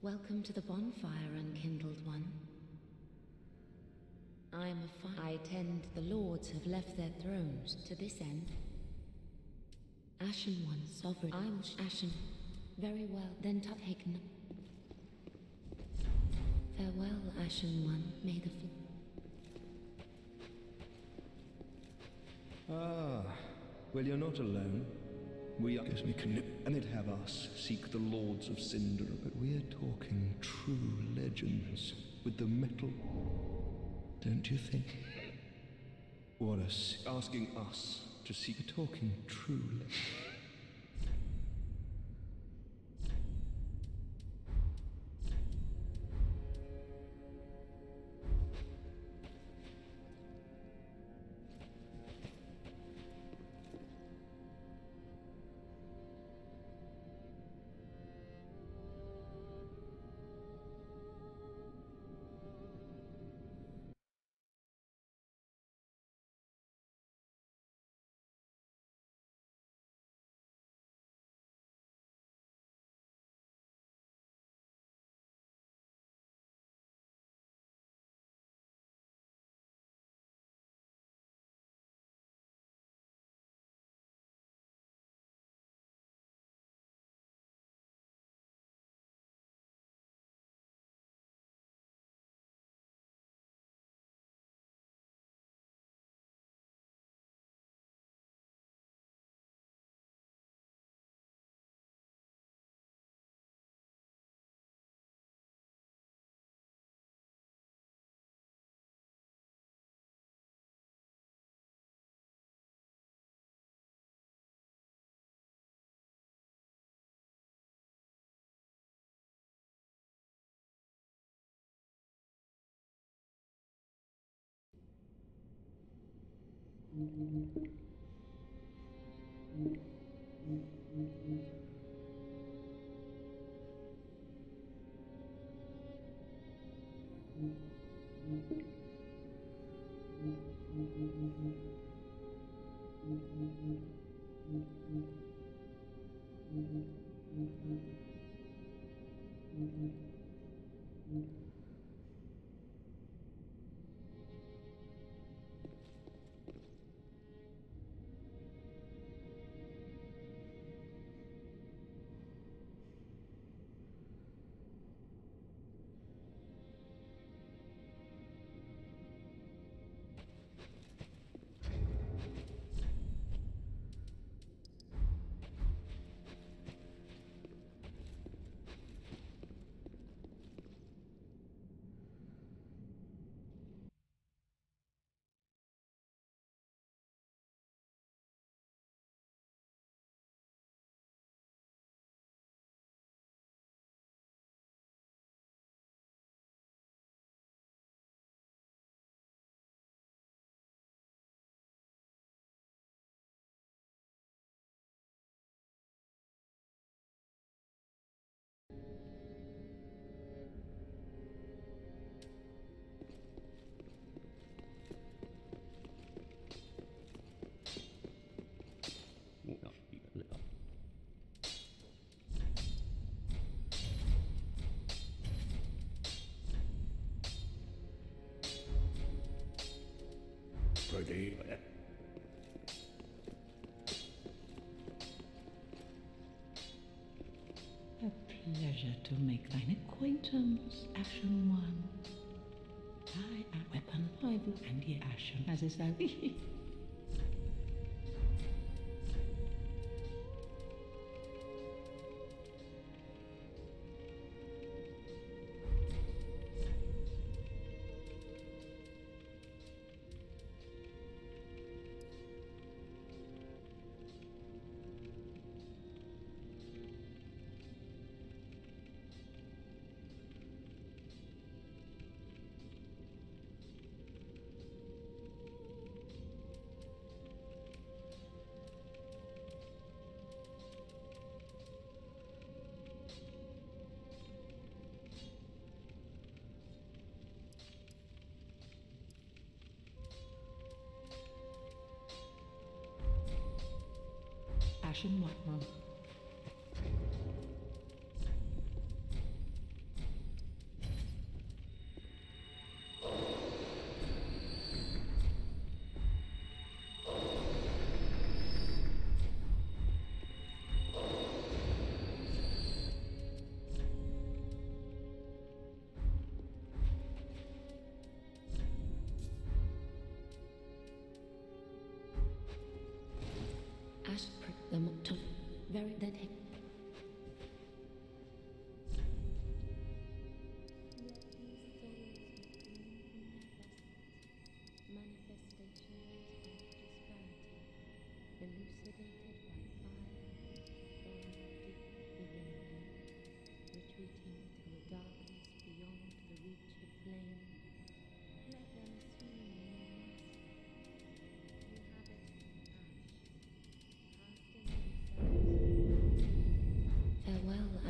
Welcome to the bonfire, unkindled one. I am a fire. I tend the lords have left their thrones to this end. Ashen one, sovereign. I will ashen. Very well, then Tuphaken. Farewell, Ashen one. May the well, you're not alone. We guess we can and it have us seek the lords of Cinder, but we're talking true legends with the metal. Don't you think? What us asking us to seek talking true legends. Pretty. A pleasure to make thine acquaintance, Ashen One. I am weapon rival and ye Ashen, as is thou. Ashen One.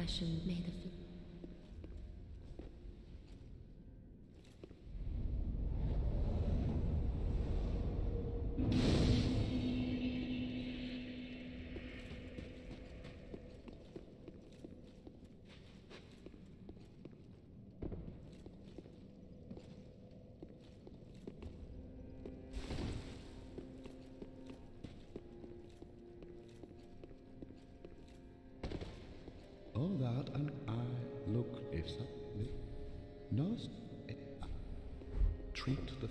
ashen may the All that and I look if something nurse treat the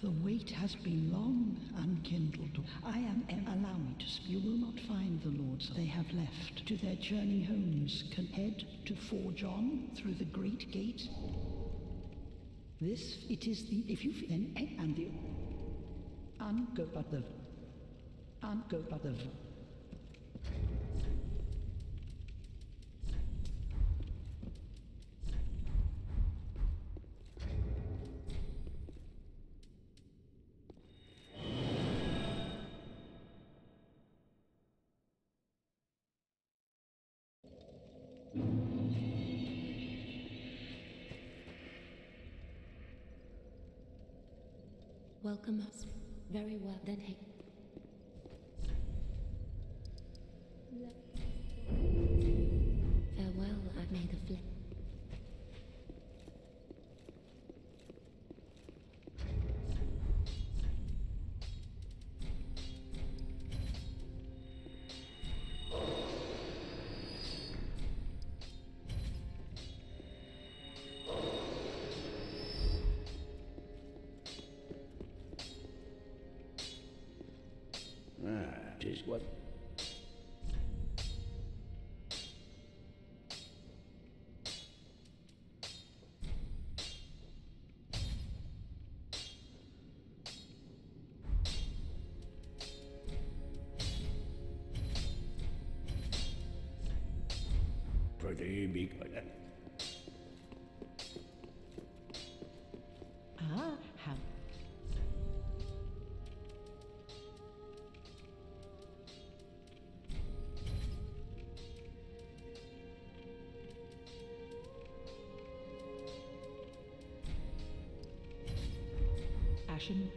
The wait has been long, unkindled. Allow me to speak. You will not find the lords. They have left to their journey homes. Can head to forge on through the great gate. This, it is the, if you then, and the, ungo but the, Welcome us. Very well. Then hey. Farewell, I may the flame. Tis what? Pretty big. Ah, how? Ashen.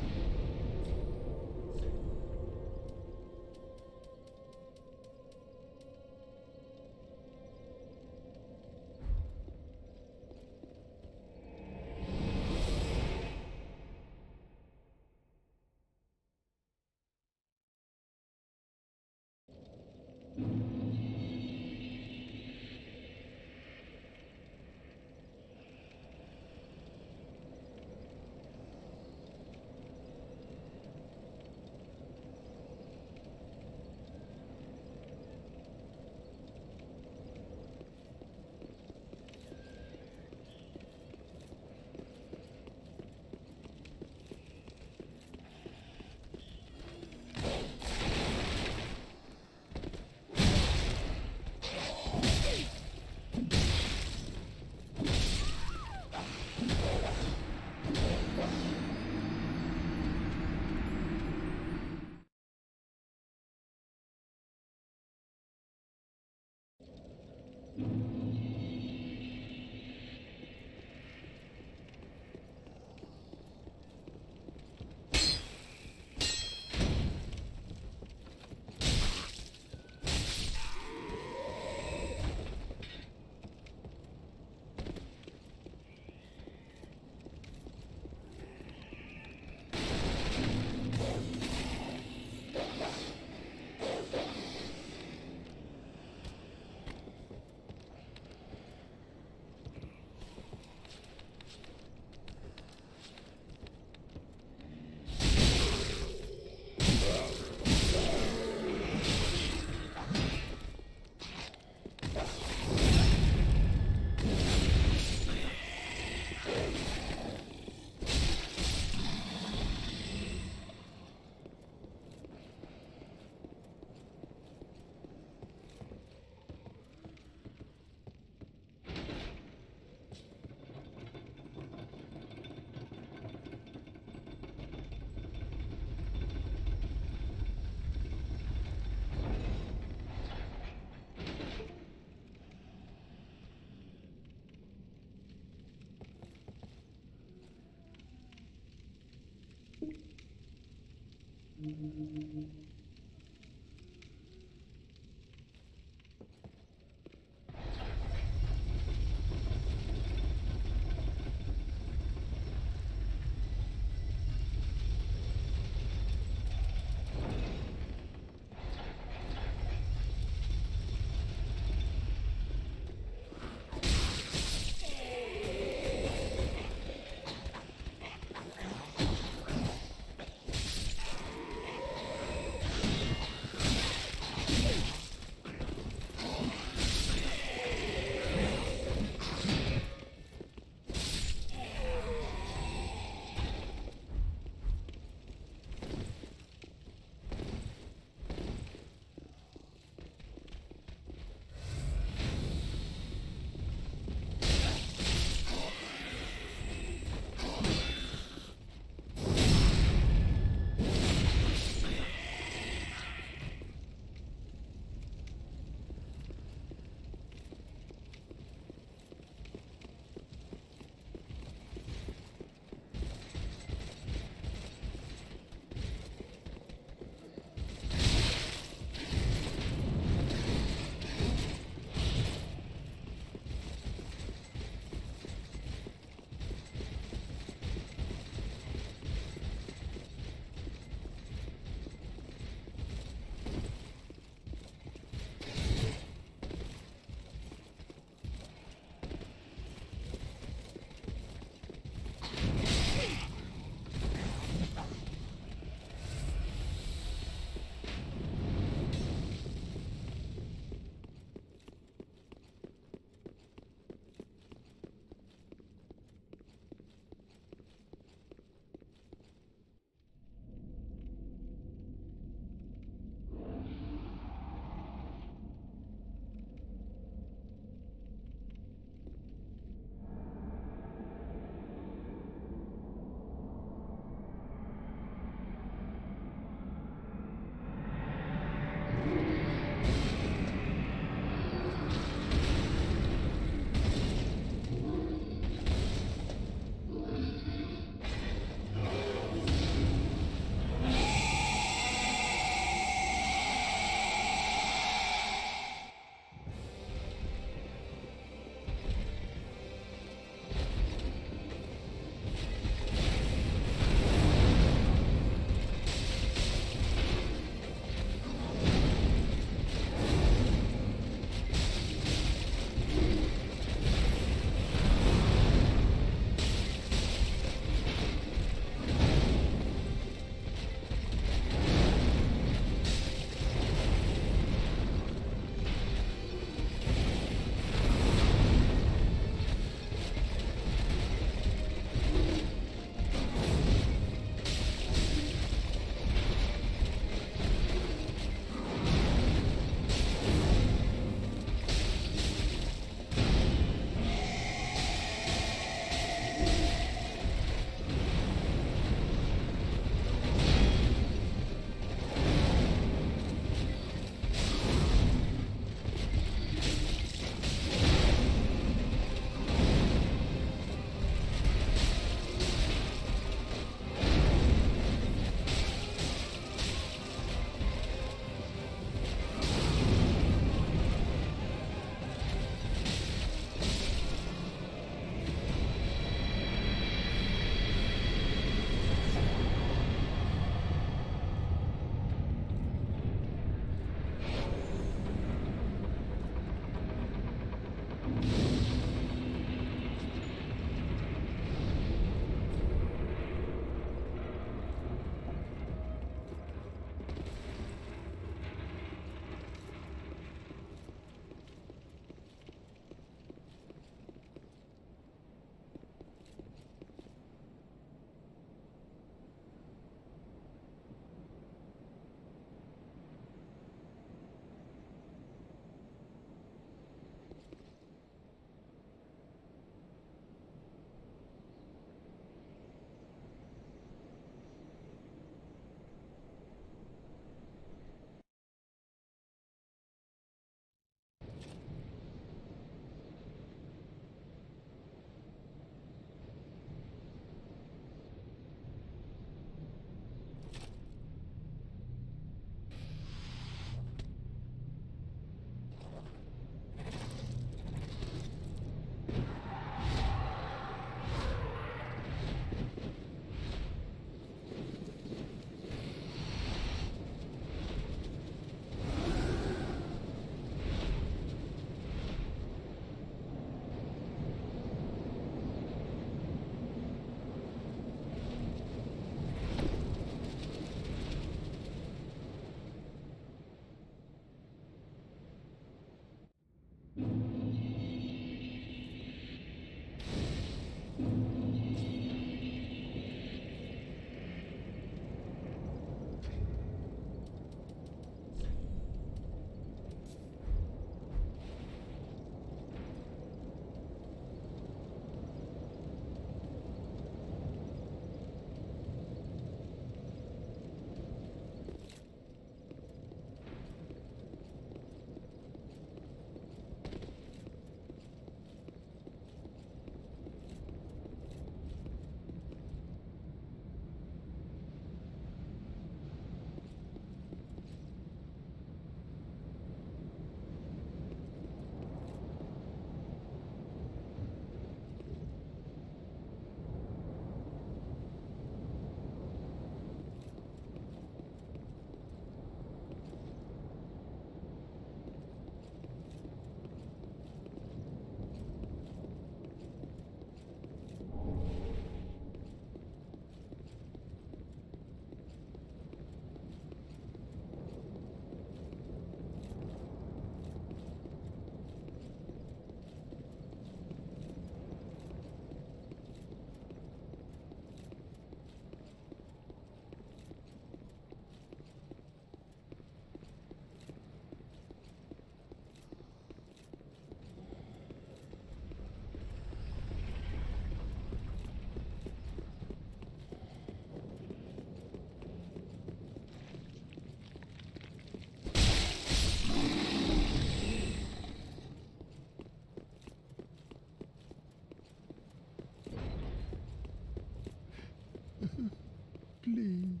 please.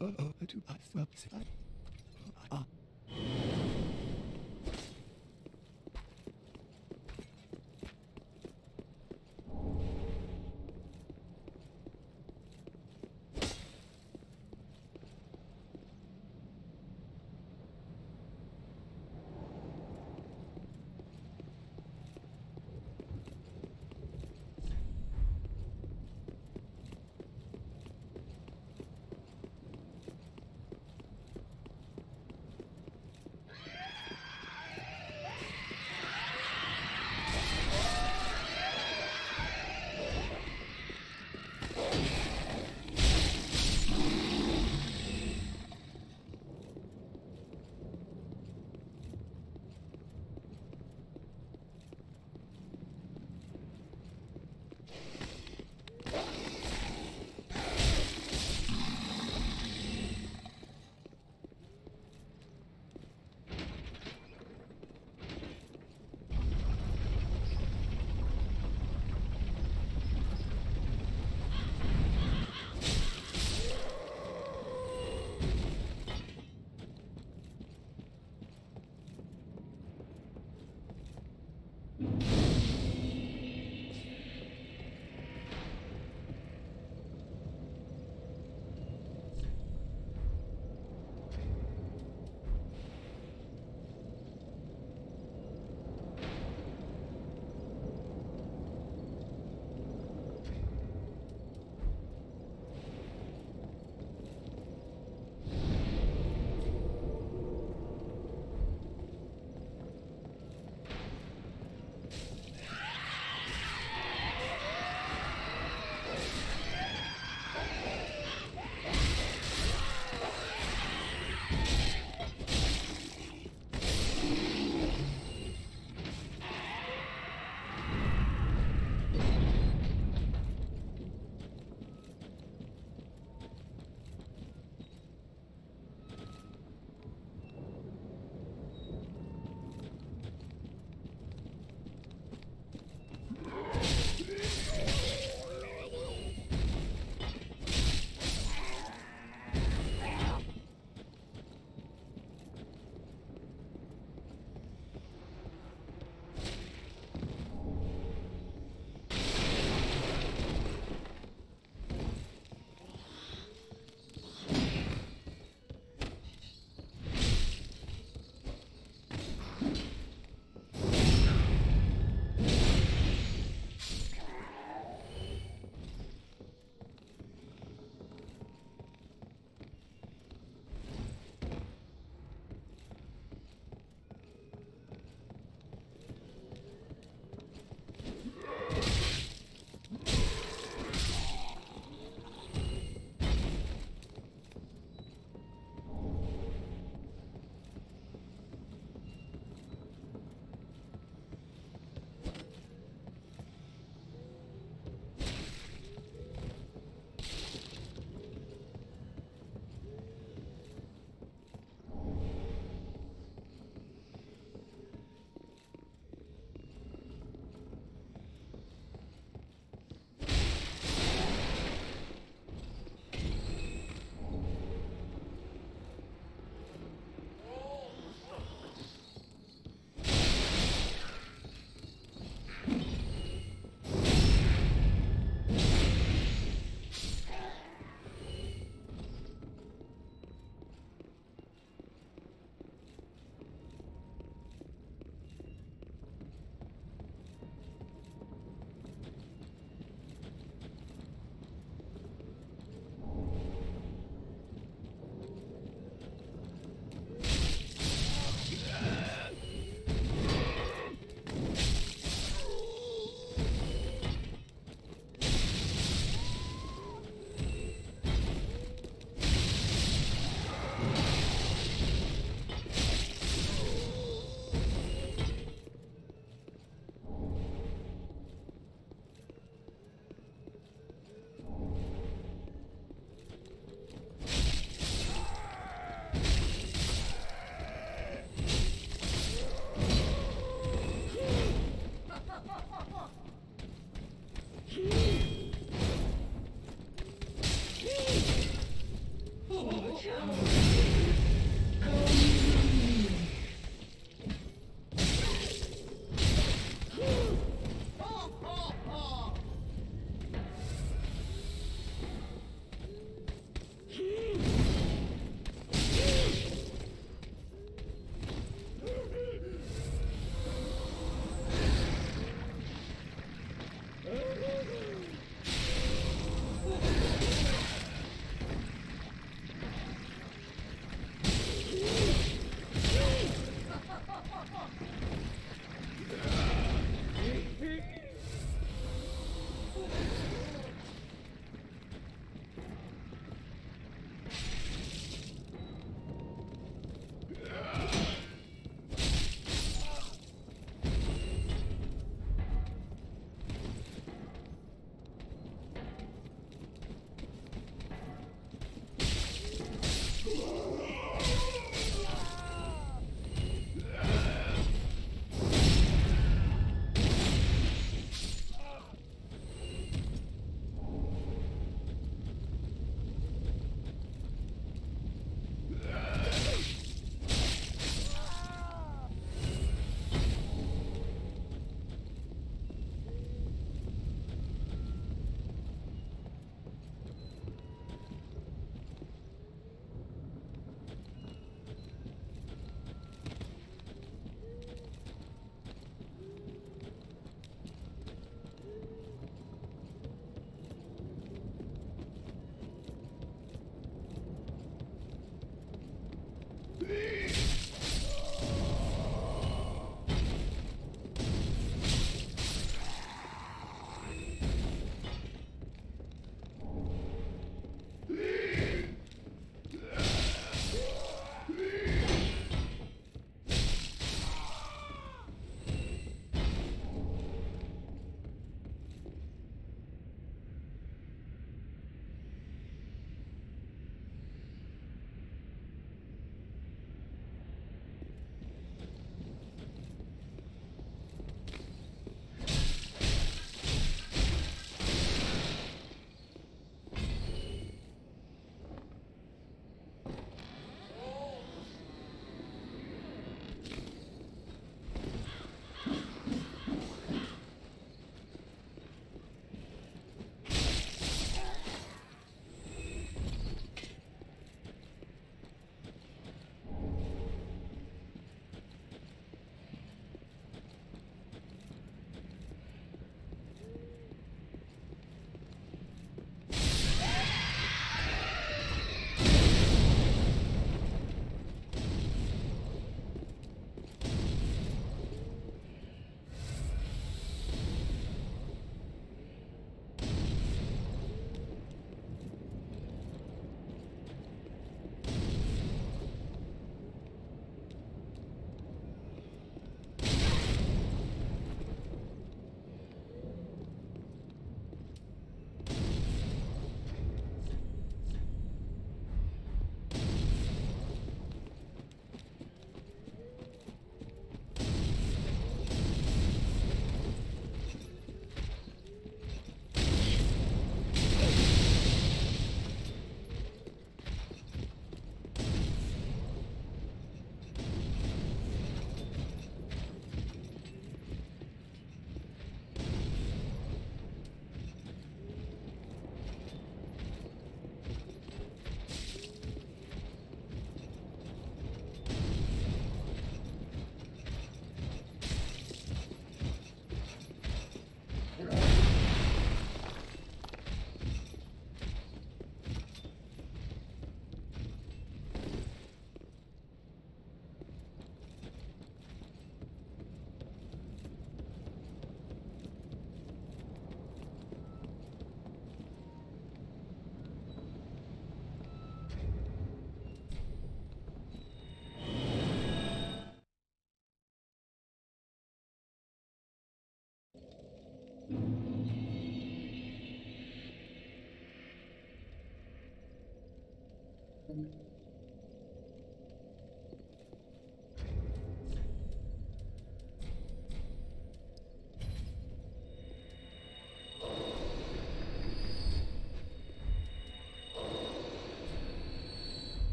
I do not stop.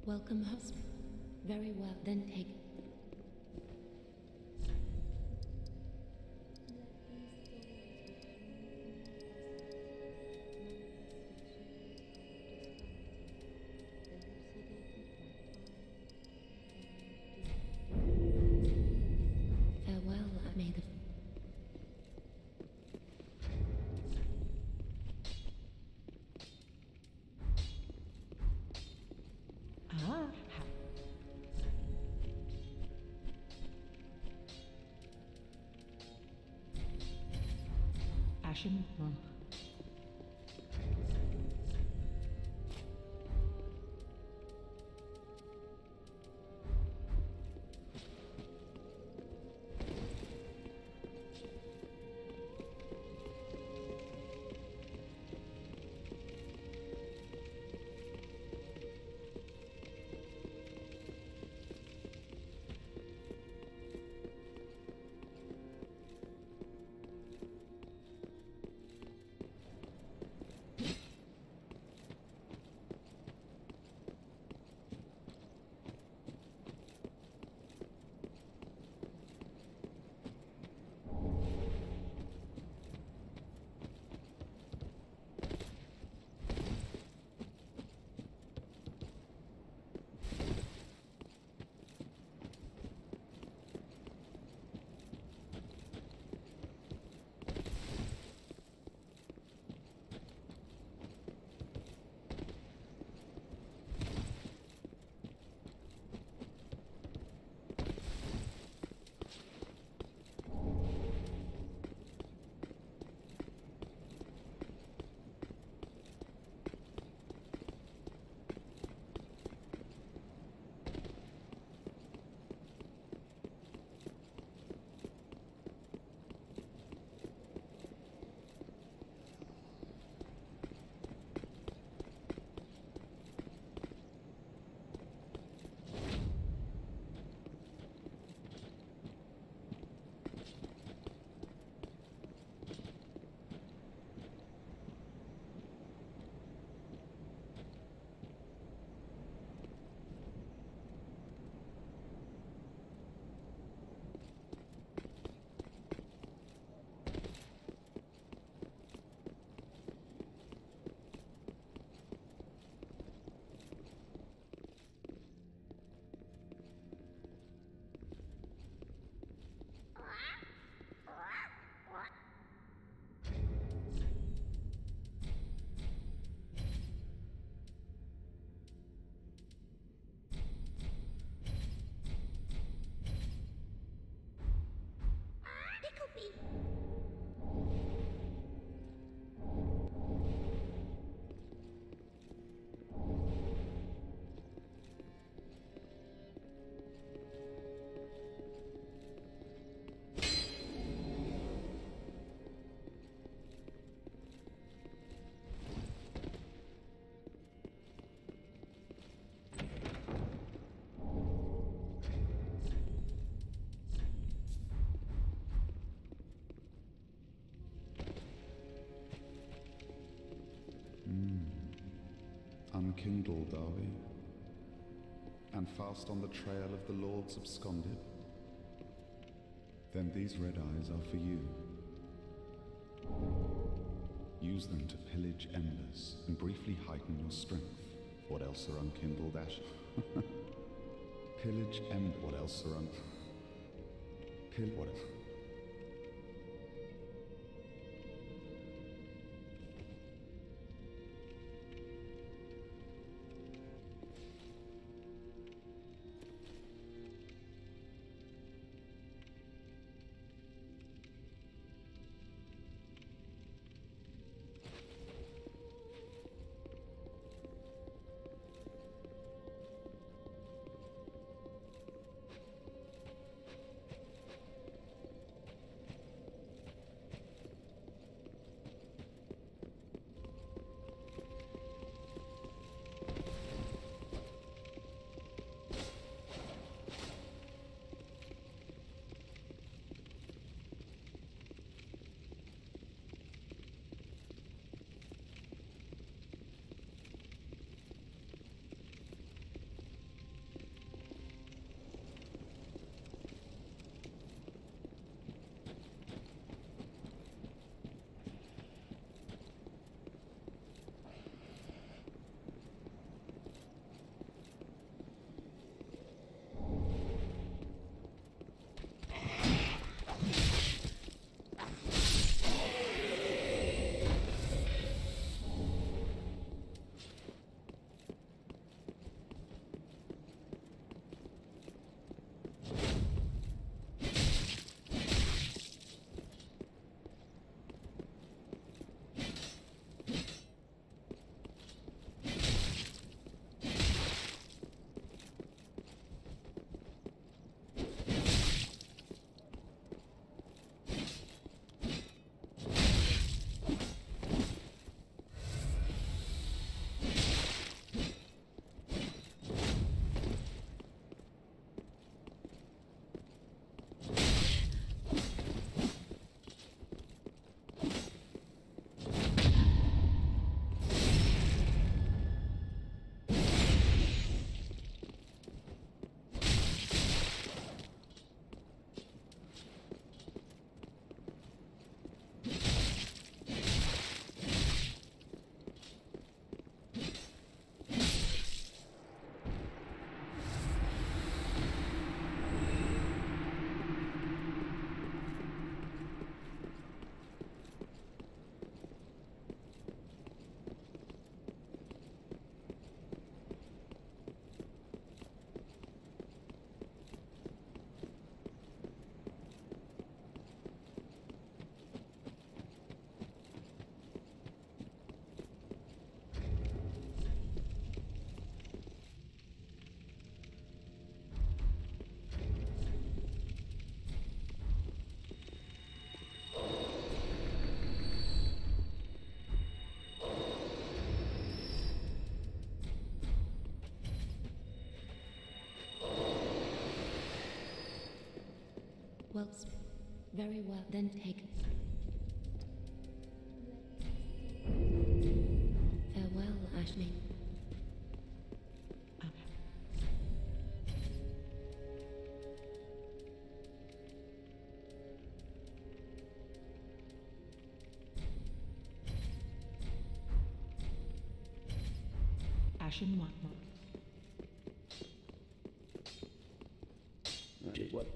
Welcome, host. Very well, then take. Farewell, may the. Ashen one. Unkindled, are we? And fast on the trail of the Lords absconded? Then these red eyes are for you. Use them to pillage embers and briefly heighten your strength. What else are unkindled ash? Pillage ember. What else are what? Well, very well. Then take. Farewell, Ashley. Ashen one. What?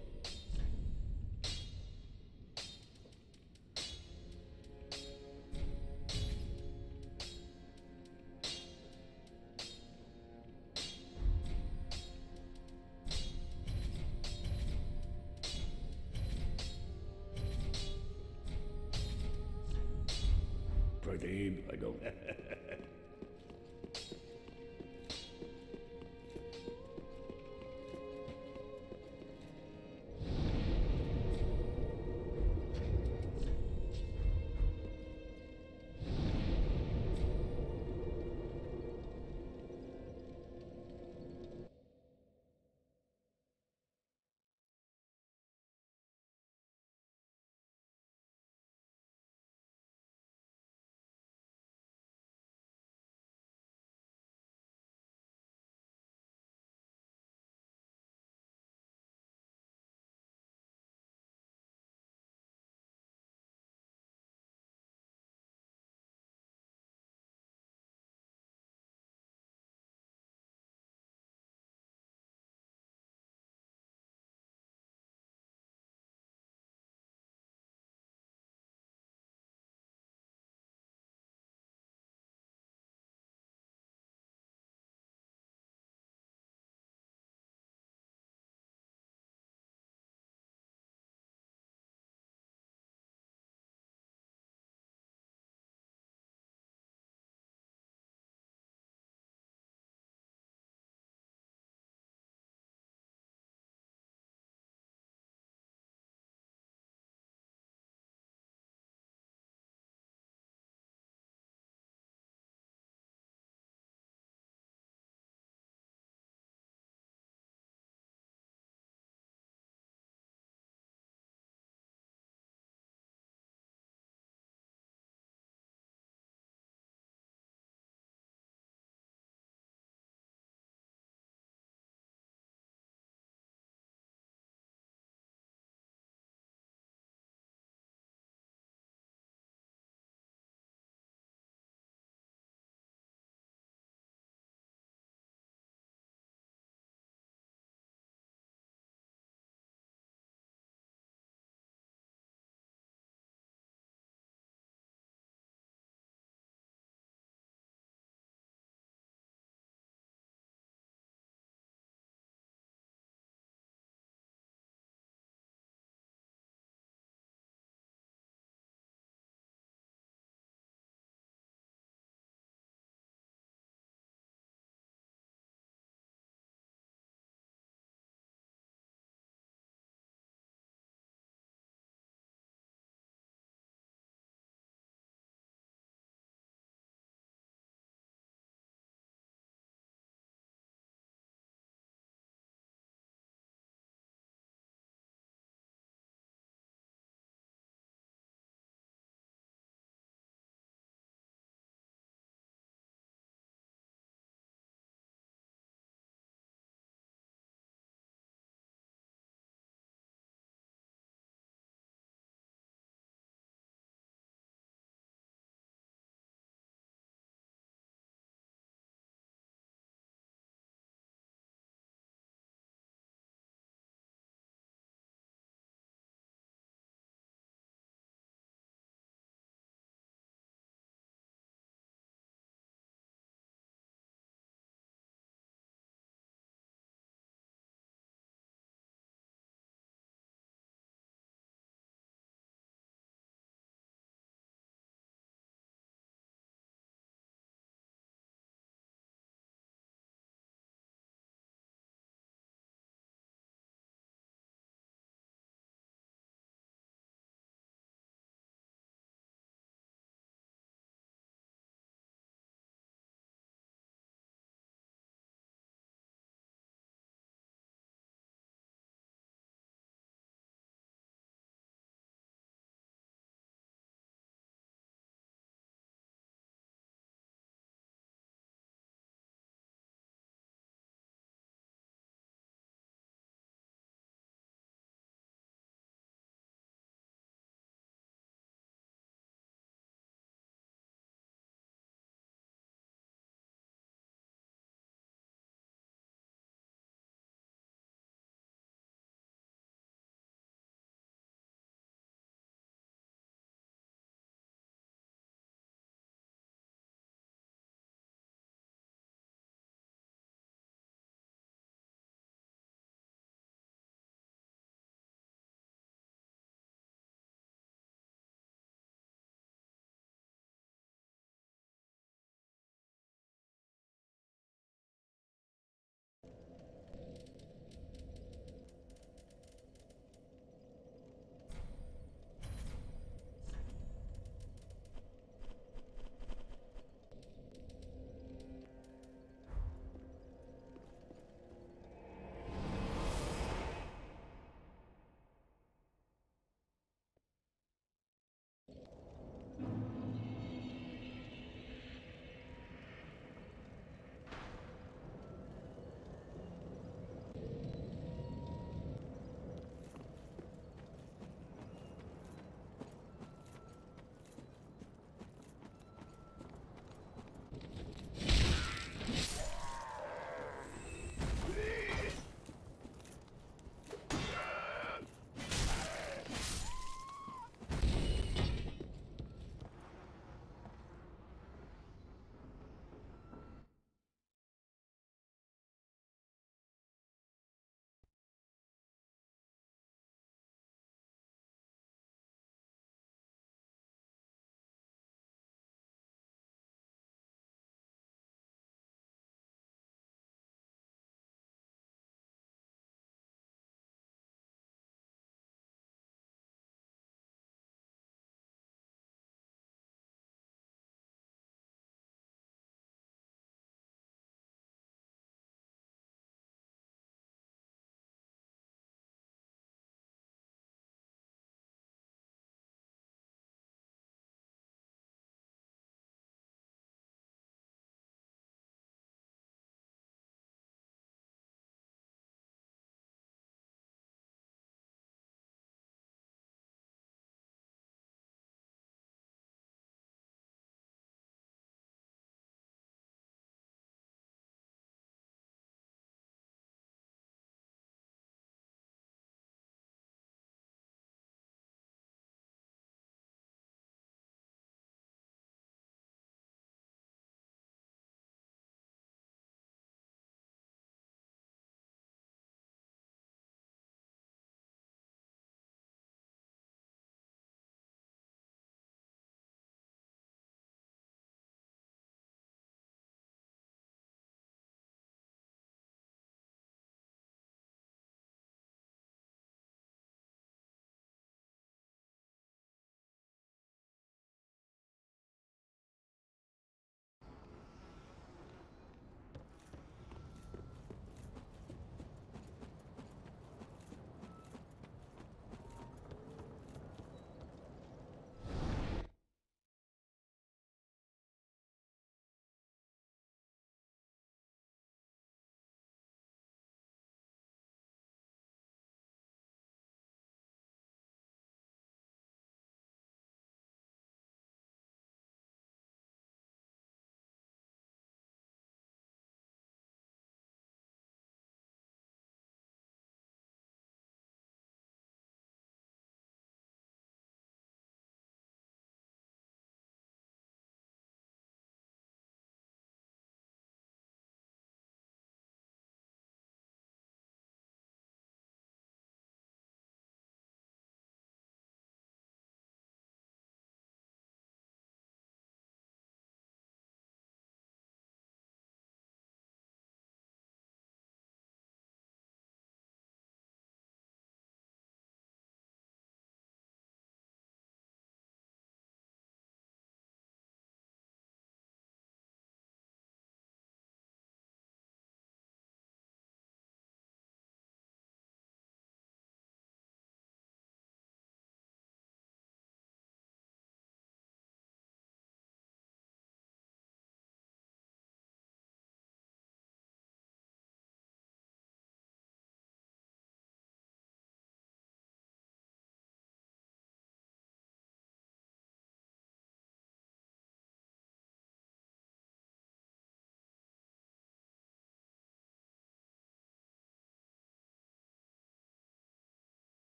Pradeep, I don't.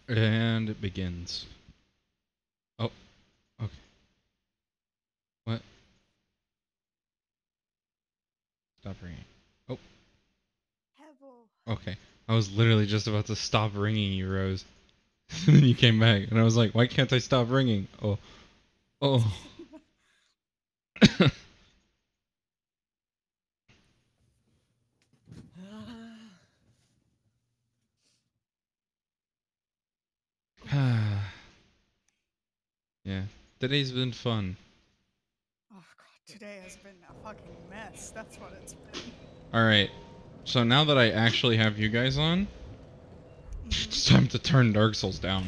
And it begins. Oh, okay. What? Stop ringing. Oh. Okay. I was literally just about to stop ringing you, Rose. And then you came back, and I was like, why can't I stop ringing? Oh. Oh. Yeah. Today's been fun. Oh god, today has been a fucking mess. That's what it's been. Alright. So now that I actually have you guys on, it's time to turn Dark Souls down.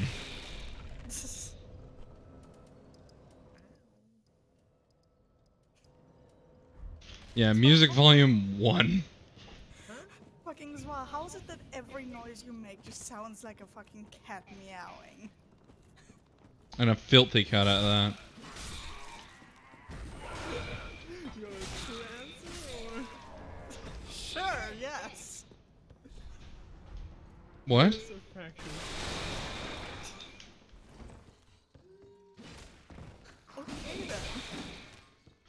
Yeah, music volume 1. Fucking Zwa, how is it that every noise you make just sounds like a fucking cat meowing? And a filthy cut out of that. Sure, yes. What? Okay then.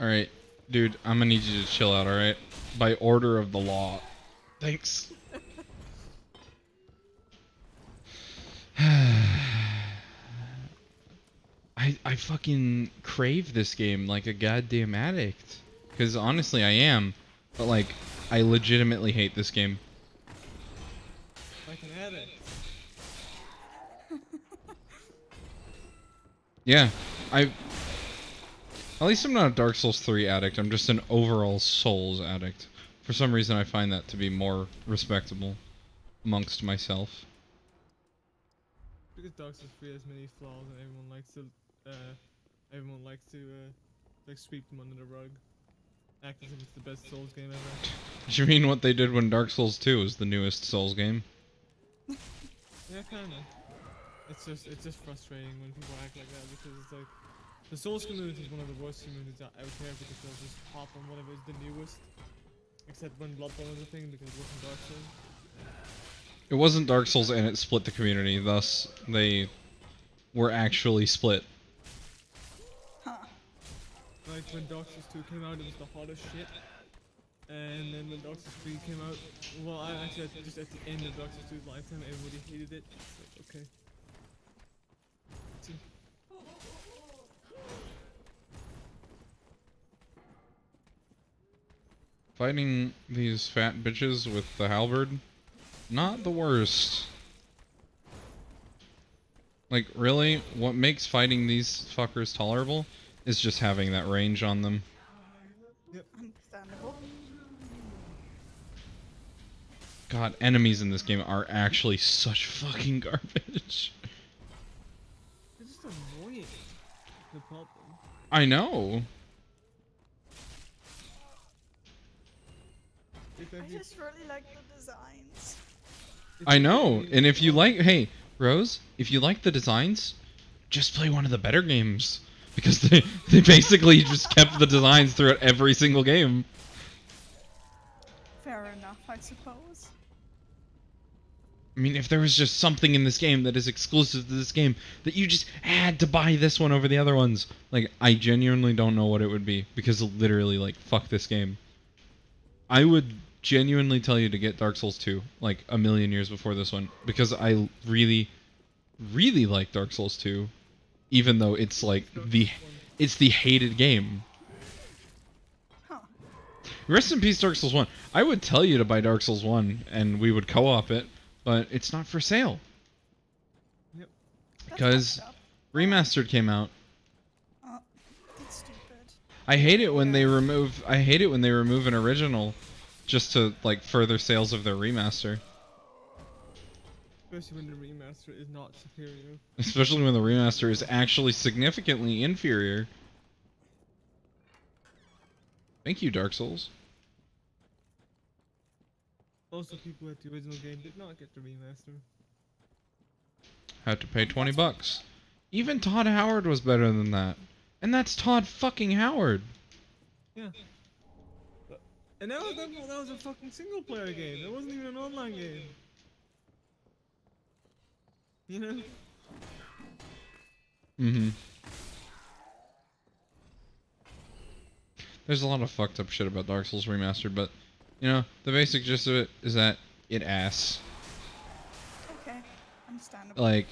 Alright, dude, I'm gonna need you to chill out, alright? By order of the law. Thanks. I fucking crave this game like a goddamn addict. Because honestly, I am. But like, I legitimately hate this game. Like an addict. Yeah, at least I'm not a Dark Souls 3 addict, I'm just an overall Souls addict. For some reason I find that to be more respectable amongst myself. Because Dark Souls 3 has many flaws and everyone likes to like sweep them under the rug. Act as if it's the best Souls game ever. Do you mean what they did when Dark Souls 2 was the newest Souls game? Yeah, kinda. It's just frustrating when people act like that because it's like the Souls community is one of the worst communities out there because they'll just hop on whatever is the newest. Except when Bloodborne was a thing because it wasn't Dark Souls. It wasn't Dark Souls and it split the community, thus they were actually split. Huh. Like when Dark Souls 2 came out, it was the hottest shit. And then when Dark Souls 3 came out, well, I actually just at the end of Dark Souls 2's lifetime, everybody hated it. So, okay. See. Fighting these fat bitches with the halberd, not the worst. Like, really, what makes fighting these fuckers tolerable is just having that range on them. Yep. Understandable. God, enemies in this game are actually such fucking garbage. It's just annoying. The problem. I know. I just really like the designs. I know. And if you like, hey, Rose, if you like the designs, just play one of the better games. Because they basically just kept the designs throughout every single game. Fair enough, I suppose. I mean, if there was just something in this game that is exclusive to this game that you just had to buy this one over the other ones, like, I genuinely don't know what it would be. Because literally, like, fuck this game. I would genuinely tell you to get Dark Souls 2, like, a million years before this one. Because I really, really like Dark Souls 2. Even though it's, like, it's the hated game. Huh. Rest in peace, Dark Souls 1. I would tell you to buy Dark Souls 1, and we would co-op it. But it's not for sale. Yep. Because Remastered came out. That's stupid. I hate it when they remove an original just to like further sales of their remaster. Especially when the remaster is not superior. Especially when the remaster is actually significantly inferior. Thank you, Dark Souls. Also, people at the original game did not get the remaster. Had to pay $20. Even Todd Howard was better than that. And that's Todd fucking Howard. Yeah. And that was a fucking single player game. That wasn't even an online game. You know? Mm-hmm. There's a lot of fucked up shit about Dark Souls Remastered, but, you know, the basic gist of it is that it ass. Okay, understandable. Like,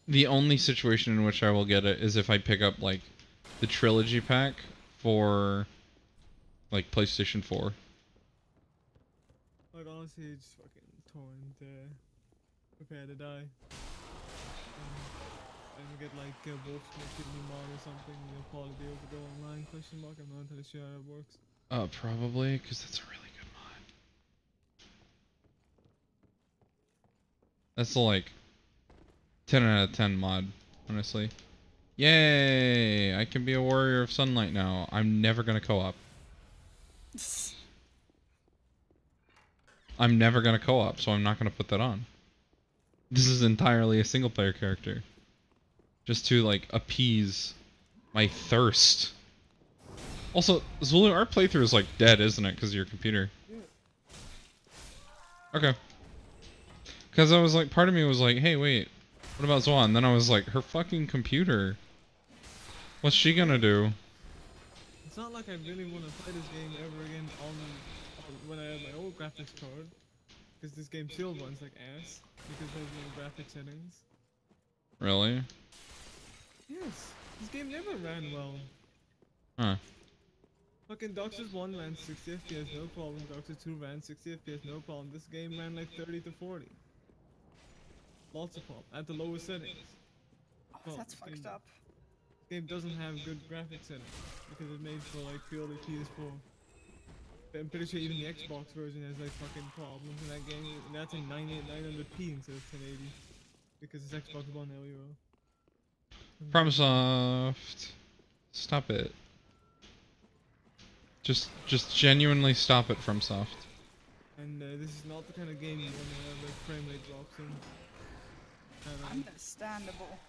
the only situation in which I will get it is if I pick up, like, the trilogy pack for, like, PlayStation 4. Like, honestly, just fucking torrent, prepare to die. And get like Wolfsmith Kidney mod or something, you'll probably be able to go online, question mark, I'm not entirely sure how it works. Probably, because that's a really good mod. That's like 10 out of 10 mod, honestly. Yay! I can be a warrior of sunlight now. I'm never gonna co-op. I'm never gonna co-op, so I'm not gonna put that on. This is entirely a single player character. Just to, like, appease my thirst. Also, Zulu, our playthrough is, like, dead, isn't it? Because of your computer. Yeah. Okay. Because I was like, part of me was like, hey, wait, what about Zwan? And then I was like, her fucking computer. What's she gonna do? It's not like I really want to play this game ever again on when I have my old graphics card. Because this game still runs like ass. Because there's no graphic settings. Really? Yes, this game never ran well. Huh. Fucking Dark Souls 1 ran 60 FPS, no problem. Dark Souls 2 ran 60 FPS, no problem. This game ran like 30 to 40. Lots of problem. At the lowest settings. Oh, Well, that's fucked up. This game doesn't have good graphics settings. Because it's made for like purely PS4. But I'm pretty sure even the Xbox version has like fucking problems in that game. And that's in 900p instead of 1080. Because it's Xbox One LUO. FromSoft. Stop it. Just genuinely stop it, FromSoft. And this is not the kind of game you want to have like frame rate drops in. Understandable.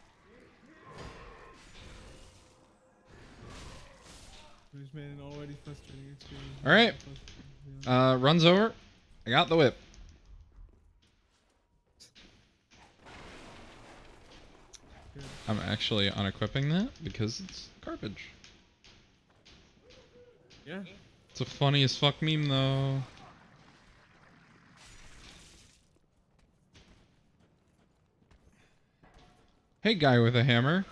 Which made an already frustrating experience. Alright. Yeah. Runs over. I got the whip. Good. I'm actually unequipping that because it's garbage. Yeah. It's a funny as fuck meme though. Hey guy with a hammer.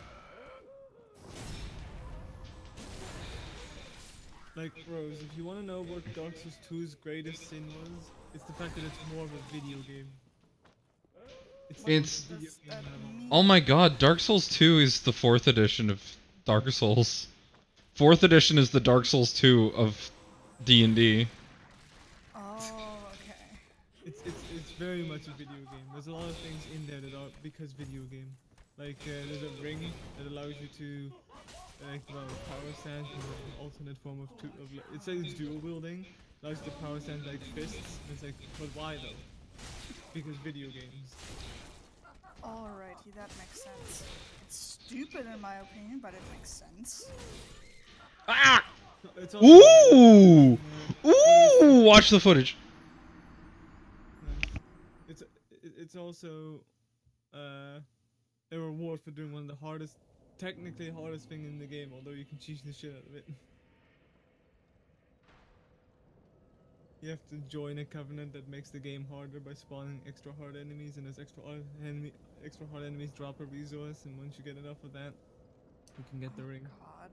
Like, Rose, if you want to know what Dark Souls 2's greatest sin was, it's the fact that it's more of a video game. It's a video game now. oh my god, Dark Souls 2 is the 4th edition of Dark Souls. 4th edition is the Dark Souls 2 of D&D. Oh, okay. It's very much a video game. There's a lot of things in there that are because video game. Like, there's a ring that allows you to power stand, which is an alternate form of it says it's dual wielding, allows you to power stand like fists, and it's like, but why though? Because video games. Alrighty, that makes sense. It's stupid in my opinion, but it makes sense. Ah! It's also, Ooh! Ooh! Watch the footage. it's also a reward for doing one of the hardest, technically hardest thing in the game, although you can cheese the shit out of it. You have to join a covenant that makes the game harder by spawning extra hard enemies, and as extra hard enemies drop a resource, and once you get enough of that, you can get the ring. God.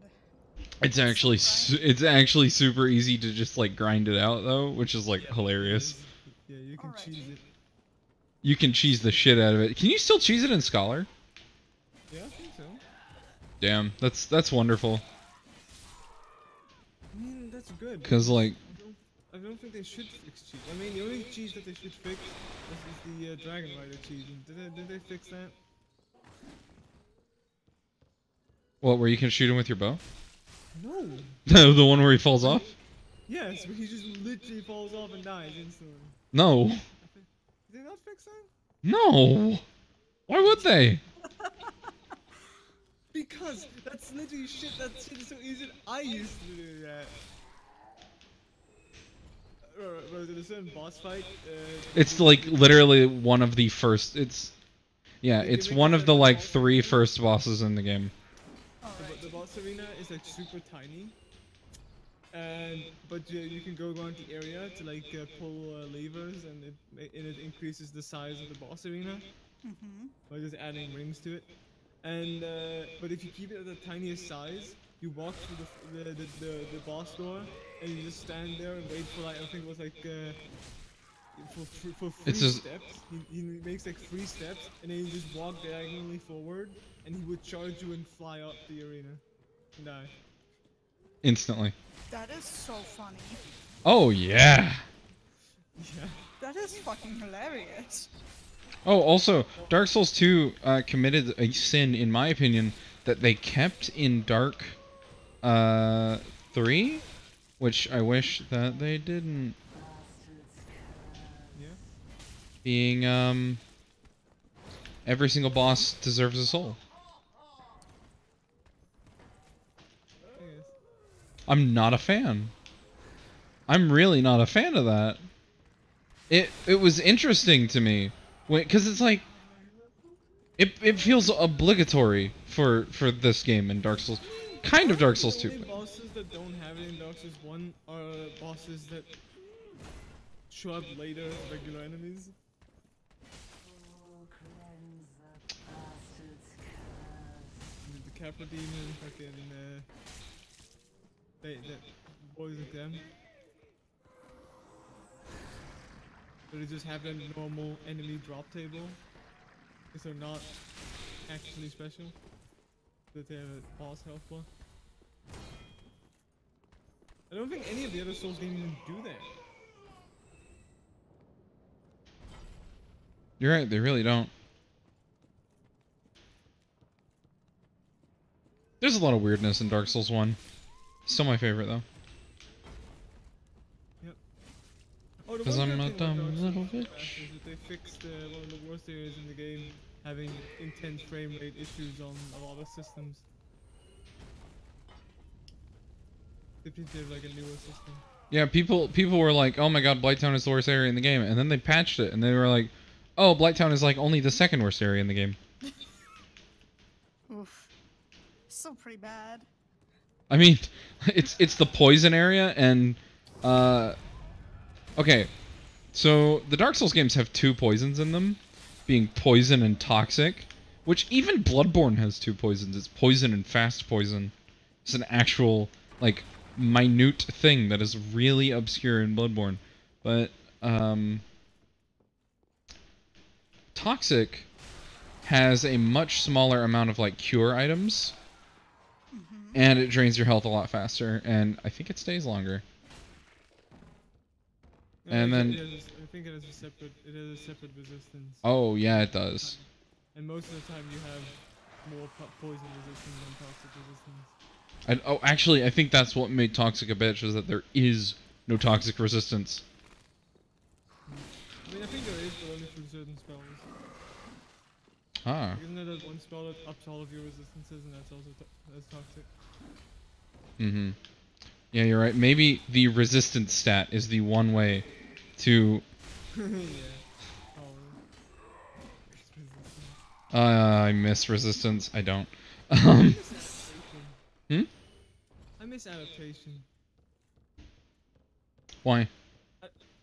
It's actually super easy to just like grind it out though, which is like hilarious. Yeah, you can cheese it. You can cheese the shit out of it. Can you still cheese it in Scholar? Yeah, I think so. Damn, that's wonderful. I mean, that's good. Cause like, I don't think they should fix cheese. I mean, the only cheese that they should fix is the Dragon Rider cheese. Did they fix that? what, where you can shoot him with your bow? No. The one where he falls off? Yes, but he just literally falls off and dies instantly. No. Did they not fix that? No. Why would they? Because that's literally shit. That shit is so easy. I used to do that. Was it a certain boss fight? It's like literally one of the first. It's Yeah, Like, it's if one it's of the the like boss 3 arena- first bosses in the game. Alright. The boss arena is like super tiny, and but you can go around the area to like pull levers, and it increases the size of the boss arena by just adding rings to it. And but if you keep it at the tiniest size, you walk through the boss door, and you just stand there and wait for like I think it was like for three It's just steps. He makes like 3 steps, and then you just walk diagonally forward, and he would charge you and fly up the arena and die. instantly. That is so funny. Oh yeah. Yeah. That is fucking hilarious. Oh, also, Dark Souls 2 committed a sin, in my opinion, that they kept in Dark 3, which I wish that they didn't. Yeah. Being, every single boss deserves a soul. I guess. I'm not a fan. I'm really not a fan of that. It was interesting to me. Because it's like, it feels obligatory for this game in Dark Souls, kind of Dark Souls 2. The only bosses that don't have it in Dark Souls 1 are bosses that show up later as regular enemies. The Capra Demon, fucking they boys of them. So they just have a normal enemy drop table. Because they're not actually special. That they have a boss health bar. I don't think any of the other Souls games even do that. You're right, they really don't. There's a lot of weirdness in Dark Souls 1. Still my favorite, though. Yep. Oh, the 'Cause one I'm good a thing about dumb Dark Souls little is bitch. that they fixed one of the worst areas in the game, having intense frame rate issues on a lot of systems. They did like a newer system. Yeah, people were like, "Oh my God, Blighttown is the worst area in the game," and then they patched it, and they were like, "Oh, Blighttown is like only the second worst area in the game." Oof. Still pretty bad. I mean, it's the poison area, and okay, so the Dark Souls games have 2 poisons in them, being poison and toxic, which even Bloodborne has 2 poisons. It's poison and fast poison. It's an actual like minute thing that is really obscure in Bloodborne, but toxic has a much smaller amount of like cure items. And it drains your health a lot faster, and I think it stays longer. And then, I think it has a separate resistance. oh yeah, it does. And most of the time you have more poison resistance than toxic resistance. Oh, actually, I think that's what made toxic a bitch, is that there is no toxic resistance. I mean, I think there is, but only for certain spells. Ah. Isn't there that one spell that ups all of your resistances, and that's also that's toxic? Mm-hmm. Yeah, you're right. Maybe the resistance stat is the one way to... Yeah. I miss resistance. I don't. I miss adaptation. Why?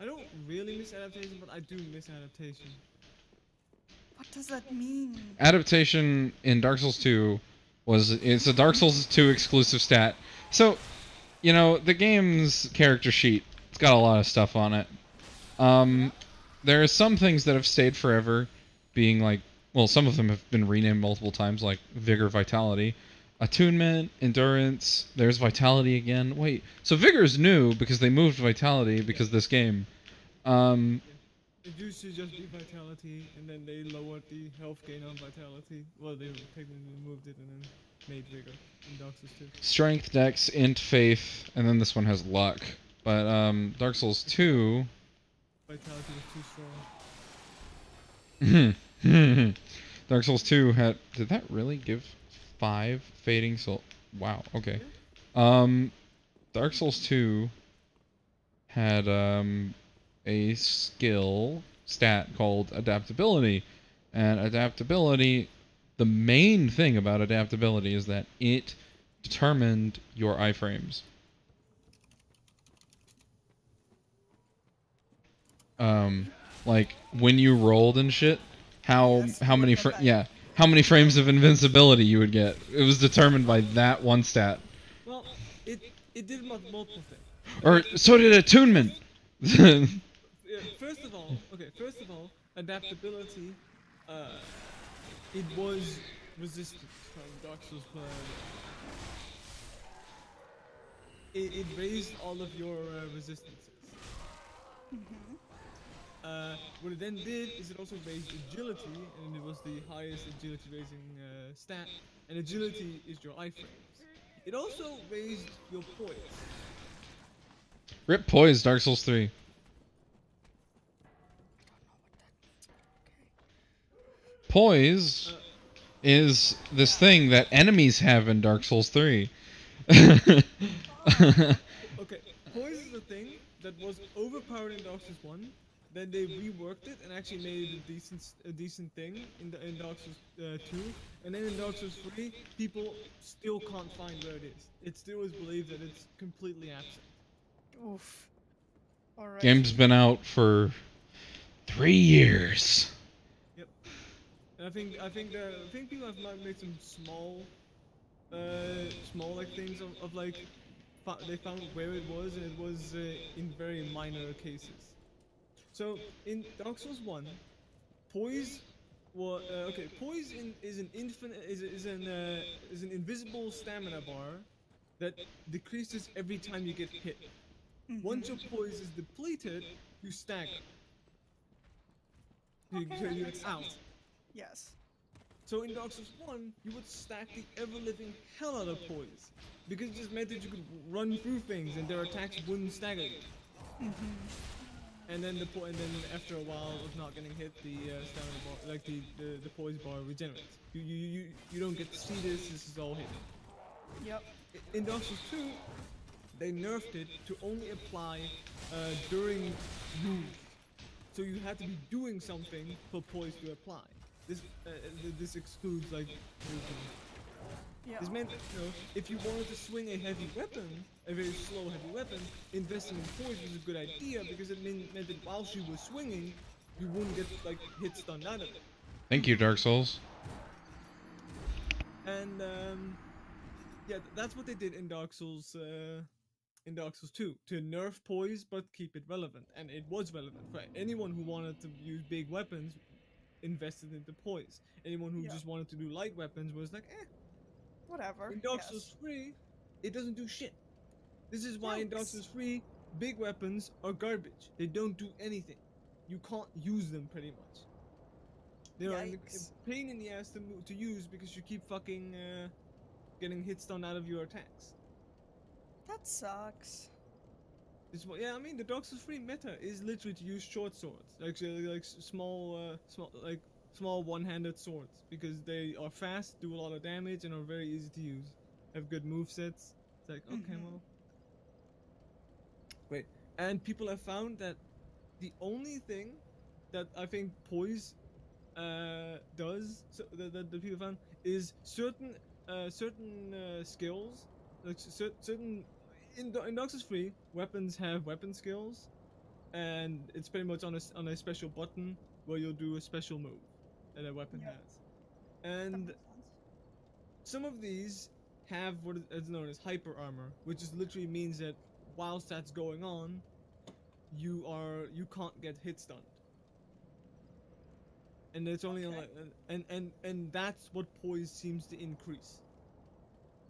I don't really miss adaptation, but I do miss adaptation. What does that mean? Adaptation in Dark Souls 2 it's a Dark Souls 2 exclusive stat. So, you know, the game's character sheet, it's got a lot of stuff on it. There are some things that have stayed forever, being like, well, some of them have been renamed multiple times, like Vigor, Vitality. Attunement, Endurance, there's Vitality again. Wait, so Vigor is new because they moved Vitality because of this game. It used to just be Vitality, and then they lowered the health gain on Vitality. Well, they technically moved it and then made Vigor in Dark Souls 2. Strength, Dex, Int, Faith, and then this one has Luck. But Dark Souls 2... Vitality was too strong. Dark Souls 2 had... Did that really give 5 Fading Soul? Wow, okay. Dark Souls 2 had a skill stat called Adaptability. And adaptability, the main thing about adaptability is that it determined your iframes. Like when you rolled and shit, how Yes, how you many would get back. how many frames of invincibility you would get. It was determined by that one stat. Well, it did multiple things. Or Okay, so did attunement. first of all, adaptability. Uh, it was resistant from Dark Souls. It raised all of your resistances. What it then did is it also raised agility, and it was the highest agility raising stat. And agility is your iframes. It also raised your poise. Rip poise, Dark Souls 3. Poise is this thing that enemies have in Dark Souls 3. Okay, poise is a thing that was overpowered in Dark Souls 1. Then they reworked it and actually made it a decent thing in Dark Souls 2. And then in Dark Souls 3, people still can't find where it is. It still is believed that it's completely absent. Oof. Alright. Game's been out for 3 years. Yep. And I think people have made some small like things of like they found where it was, and it was in very minor cases. So in Dark Souls 1, poise poise is an invisible stamina bar that decreases every time you get hit. Once your poise is depleted, you stagger. You're out. Yes. So in Dark Souls 1, you would stack the ever-living hell out of poise, because it just meant that you could run through things and their attacks wouldn't stagger you. And then after a while of not getting hit, the stamina bar, like the poise bar, regenerates. You don't get to see this. This is all hidden. Yep. In Dark Souls 2, they nerfed it to only apply during moves. So you had to be doing something for poise to apply. This excludes like movement. Yeah. This meant, if you wanted to swing a heavy weapon, a very slow heavy weapon, investing in poise was a good idea, because it meant that while she was swinging, you wouldn't get like hit stunned out of it. Thank you, Dark Souls. And yeah, that's what they did in Dark Souls 2, to nerf poise but keep it relevant, and it was relevant for anyone who wanted to use big weapons. Invested into poise. Anyone who just wanted to do light weapons was like, whatever. In Dark Souls 3, it doesn't do shit. This is why in Dark Souls 3, big weapons are garbage. They don't do anything. You can't use them pretty much. They're a pain in the ass to use, because you keep fucking getting hit stun out of your attacks. That sucks. Yeah, I mean, the Dark Souls 3 meta is literally to use short swords, like small one-handed swords, because they are fast, do a lot of damage, and are very easy to use. Have good movesets. It's like, okay, well, wait. And people have found that the only thing that I think poise does, so that the people found, is certain skills, like certain. In Dark Souls 3, weapons have weapon skills, and it's pretty much on a special button where you'll do a special move that a weapon has. And some of these have what is known as hyper armor, which just literally means that whilst that's going on, you can't get hit stunned. And it's only and that's what poise seems to increase.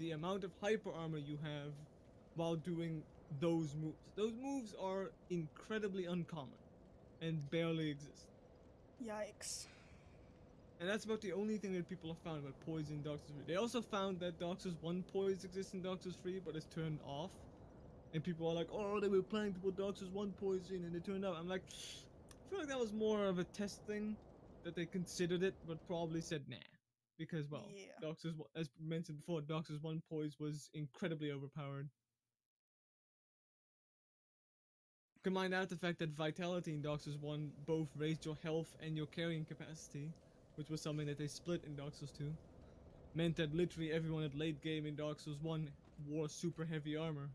The amount of hyper armor you have while doing those moves. Those moves are incredibly uncommon and barely exist. Yikes. And that's about the only thing that people have found about poise in Dark Souls 3. They also found that Dark Souls 1 poise exists in Dark Souls 3, but it's turned off. And people are like, oh, they were planning to put Dark Souls 1 poise in, and it turned out. I'm like, I feel like that was more of a test thing, that they considered it, but probably said nah. Because, well, Dark Souls, as mentioned before, Dark Souls 1 poise was incredibly overpowered. Combine that with the fact that Vitality in Dark Souls 1 both raised your health and your carrying capacity, which was something that they split in Dark Souls 2, meant that literally everyone at late game in Dark Souls 1 wore super heavy armor.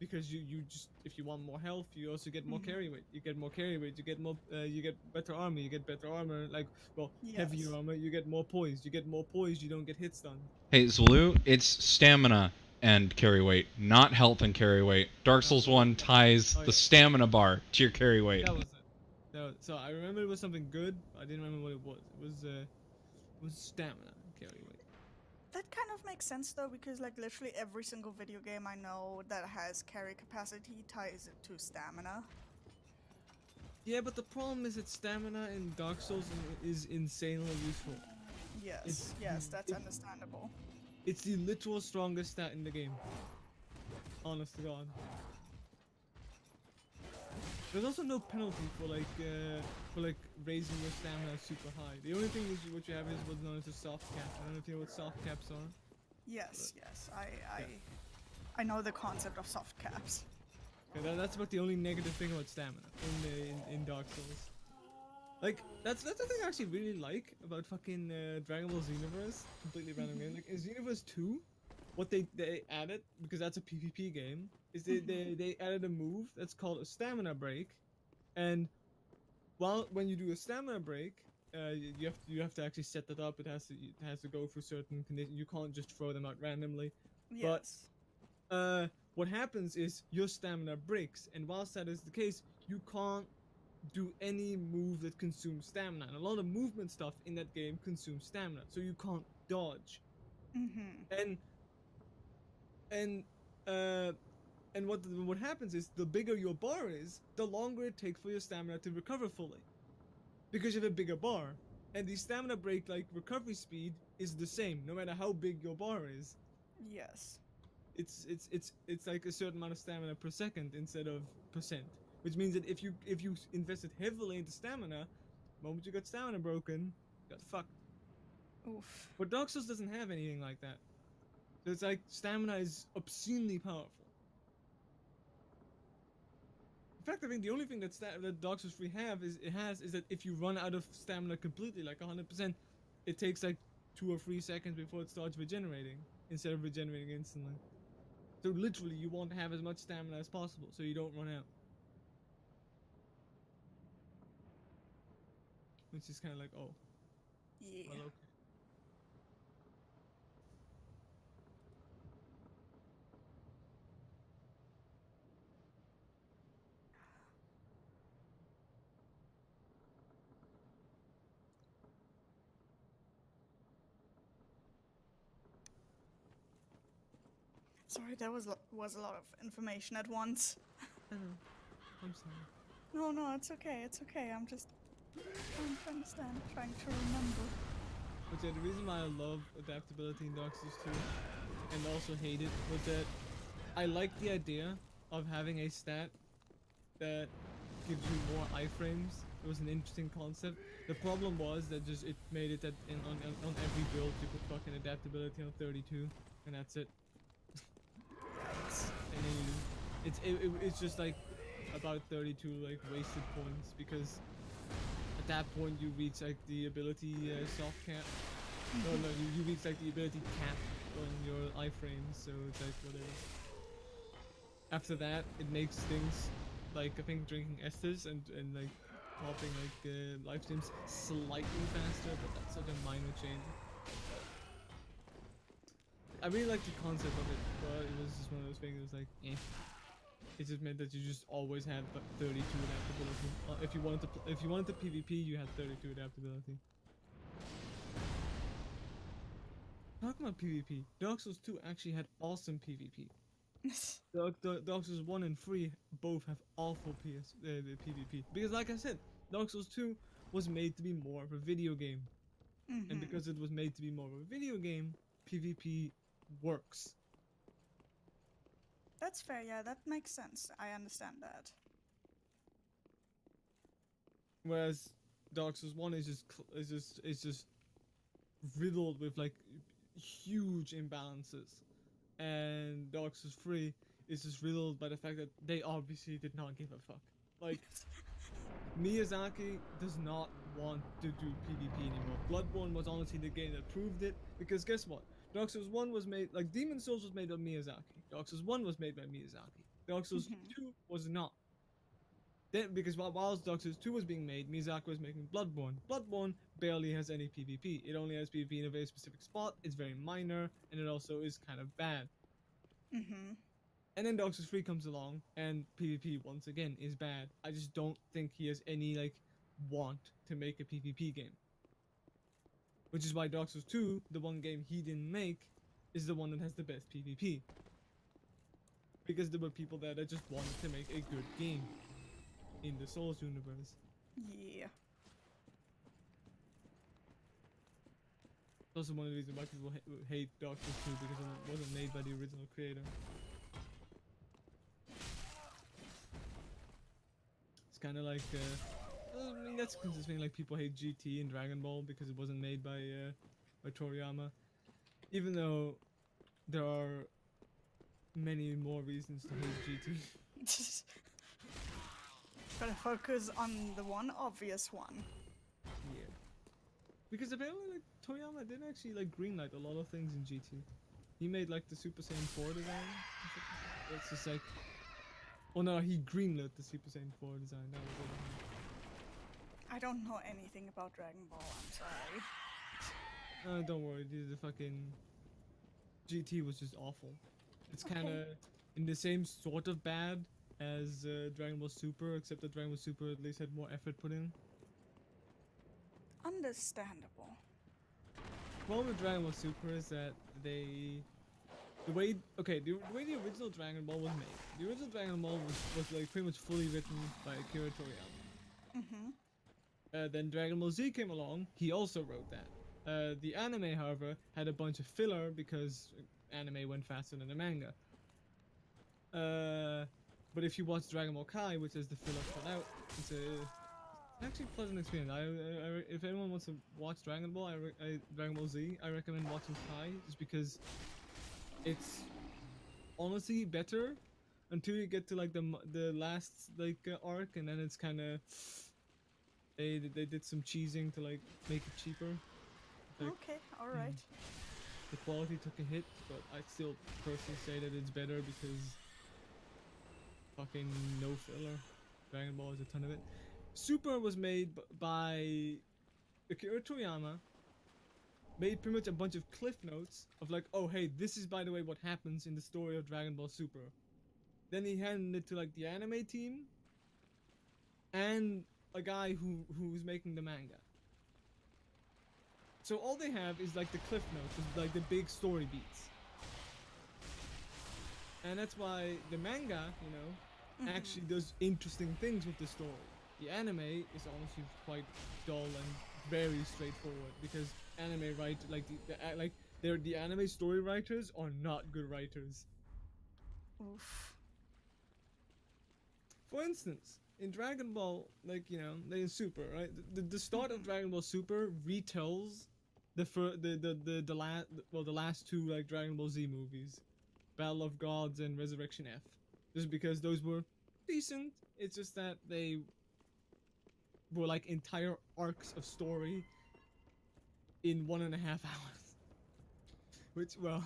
Because you just, if you want more health, you also get more carry weight. You get more carry weight, you get more, you get better armor, you get better armor, like, well, heavier armor, you get more poise. You get more poise, you don't get hit stun. Hey, Zulu, it's stamina and carry weight, not health and carry weight. Dark Souls 1 ties the stamina bar to your carry weight. That was it. So I remember it was something good. I didn't remember what it was. It was stamina and carry weight. That kind of makes sense though, because like literally every single video game I know that has carry capacity ties it to stamina. Yeah, but the problem is that stamina in Dark Souls is insanely useful. Yes, that's understandable. It's the literal strongest stat in the game. Honest to God. There's also no penalty for like raising your stamina super high. The only thing is what you have is what's known as a soft cap. I don't know if you know what soft caps are. Yes, I know the concept of soft caps. Okay, that's about the only negative thing about stamina in Dark Souls. Like that's the thing I actually really like about fucking Dragon Ball Xenoverse. Completely random game. Like in Xenoverse 2, what they added, because that's a PvP game, is they added a move that's called a stamina break, and when you do a stamina break, you have to actually set that up. It has to go through certain conditions. You can't just throw them out randomly. Yes. But what happens is your stamina breaks, and whilst that is the case, you can't do any move that consumes stamina. And a lot of movement stuff in that game consumes stamina, so you can't dodge. And what happens is the bigger your bar is, the longer it takes for your stamina to recover fully, because you have a bigger bar, and the stamina break like recovery speed is the same no matter how big your bar is. Yes. It's like a certain amount of stamina per second instead of percent, which means that if you invested heavily into stamina, the moment you got stamina broken, you got fucked. Oof. But Dark Souls doesn't have anything like that. So it's like stamina is obscenely powerful. In fact, I think the only thing that Dark Souls 3 is that if you run out of stamina completely, like 100%, it takes like 2 or 3 seconds before it starts regenerating, instead of regenerating instantly. So literally, you want to have as much stamina as possible, so you don't run out. Which is kind of like, oh. Yeah. Well, okay. Sorry, that was a lot of information at once. I'm sorry. No, it's okay. It's okay. I'm just trying to understand, trying to remember. But yeah, the reason why I love adaptability in Dark Souls 2 and also hate it was that I like the idea of having a stat that gives you more iframes. It was an interesting concept. The problem was that just it made it that on every build you put fucking adaptability on 32, and that's it. And then it's just like about 32 like wasted points, because at that point you reach like the ability soft cap. No, you reach like the ability cap on your iframes, so it's like whatever. After that, it makes things like, I think, drinking esters and like popping like life streams slightly faster, but that's such a minor change. I really like the concept of it, but it was just one of those things. It was like, eh. It just meant that you just always had 32 adaptability. If you wanted to PvP, you had 32 adaptability. Talking about PvP, Dark Souls 2 actually had awesome PvP. Dark Souls 1 and 3 both have awful PvP. Because like I said, Dark Souls 2 was made to be more of a video game. And because it was made to be more of a video game, PvP works. That's fair, yeah, that makes sense. I understand that. Whereas Dark Souls 1 is just riddled with like huge imbalances. And Dark Souls 3 is just riddled by the fact that they obviously did not give a fuck. Like, Miyazaki does not want to do PvP anymore. Bloodborne was honestly the game that proved it, because guess what? Dark Souls 1 was made, like Demon Souls was made by Miyazaki. Dark Souls 1 was made by Miyazaki. Dark Souls 2 was not. Then, because whilst Dark Souls 2 was being made, Miyazaki was making Bloodborne. Bloodborne barely has any PvP. It only has PvP in a very specific spot, it's very minor, and it also is kind of bad. And then Dark Souls 3 comes along, and PvP once again is bad. I just don't think he has any, like, want to make a PvP game. Which is why Dark Souls 2, the one game he didn't make, is the one that has the best PvP. Because there were people there that just wanted to make a good game in the Souls universe. Yeah. It's also one of the reasons why people hate Dark Souls 2, because it wasn't made by the original creator. It's kind of like, I mean, that's consistent. Like, people hate GT and Dragon Ball because it wasn't made by Toriyama. Even though there are many more reasons to hate GT. Gotta focus on the one obvious one. Yeah. Because apparently, like, Toriyama did actually, like, greenlight a lot of things in GT. He made, like, the Super Saiyan 4 design. It's just like... Oh no, he greenlit the Super Saiyan 4 design. That was it. I don't know anything about Dragon Ball, I'm sorry. Don't worry, the fucking... GT was just awful. It's kinda in the same sort of bad as Dragon Ball Super, except that Dragon Ball Super at least had more effort put in. Understandable. The problem with Dragon Ball Super is that the way the way the original Dragon Ball was made. The original Dragon Ball was like pretty much fully written by Akira Toriyama. Then Dragon Ball Z came along, he also wrote that. The anime, however, had a bunch of filler because anime went faster than the manga. But if you watch Dragon Ball Kai, which is the filler cut out, it's actually a pleasant experience. If anyone wants to watch Dragon Ball, Dragon Ball Z, I recommend watching Kai, just because it's honestly better until you get to like the last arc, and then it's kind of they did some cheesing to like make it cheaper. Like, okay, all right. The quality took a hit, but I still personally say that it's better because fucking no filler. Dragon Ball is a ton of it. Super was made by Akira Toriyama. Made pretty much a bunch of cliff notes of like, oh hey, this is by the way what happens in the story of Dragon Ball Super. Then he handed it to like the anime team and a guy who's making the manga. So all they have is like the cliff notes, is like the big story beats. And that's why the manga, you know, actually does interesting things with the story. The anime is honestly quite dull and very straightforward because anime the anime story writers are not good writers. Oof. For instance, in Dragon Ball, like, you know, in Super, right? The start of Dragon Ball Super retells the last two like Dragon Ball Z movies, Battle of Gods and Resurrection F, just because those were decent. It's just that they were like entire arcs of story in 1.5 hours. Which, well,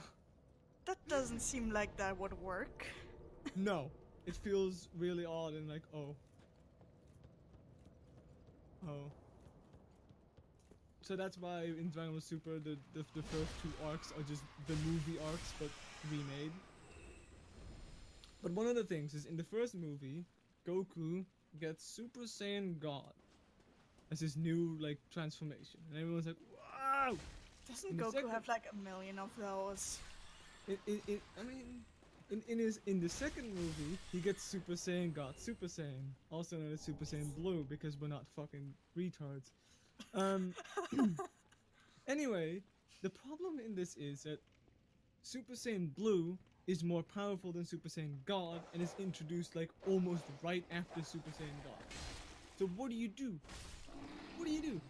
that doesn't seem like that would work. No, it feels really odd and like, oh. So that's why in Dragon Ball Super the first two arcs are just the movie arcs but remade. But one of the things is in the first movie, Goku gets Super Saiyan God as his new like transformation, and everyone's like, wow! Doesn't Goku have like a million of those? In the second movie, he gets Super Saiyan God, Super Saiyan, also known as Super Saiyan Blue, because we're not fucking retards. Anyway, the problem in this is that Super Saiyan Blue is more powerful than Super Saiyan God, and is introduced like almost right after Super Saiyan God. So what do you do? What do you do?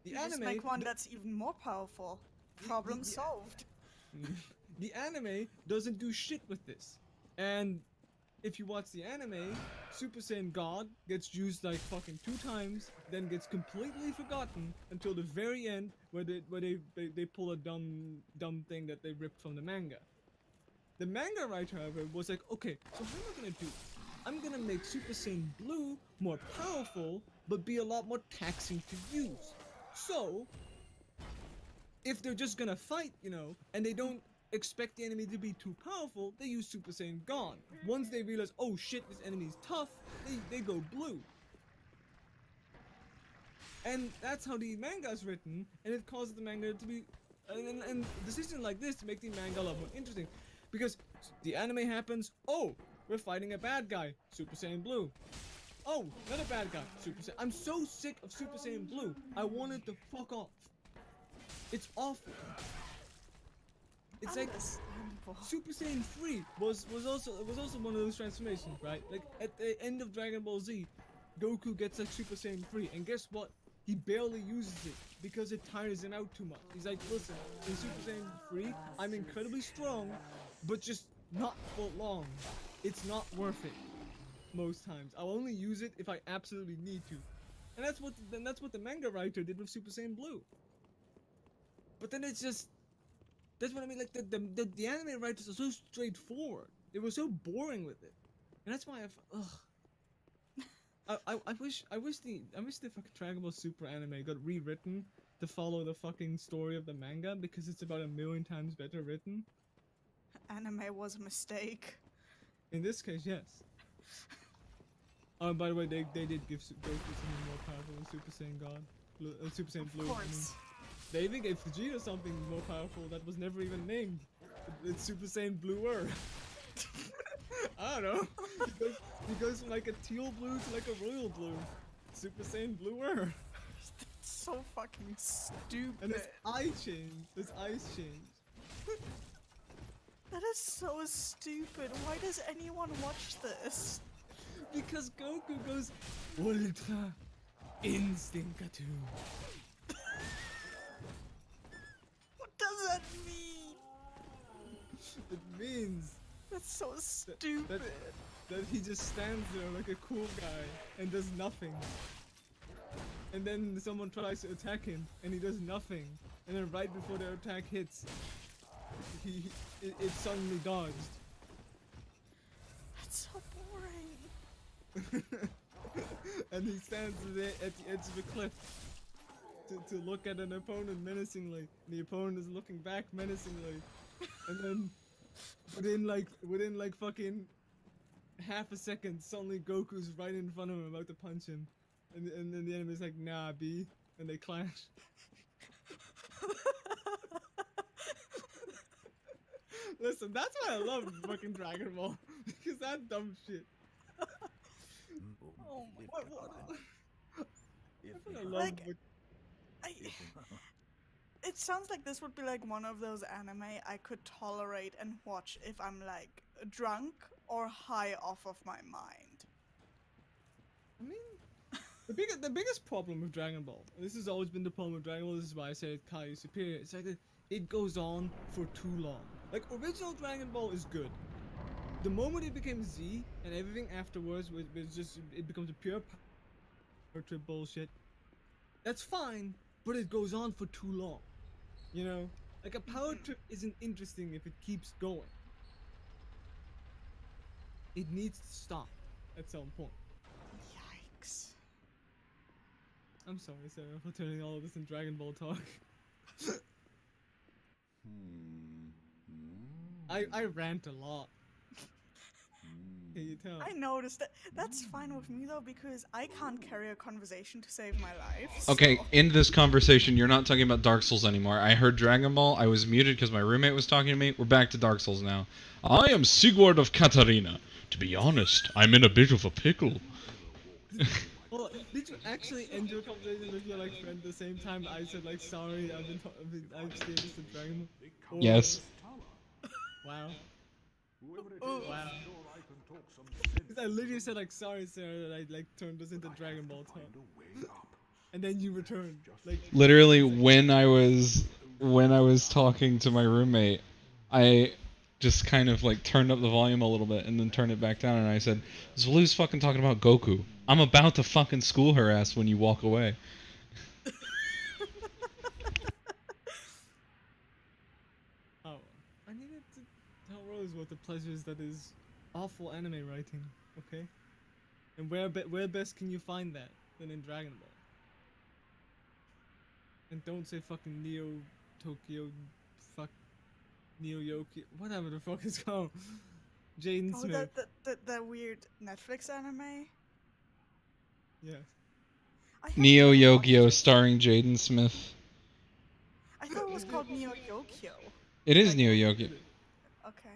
You just make one that's even more powerful. Problem solved. The anime doesn't do shit with this, and if you watch the anime, Super Saiyan God gets used like fucking 2 times, then gets completely forgotten until the very end, where they pull a dumb thing that they ripped from the manga. The manga writer, however, was like, okay, so how am I gonna do this? I'm gonna make Super Saiyan Blue more powerful, but be a lot more taxing to use. So, if they're just gonna fight, you know, and they don't expect the enemy to be too powerful, they use Super Saiyan God. Once they realize, oh shit, this enemy's tough, they go blue. And that's how the manga is written, and it causes the manga to be, and decisions like this to make the manga a lot more interesting. Because the anime happens, oh, we're fighting a bad guy, Super Saiyan Blue. Oh, another bad guy, Super Saiyan. I'm so sick of Super Saiyan Blue. I want it to fuck off. It's awful. It's like Super Saiyan 3 was also one of those transformations, right? Like at the end of Dragon Ball Z, Goku gets like Super Saiyan 3, and guess what? He barely uses it because it tires him out too much. He's like, listen, in Super Saiyan 3, I'm incredibly strong, but just not for long. It's not worth it. Most times, I'll only use it if I absolutely need to, and that's what the manga writer did with Super Saiyan Blue. But then it's just, that's what I mean. Like the anime writers are so straightforward. They were so boring with it, and that's why I wish the fucking Dragon Ball Super anime got rewritten to follow the fucking story of the manga, because it's about 1,000,000 times better written. Anime was a mistake. In this case, yes. Oh, by the way, they did give Goku something more powerful than Super Saiyan God, Super Saiyan Blue. Of course. They even gave Vegeta something more powerful that was never even named. It's Super Saiyan Bluer. I don't know. He goes from like a teal blue to like a royal blue. Super Saiyan Bluer. That's so fucking stupid. And his eye change. His eyes change. That is so stupid. Why does anyone watch this? Because Goku goes Ultra Instinct. What does that mean? It means That's so stupid. that he just stands there like a cool guy and does nothing. And then someone tries to attack him and he does nothing. And then right before their attack hits, it suddenly dodged. That's so boring. And he stands there at the edge of a cliff to look at an opponent menacingly. The opponent is looking back menacingly. And then within like fucking half a second, suddenly Goku's right in front of him about to punch him. And then the enemy's like, nah, B. And they clash. Listen, that's why I love fucking Dragon Ball. Because that dumb shit. Oh my god. I love Like, it sounds like this would be like one of those anime I could tolerate and watch if I'm like drunk or high off of my mind. I mean, the biggest problem with Dragon Ball, and this has always been the problem with Dragon Ball, this is why I say Kai is superior, it's like it goes on for too long. Like, original Dragon Ball is good. The moment it became Z, and everything afterwards was just, it becomes a pure power trip bullshit. That's fine, but it goes on for too long. You know? Like, a power trip isn't interesting if it keeps going. It needs to stop at some point. Yikes. I'm sorry, Sarah, for turning all of this in Dragon Ball talk. I rant a lot. Can you tell? I noticed that. That's fine with me though, because I can't carry a conversation to save my life. Okay, so. in this conversation, you're not talking about Dark Souls anymore. I heard Dragon Ball. I was muted because my roommate was talking to me. We're back to Dark Souls now. I am Sigurd of Katarina. To be honest, I'm in a bit of a pickle. Well, did you actually end your conversation with your like friend at the same time I said like sorry I've stayed this in Dragon Ball? Yes. Wow. Wow. I literally said like sorry Sarah that I like turned this into Dragon Ball talk. And then you returned. Like Literally when I was talking to my roommate, I just kind of like turned up the volume a little bit and then turned it back down, and I said, Zulu's fucking talking about Goku. I'm about to fucking school her ass when you walk away. Oh, I needed to tell Rose what the pleasures that is awful anime writing, okay? And where best can you find that than in Dragon Ball? And don't say fucking Neo Tokyo, fuck Neo Yoki, whatever the fuck it's called. Jaden Oh, Smith. that weird Netflix anime? Yes. I haven't Neo watched Yogyo it. starring Jaden Smith. I thought it was called Neo Yokyo. It is Like- Neo Yogyo. Okay,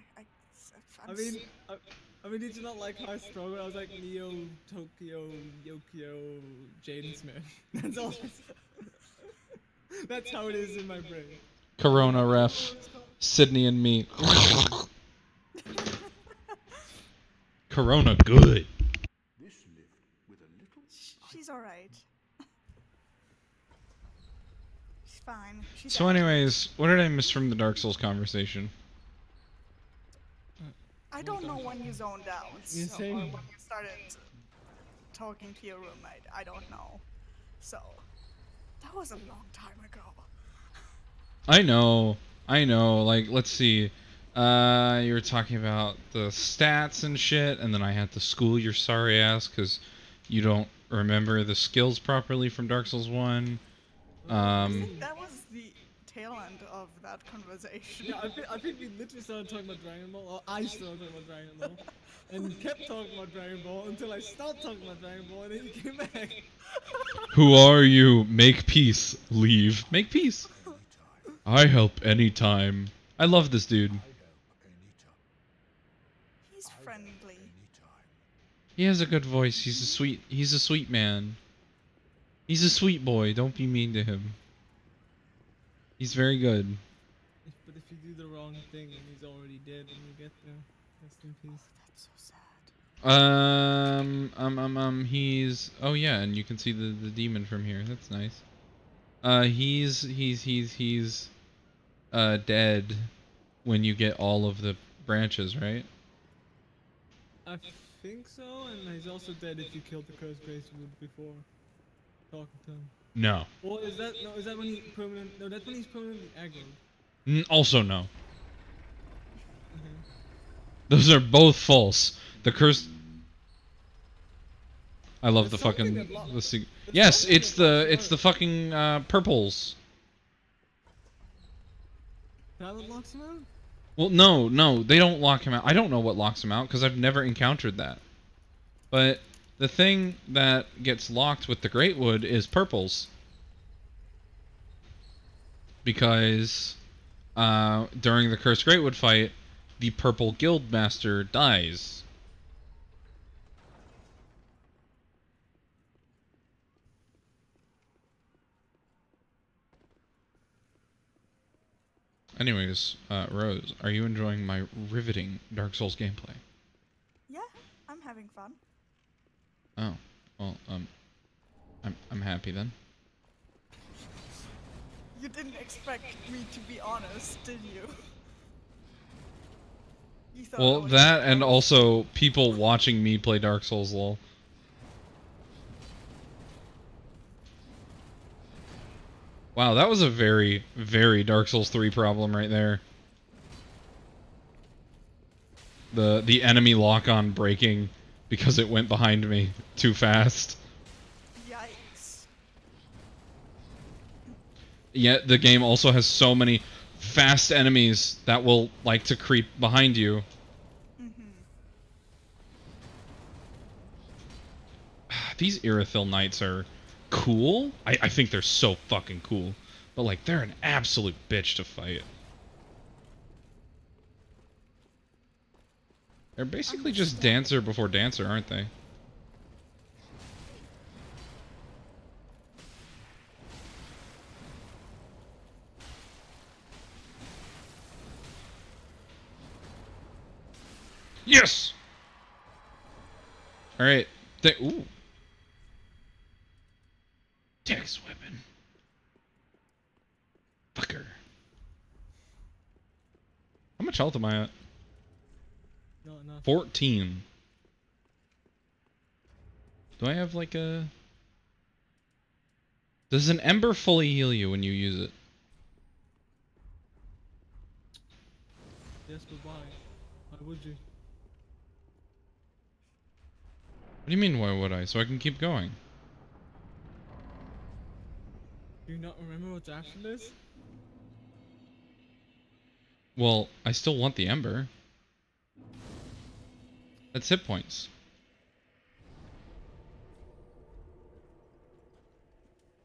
I mean, did you not like how I struggled? I was like Neo Tokyo Yokyo Jaden Smith. That's all. That's how it is in my brain. Corona ref. Sydney and me. Corona good. She's alright. She's fine. She's So out. anyways, what did I miss from the Dark Souls conversation? I don't know when you zoned out. You So, say- or when you started talking to your roommate. I don't know. So, that was a long time ago. I know. Like, let's see. You were talking about the stats and shit, and then I had to school your sorry ass because you don't remember the skills properly from Dark Souls 1. I think that was the tail end of that conversation. Yeah, I think we literally started talking about Dragon Ball, or I started talking about Dragon Ball, and kept talking about Dragon Ball until I stopped talking about Dragon Ball, and then you came back. Who are you? Make peace. Leave. Make peace. I help anytime. I love this dude. He's friendly. He has a good voice. He's a sweet man. He's a sweet boy. Don't be mean to him. He's very good. But if you do the wrong thing, and he's already dead when you get there, rest in peace. That's so sad. He's, oh yeah, and you can see the demon from here. That's nice. He's dead when you get all of the branches, right? I think so, and he's also dead if you killed the Cursed Gracewood before talking to him. No. Or is that when he permanent? No, that's when he's permanently aggroed. Also no. Okay. Those are both false. The curse. I love There's the something fucking that Yes, something it's that the fucking purples. That what locks him out? Well, no, they don't lock him out. I don't know what locks him out because I've never encountered that. But the thing that gets locked with the Greatwood is purples. Because during the Cursed Greatwood fight, the purple guildmaster dies. Anyways, Rose, are you enjoying my riveting Dark Souls gameplay? Yeah, I'm having fun. Oh, well, I'm happy then. You didn't expect me to be honest, did you? You thought I Well, was that and honest. also people watching me play Dark Souls, lol. Wow, that was a very, very Dark Souls 3 problem right there. The enemy lock-on breaking because it went behind me too fast. Yikes. Yet the game also has so many fast enemies that will like to creep behind you. These Irithyll Knights are cool. I think they're so fucking cool. But like, they're an absolute bitch to fight. They're basically just Dancer before Dancer, aren't they? Yes! Alright. Ooh. Dex weapon. Fucker. How much health am I at? No, not 14. Do I have like a... Does an ember fully heal you when you use it? Yes, but why? Why would you? What do you mean, why would I? So I can keep going. Do you not remember what's after this? Well, I still want the ember. That's hit points.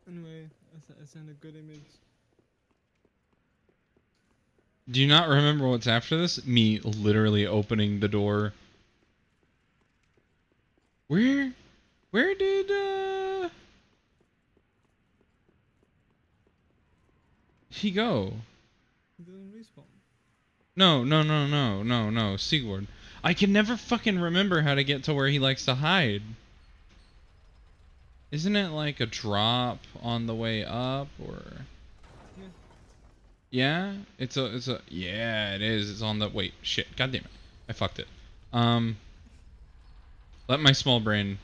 Anyway, I sent a good image. Do you not remember what's after this? Me literally opening the door. Where did, he go? It doesn't respawn. No, Sigurd. I can never fucking remember how to get to where he likes to hide. Isn't it like a drop on the way up, or... Yeah? It's a... Yeah, it is. It's on the... Wait, shit. God damn it. I fucked it. Let my small brain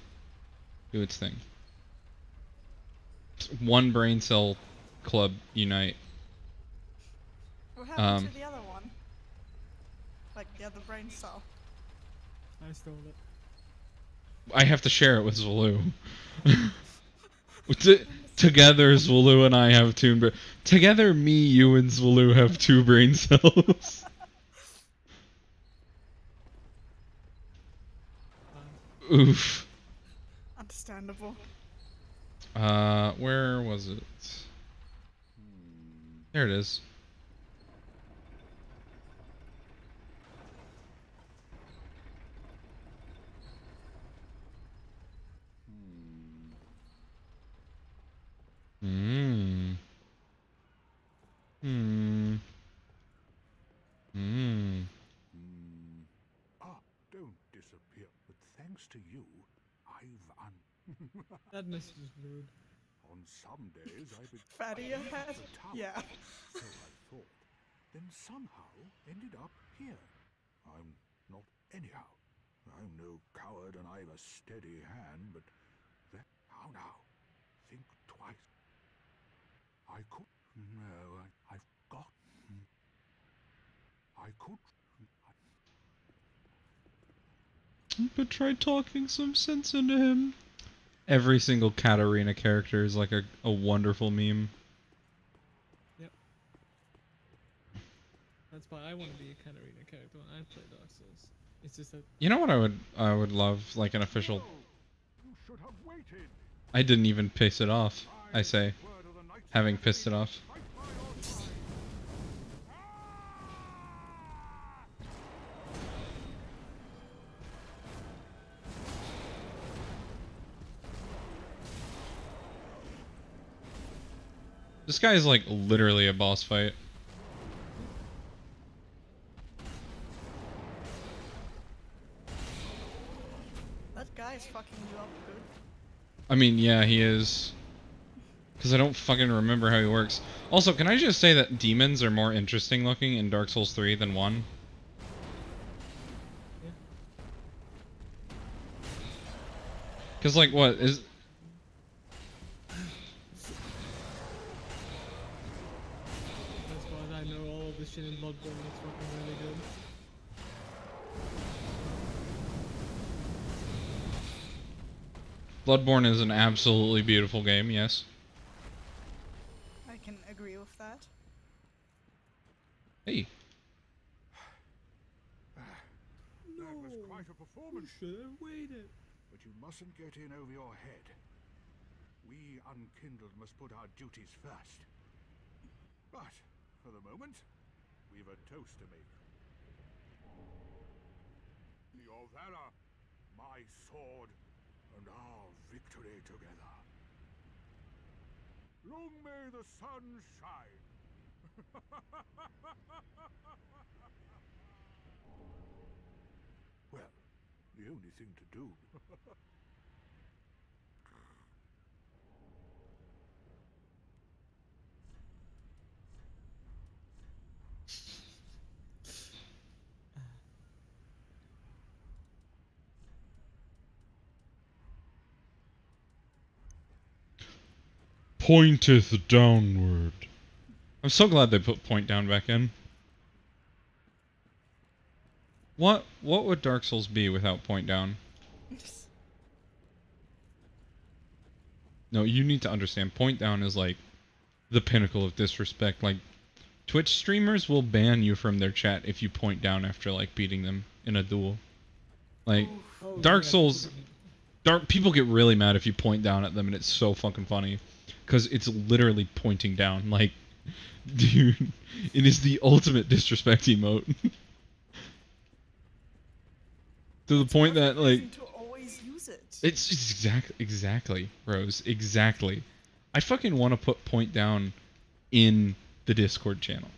do its thing. One brain cell club unite. What happened to the other one? Like the other brain cell. I stole it. I have to share it with Zulu. Together, Zulu and I have two. Together, me, you, and Zulu have 2 brain cells. Oof. Understandable. Where was it? There it is. Don't disappear. But thanks to you, That message is rude. On some days I've been Fatty ahead? Yeah. So I thought. Then somehow ended up here. I'm not anyhow. I'm no coward and I've a steady hand, but that... How now? Think twice. I could... No, I've got... I could... But try talking some sense into him. Every single Katarina character is like a wonderful meme. Yep. That's why I want to be a Katarina character when I play Dark Souls. It's just that... You know what I would love? Like an official... You should have waited. I didn't even piss it off, I say. Having pissed it off. This guy is like literally a boss fight. That guy is fucking you up good. I mean, yeah, he is. Because I don't fucking remember how he works. Also, can I just say that demons are more interesting looking in Dark Souls 3 than 1? Yeah. Because, like, what is... That's why I know all of this shit in Bloodborne. It's fucking really good. Bloodborne is an absolutely beautiful game, yes. I can agree with that. Hey. That was quite a performance. Should have waited. But you mustn't get in over your head. We unkindled must put our duties first. But, for the moment, we've a toast to make. Your valor, my sword, and our victory together. Long may the sun shine. Well, the only thing to do. pointeth downward. I'm so glad they put point down back in. What would Dark Souls be without point down? No, you need to understand. Point down is like the pinnacle of disrespect. Like, Twitch streamers will ban you from their chat if you point down after like beating them in a duel. Like, Dark Souls, people get really mad if you point down at them, and it's so fucking funny, because it's literally pointing down. Like, dude, it is the ultimate disrespect emote. To the point that like, to always use it. it's exactly, Rose, exactly. I fucking want to put point down in the Discord channel.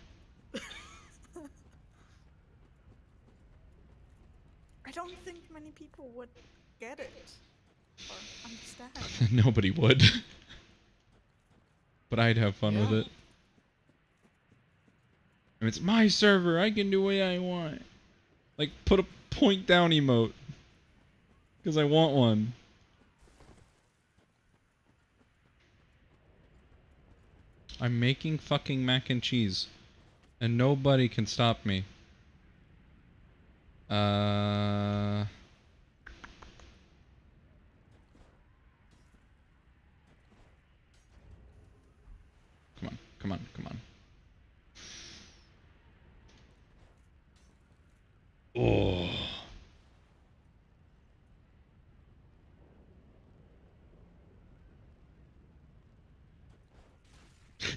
I don't think many people would get it or understand. Nobody would. But I'd have fun with it. And it's my server, I can do what I want. Like, put a point down emote. Because I want one. I'm making fucking mac and cheese. And nobody can stop me. Come on, come on, come on. Oh.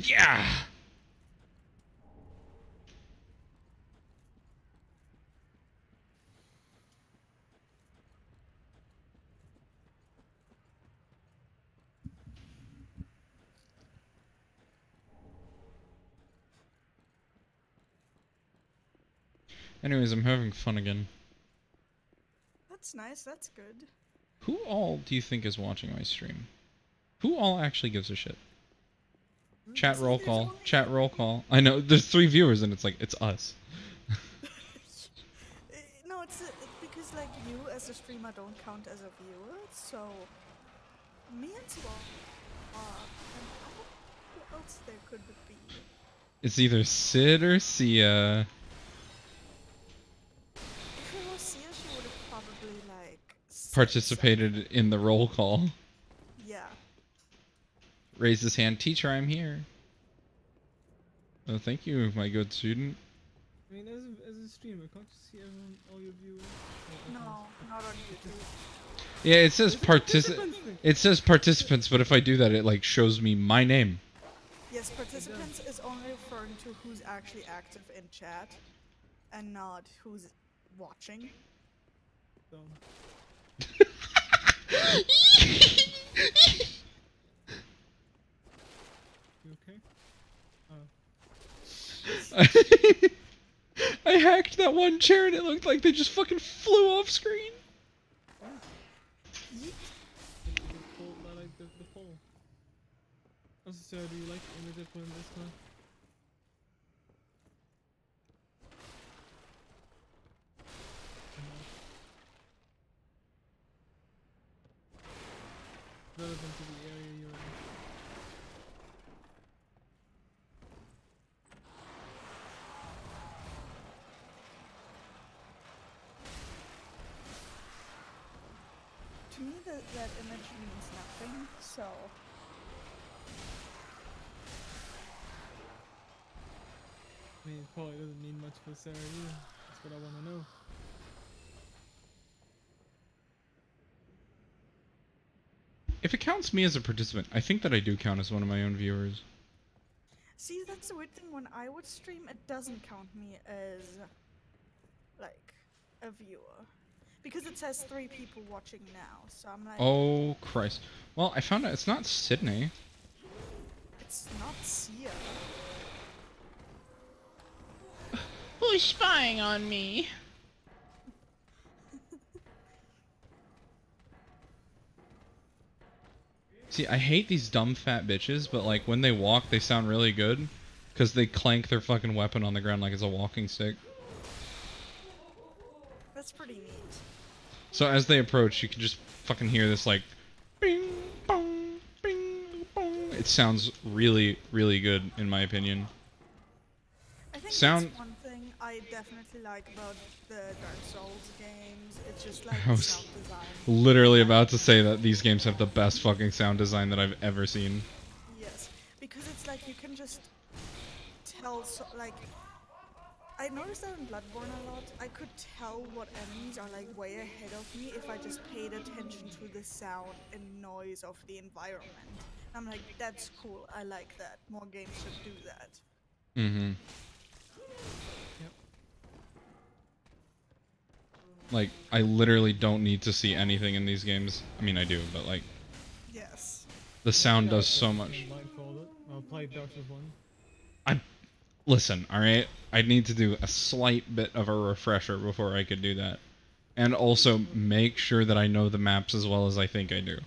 Yeah! Anyways, I'm having fun again. That's nice, that's good. Who all do you think is watching my stream? Who all actually gives a shit? Chat roll call. Chat roll call. I know, there's 3 viewers and it's like, it's us. No, it's because like you as a streamer don't count as a viewer, so me and Swap are, and I don't know who else there could be. It's either Sid or Sia. If it was Sia, she would have probably like Participated in the roll call. Yeah. Raise his hand. Teacher, I'm here. Oh, thank you, my good student. I mean, as a streamer, can't you see everyone, all your viewers? No, not on YouTube. Yeah, it says It says participants, but if I do that, it like shows me my name. Yes, participants is only referring to who's actually active in chat, and not who's watching. You okay? I hacked that one chair and it looked like they just fucking flew off screen. The pole. Also, do you like image when this one? Relevant to the area you're in. To me, that image means nothing, so... I mean, it probably doesn't mean much for Sarah either. That's what I want to know. If it counts me as a participant, I think that I do count as one of my own viewers. See, that's the weird thing. When I would stream, it doesn't count me as, like, a viewer. Because it says 3 people watching now, so I'm like... Oh, Christ. Well, I found out it's not Sydney. It's not Sia. Who's spying on me? See, I hate these dumb fat bitches, but like when they walk, they sound really good. Because they clank their fucking weapon on the ground like it's a walking stick. That's pretty neat. So as they approach, you can just fucking hear this like... Bing, bong, bing, bong. it sounds really, really good in my opinion. I think Sound- that's one thing I definitely like about the Dark Souls games. It's just like I the was sound design. literally about to say that these games have the best fucking sound design that I've ever seen. Yes, because it's like you can just tell, so, like, I noticed that in Bloodborne a lot. I could tell what enemies are like way ahead of me if I just paid attention to the sound and noise of the environment. I'm like, that's cool. I like that. More games should do that. Mm-hmm. Like, I literally don't need to see anything in these games. I mean, I do, but like, Yes. the sound does so much. I'll play Dark Souls 1. Listen, alright? I'd need to do a slight bit of a refresher before I could do that. And also, make sure that I know the maps as well as I think I do.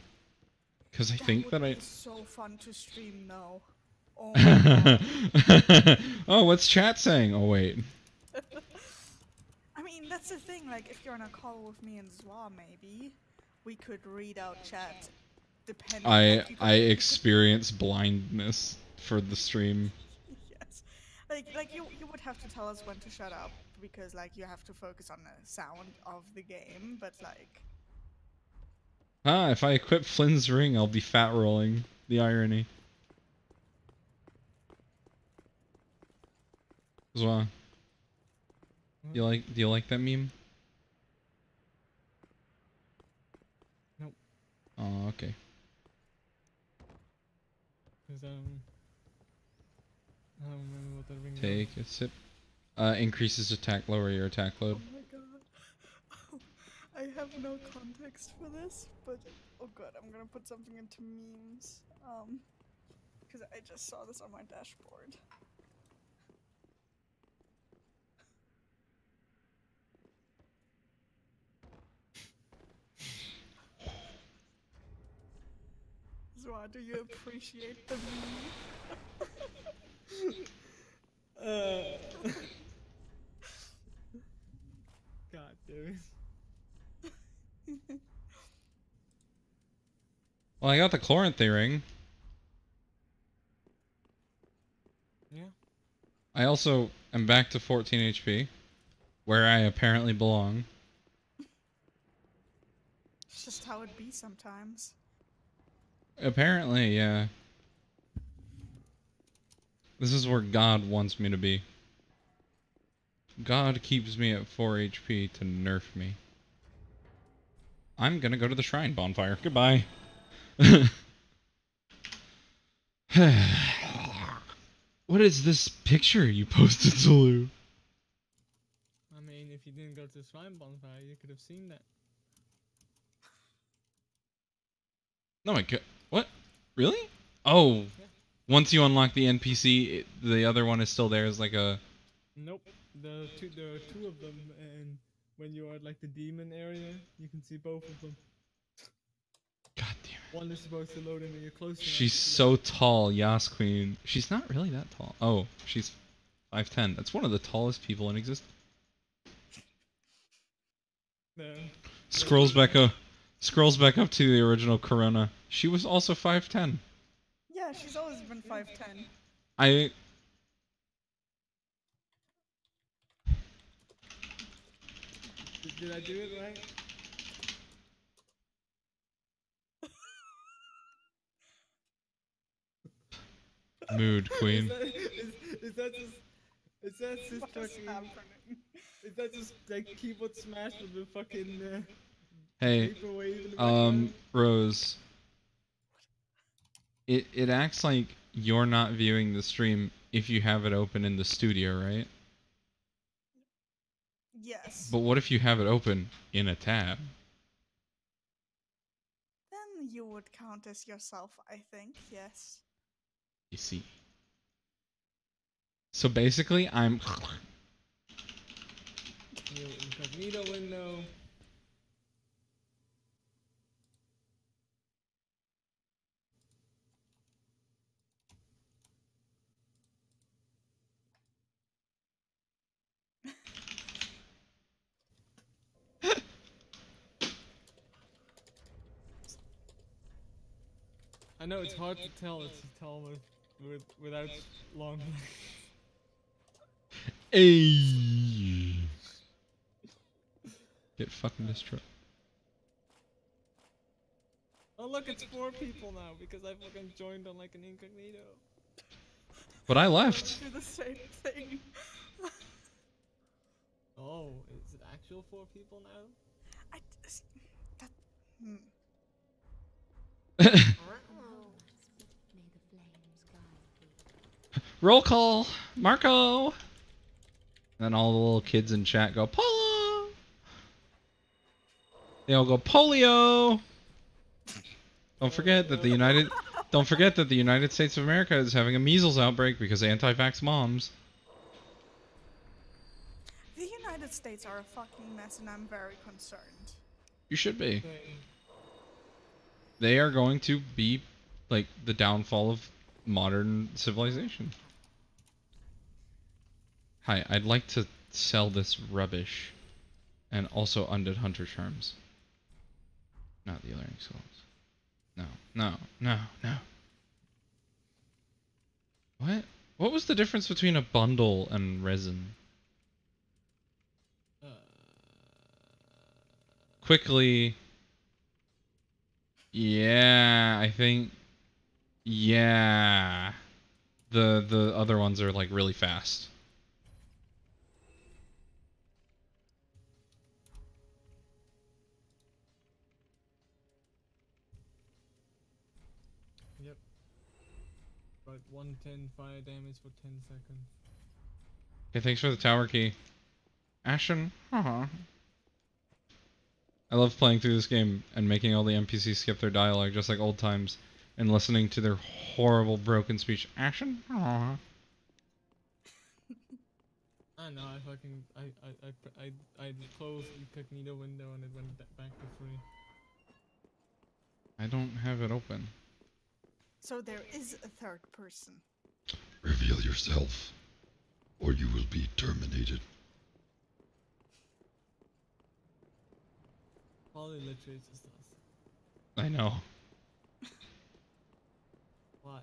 Because I think that I... It's so fun to stream now. Oh my god. Oh, what's chat saying? Oh, wait. I mean, that's the thing, like, if you're on a call with me and Zwa, maybe, we could read out chat, depending I experience blindness for the stream. Yes. Like you would have to tell us when to shut up, because, like, you have to focus on the sound of the game, but, like... Ah, if I equip Flynn's ring, I'll be fat rolling. The irony. Zwa. Do you like that meme? Nope. Oh, okay. Cause I don't remember what that ring Take a sip. Increases attack, lower your attack load. Oh my god. I have no context for this, but oh god, I'm gonna put something into memes. Because I just saw this on my dashboard. Zwa, do you appreciate the meme? God damn it. Well, I got the Chloranthy ring. Yeah. I also am back to 14 HP, where I apparently belong. It's just how it be sometimes. Apparently, yeah. This is where God wants me to be. God keeps me at 4 HP to nerf me. I'm gonna go to the shrine bonfire. Goodbye. What is this picture you posted, Zulu? I mean, if you didn't go to the shrine bonfire, you could have seen that. No, my god. What? Really? Oh. Yeah. Once you unlock the NPC, the other one is still there as like a... Nope. There are two of them, and when you are at like the demon area, you can see both of them. God damn it. One is supposed to load in when you're close enough. She's so tall, Yas Queen. She's not really that tall. Oh, she's 5'10". That's one of the tallest people in existence. No. Scrolls back up to the original Corona. She was also 5'10". Yeah, she's always been 5'10". Did I do it right? Mood queen. Is that just fucking... Is that just like keyboard smash with the fucking Hey, vaporwave in the background? Rose. It acts like you're not viewing the stream if you have it open in the studio, right? Yes. But what if you have it open in a tab? Then you would count as yourself, I think, yes. You see. So basically, I'm... New incognito window. I know it's hard to tell. It's to tell without long. Hey. Get fucking destroyed. Oh look, it's 4 people now because I fucking joined on like an incognito. But I left. Do the same thing. Oh, is it actual 4 people now? I just, that. Hmm. May the flames guide thee. Roll call, Marco. Then all the little kids in chat go Polo. They all go polio. Don't forget that the United States of America is having a measles outbreak because of anti-vax moms. The United States are a fucking mess, and I'm very concerned. You should be. They are going to be like the downfall of modern civilization. Hi, I'd like to sell this rubbish and also undead hunter charms. Not the alluring souls. No, no, no, no. What? What was the difference between a bundle and resin? Quickly. Yeah, I think. Yeah. The other ones are like really fast. Yep. Right, 110 fire damage for 10 seconds. Okay, thanks for the tower key. Ashen. I love playing through this game and making all the NPCs skip their dialogue just like old times and listening to their horrible broken speech. Ashen? I know, I closed the incognito window and it went back to free. I don't have it open. So there is a third person. Reveal yourself, or you will be terminated. Probably literally just us. I know. Why?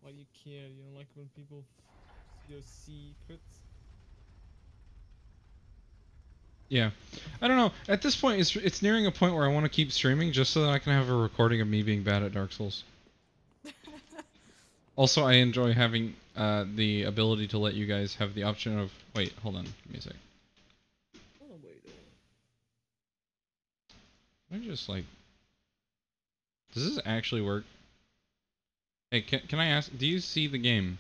Why do you care? You don't like when people see your secrets? Yeah. I don't know. At this point, it's nearing a point where I want to keep streaming just so that I can have a recording of me being bad at Dark Souls. Also, I enjoy having the ability to let you guys have the option of... Wait, hold on. Give me a sec. Oh, wait. I just, like... Does this actually work? Hey, can I ask... Do you see the game?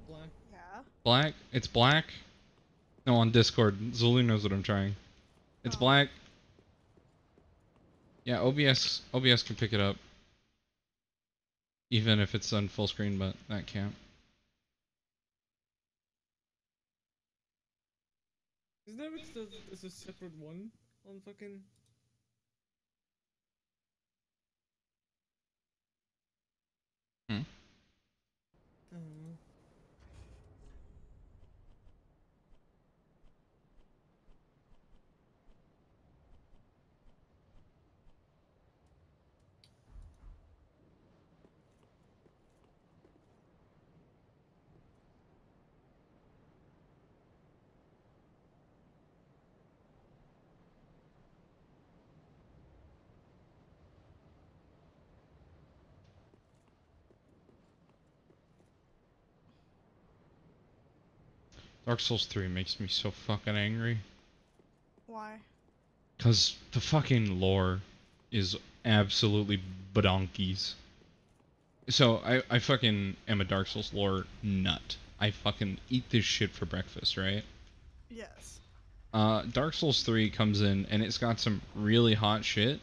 Black. Yeah. Black? It's black? No, on Discord. Zulu knows what I'm trying. It's black. Yeah, OBS can pick it up. Even if it's on full screen, but that can't. Is there a separate one on fucking... Hmm? Dark Souls 3 makes me so fucking angry. Why? Because the fucking lore is absolutely badonkies. So, I fucking am a Dark Souls lore nut. I fucking eat this shit for breakfast, right? Yes. Dark Souls 3 comes in, and it's got some really hot shit,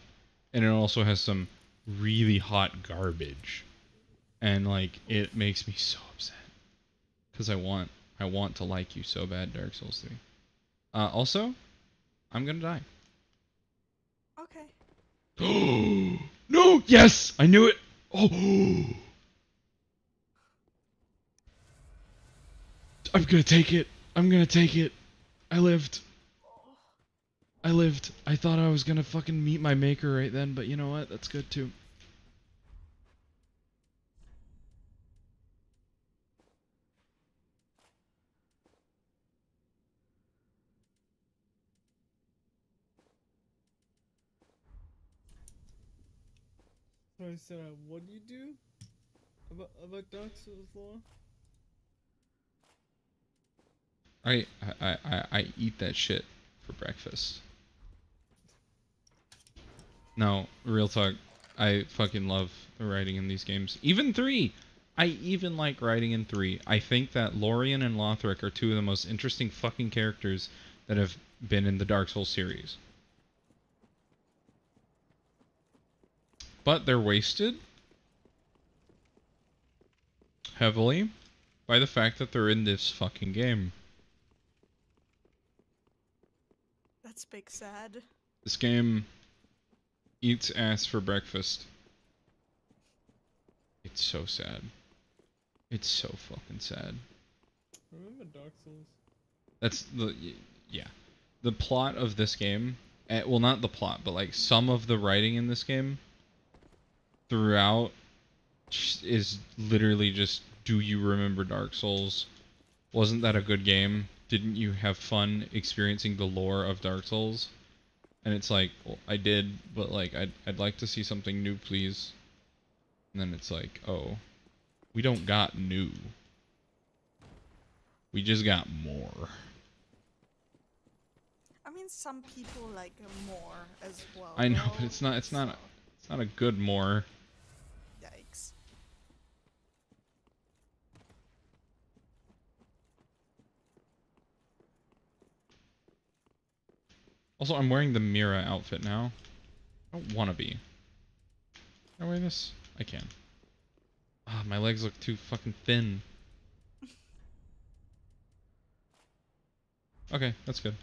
and it also has some really hot garbage. And, like, it makes me so upset. Because I want to like you so bad, Dark Souls 3. Also, I'm gonna die. Okay. No! Yes! I knew it! Oh! I'm gonna take it. I'm gonna take it. I lived. I lived. I thought I was gonna fucking meet my maker right then, but you know what? That's good too. Sorry, Sarah, what do you do? About Dark Souls 4? I eat that shit for breakfast. No, real talk. I fucking love the writing in these games. Even 3! I even like writing in 3. I think that Lorien and Lothric are two of the most interesting fucking characters that have been in the Dark Souls series. But they're wasted heavily by the fact that they're in this fucking game. That's big sad. This game eats ass for breakfast. It's so sad. It's so fucking sad. Remember Dark Souls? That's the... yeah. The plot of this game... well, not the plot, but like some of the writing in this game throughout is literally just, do you remember Dark Souls? Wasn't that a good game? Didn't you have fun experiencing the lore of Dark Souls? And it's like, well, I did, but like, I'd like to see something new, please. And then it's like, oh, we don't got new. We just got more. I mean, some people like more as well. I know, though, but it's not so- a good more. Yikes. Also, I'm wearing the Mira outfit now. I don't want to be. Can I wear this? I can. Ah, my legs look too fucking thin. Okay, that's good.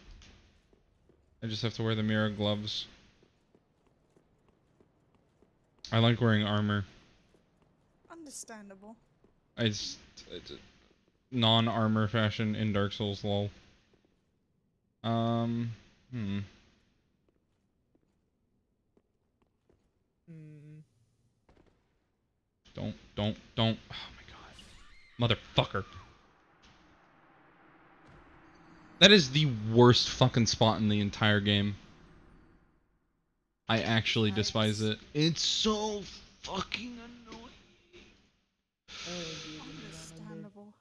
I just have to wear the Mira gloves. I like wearing armor. Understandable. It's non-armor fashion in Dark Souls, lol. Hmm. Don't. Oh my god. Motherfucker. That is the worst fucking spot in the entire game. I actually despise it. It's so fucking annoying. Understandable.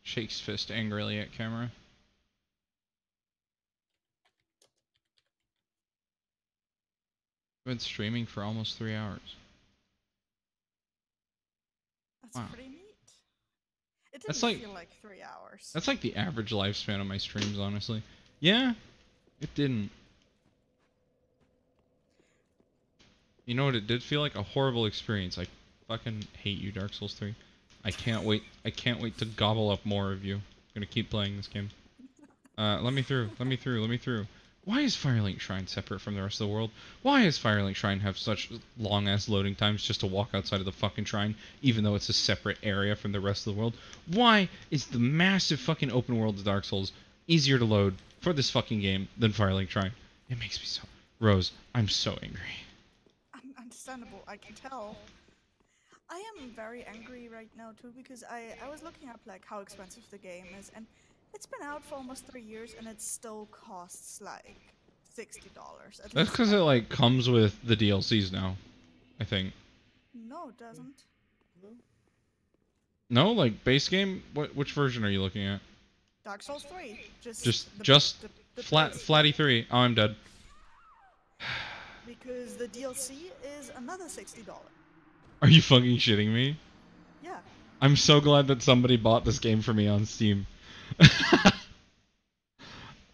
Shakes fist angrily at camera. I've been streaming for almost 3 hours. That's Wow. pretty neat. It That's didn't like- feel like 3 hours. That's like the average lifespan of my streams, honestly. Yeah, it didn't. You know what it did feel like? A horrible experience. I fucking hate you, Dark Souls 3. I can't wait to gobble up more of you. I'm gonna keep playing this game. Let me through. Why is Firelink Shrine separate from the rest of the world? Why does Firelink Shrine have such long-ass loading times just to walk outside of the fucking shrine, even though it's a separate area from the rest of the world? Why is the massive fucking open world of Dark Souls easier to load for this fucking game than Firelink Shrine? It makes me so... Rose, I'm so angry. Understandable, I can tell. I am very angry right now too because I was looking up like how expensive the game is, and it's been out for almost 3 years and it still costs like $60. That's because it like comes with the DLCs now, I think. No, it doesn't. No, like base game. Which version are you looking at? Dark Souls 3. Just the base. Flatty 3. Oh, I'm dead. Because the DLC is another $60. Are you fucking shitting me? Yeah. I'm so glad that somebody bought this game for me on Steam.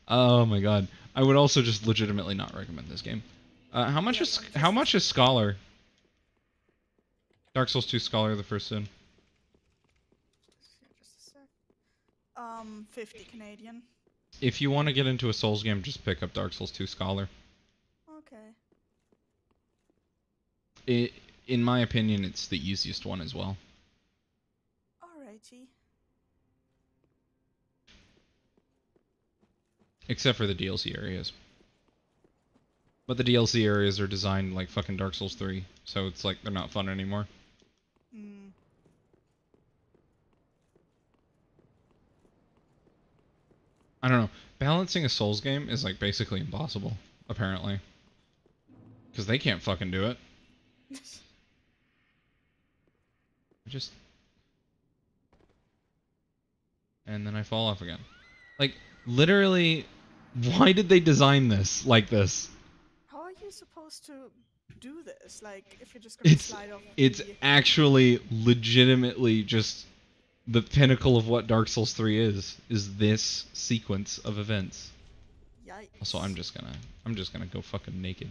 Oh my god. I would also just legitimately not recommend this game. How much is Scholar? Dark Souls 2 Scholar, the first sin. Just a sec. 50 Canadian. If you want to get into a Souls game, just pick up Dark Souls 2 Scholar. Okay. In my opinion, it's the easiest one as well. Alrighty. Except for the DLC areas. But the DLC areas are designed like fucking Dark Souls 3, so it's like they're not fun anymore. Hmm. I don't know. Balancing a Souls game is like basically impossible, apparently. Because they can't fucking do it. And then I fall off again. Like, literally, why did they design this like this? How are you supposed to do this? Like, if you're just gonna slide off It's actually legitimately just the pinnacle of what Dark Souls 3 is this sequence of events. Yikes. Also, I'm just gonna go fucking naked.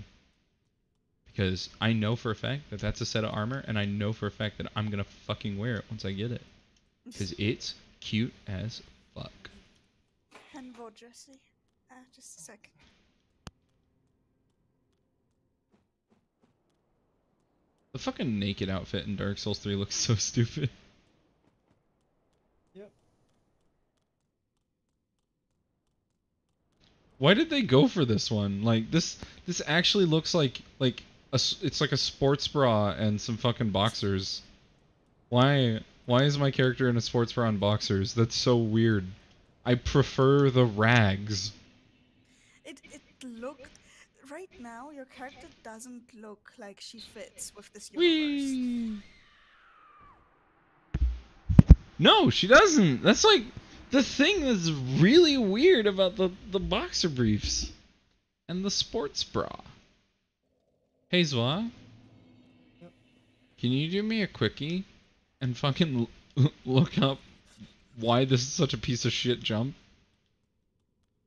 Because I know for a fact that that's a set of armor, and I know for a fact that I'm gonna fucking wear it once I get it. Because it's cute as fuck. Handball Jesse. Just a sec. The fucking naked outfit in Dark Souls 3 looks so stupid. Yep. Why did they go for this one? Like, this actually looks like it's like a sports bra and some fucking boxers. Why is my character in a sports bra and boxers? That's so weird. I prefer the rags. It looked... Right now, your character doesn't look like she fits with this universe. Whee! No, she doesn't. That's like the thing that's really weird about the boxer briefs and the sports bra. Hey Zwa, yep. Can you do me a quickie and fucking look up why this is such a piece of shit jump?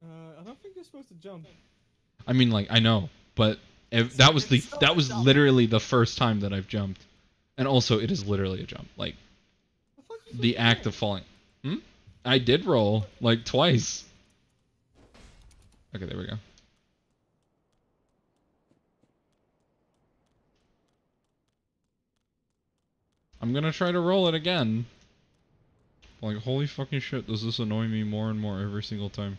I don't think you're supposed to jump. I mean, like, I know, but that was literally the first time that I've jumped, and also it is literally a jump. Like, the act of falling. I did roll like twice. Okay, there we go. I'm gonna try to roll it again. Like, holy fucking shit, does this annoy me more and more every single time.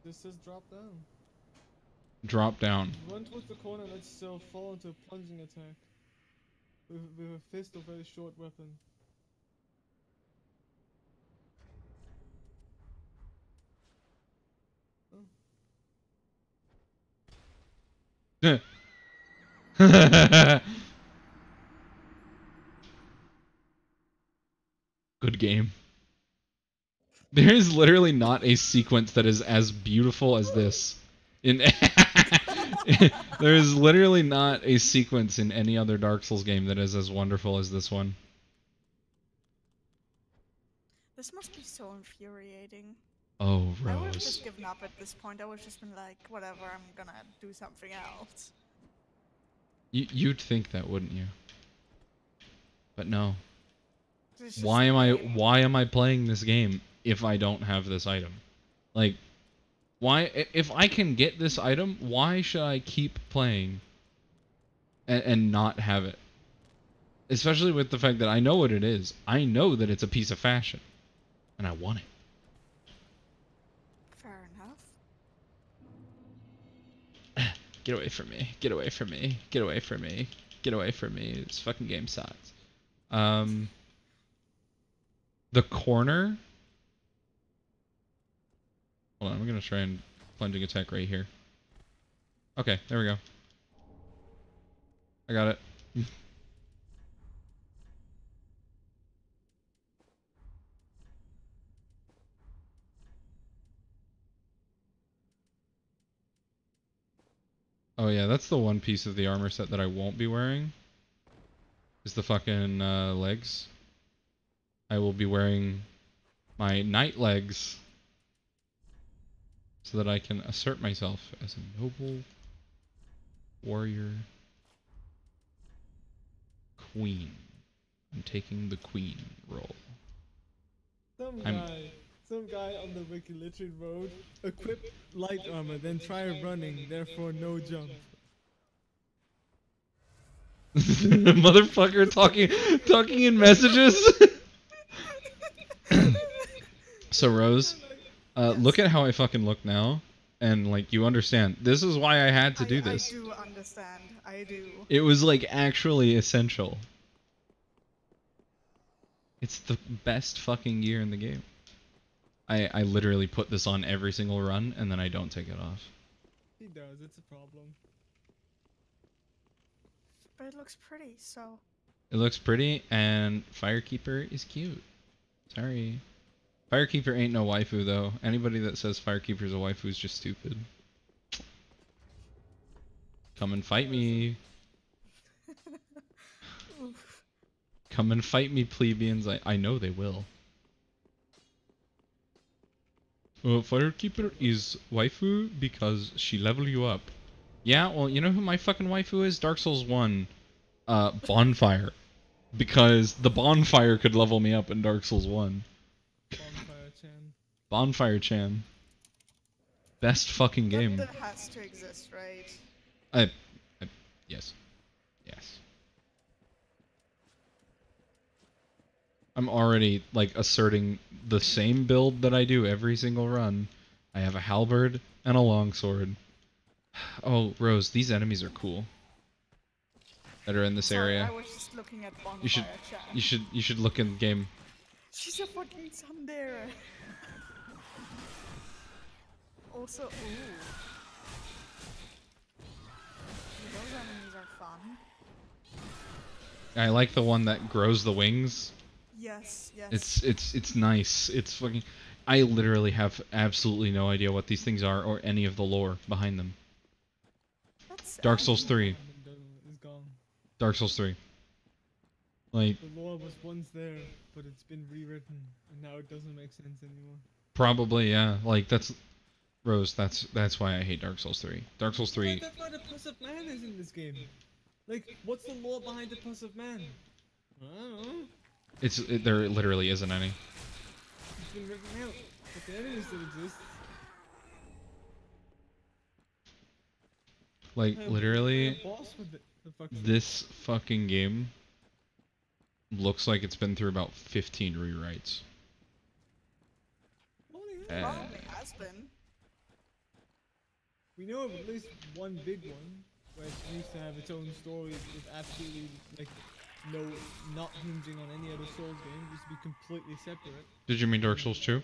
This says drop down. Drop down. Run towards the corner and let's fall into a plunging attack. With a fist or very short weapon. Good game. There is literally not a sequence that is as beautiful as this. There is literally not a sequence in any other Dark Souls game that is as wonderful as this one. This must be so infuriating. Oh, I would have Rose. just given up at this point. I would have just been like, whatever, I'm gonna do something else. You'd think that, wouldn't you? But no. It's just Why am I playing this game if I don't have this item? Like, why, if I can get this item, why should I keep playing and not have it? Especially with the fact that I know what it is. I know that it's a piece of fashion. And I want it. Fair enough. Get away from me. Get away from me. Get away from me. Get away from me. This fucking game sucks. The corner. Hold on, I'm gonna try and plunging attack right here. Okay, there we go. I got it. Oh yeah, that's the one piece of the armor set that I won't be wearing. Is the fucking legs. I will be wearing my night legs so that I can assert myself as a noble warrior queen. I'm taking the queen role. Some guy on the wiki literally wrote, equip light armor, then try running, therefore no jump. Motherfucker talking in messages. So Rose, look at how I fucking look now, and like you understand. This is why I had to do this. I do understand. I do. It was like actually essential. It's the best fucking gear in the game. I literally put this on every single run, and then I don't take it off. He does. It's a problem. But it looks pretty, so. It looks pretty, and Firekeeper is cute. Sorry. Firekeeper ain't no waifu, though. Anybody that says Firekeeper's a waifu is just stupid. Come and fight me. Come and fight me, plebeians. I know they will. Firekeeper is waifu because she level you up. Yeah, well, you know who my fucking waifu is? Dark Souls 1. Bonfire. Because the Bonfire could level me up in Dark Souls 1. Bonfire-chan. Bonfire-chan. Best fucking game. That has to exist, right? Yes. Yes. I'm already, like, asserting the same build that I do every single run. I have a halberd and a longsword. Oh, Rose, these enemies are cool. That are in this area. I was just looking at Bonfire Chan. You should look in the game. She's a fucking tsundere. Also, ooh. Those enemies are fun. I like the one that grows the wings. Yes, yes. It's nice. It's fucking. I literally have absolutely no idea what these things are or any of the lore behind them. Dark Souls 3. Dark Souls 3. Like, the lore was once there, but it's been rewritten, and now it doesn't make sense anymore. Probably, yeah. Like, that's Rose. That's why I hate Dark Souls 3. Dark Souls 3. That's why the Plus of Man is in this game. Like, what's the lore behind the Plus of Man? I don't know. There literally isn't any. It's been written out, but the enemies still exist. Like, literally, this fucking game looks like it's been through about 15 rewrites. Probably has been. We know of at least one big one, where it used to have its own story with absolutely, like, not hinging on any other Souls game, just to be completely separate. Did you mean Dark Souls 2?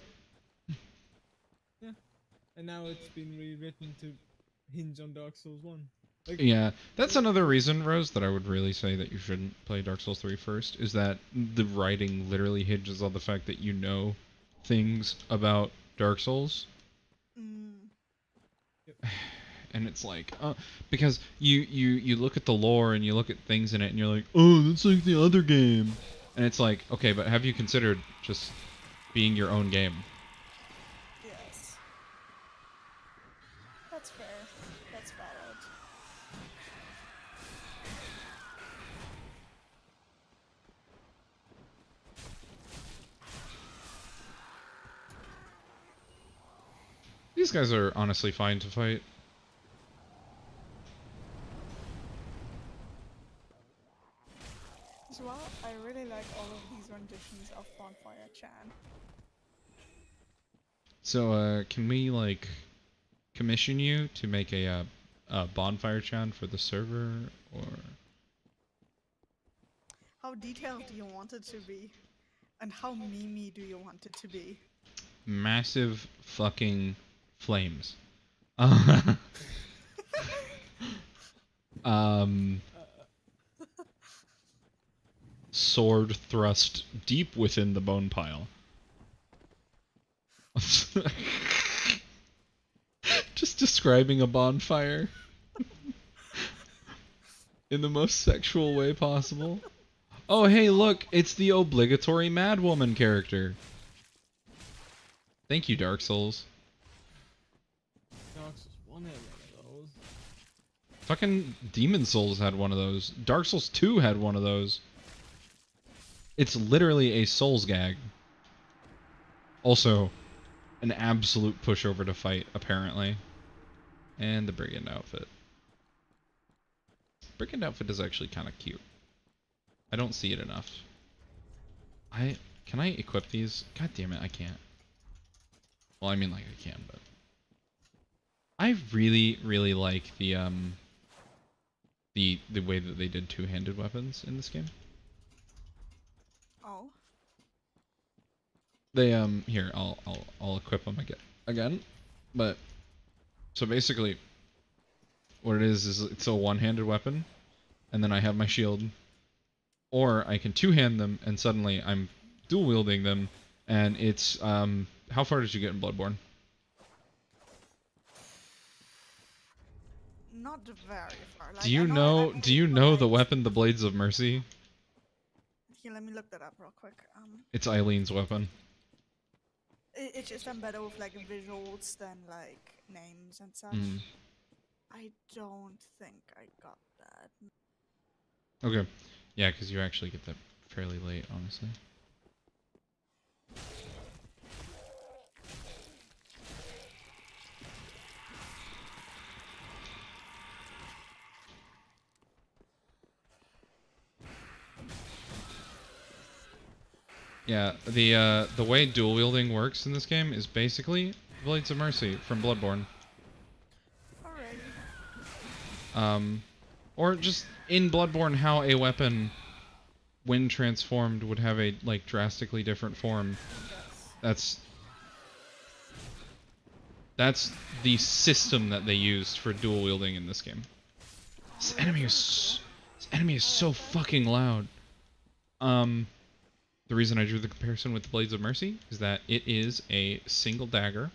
Yeah. And now it's been rewritten to hinge on Dark Souls 1. Like, yeah, that's another reason, Rose, that I would really say that you shouldn't play Dark Souls 3 first, is that the writing literally hinges on the fact that you know things about Dark Souls. And it's like, because you look at the lore and you look at things in it and you're like, oh, that's like the other game. And it's like, okay, but have you considered just being your own game? Yes. That's fair. That's valid. These guys are honestly fine to fight. As well, I really like all of these renditions of Bonfire Chan. So, can we, like, commission you to make a Bonfire Chan for the server, or...? How detailed do you want it to be? And how memey do you want it to be? Massive fucking flames. Sword thrust deep within the bone pile. Just describing a bonfire in the most sexual way possible. Oh, hey, look, it's the obligatory Mad Woman character. Thank you, Dark Souls. Dark Souls 1 had one of those. Fucking Demon Souls had one of those. Dark Souls 2 had one of those. It's literally a Souls gag. Also, an absolute pushover to fight, apparently. And the Brigand outfit. Brigand outfit is actually kind of cute. I don't see it enough. Can I equip these? God damn it, I can't. Well, I mean, like, I can, but... I really, really like the way that they did two-handed weapons in this game. Oh. They here I'll equip them again, but so basically, what it is it's a one-handed weapon, and then I have my shield, or I can two-hand them, and suddenly I'm dual wielding them, and it's how far did you get in Bloodborne? Not very far. Like, Do you know the weapon, the Blades of Mercy? Here, let me look that up real quick. It's Eileen's weapon. It's just I'm better with like visuals than like names and such. Mm. I don't think I got that. Okay, yeah, because you actually get that fairly late, honestly. Yeah, the way dual wielding works in this game is basically Blades of Mercy from Bloodborne. Alright. Or just in Bloodborne, how a weapon, when transformed, would have a like drastically different form. That's the system that they used for dual wielding in this game. This enemy is so fucking loud. The reason I drew the comparison with the Blades of Mercy is that it is a single dagger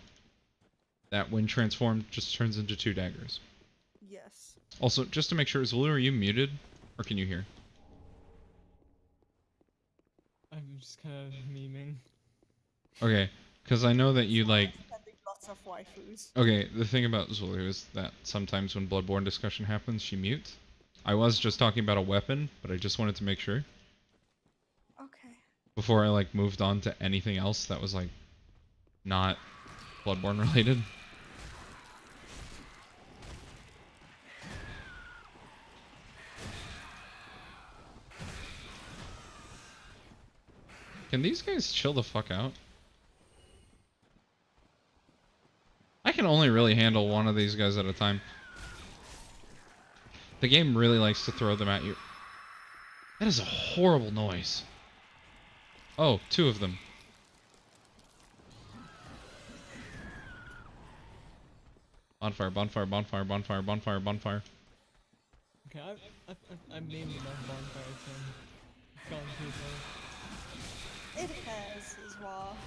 that, when transformed, just turns into two daggers. Yes. Also, just to make sure, Zulu, are you muted? Or can you hear? I'm just kind of memeing. Okay, because I know that you, like... Lots of waifus. Okay, the thing about Zulu is that sometimes when Bloodborne discussion happens, she mutes. I was just talking about a weapon, but I just wanted to make sure. Okay. Before I, like, moved on to anything else that was, like, not Bloodborne related. Can these guys chill the fuck out? I can only really handle one of these guys at a time. The game really likes to throw them at you. That is a horrible noise. Oh, two of them. Bonfire, bonfire, bonfire, bonfire, bonfire, bonfire. Okay, I've named enough bonfires and gone too far. It has as well.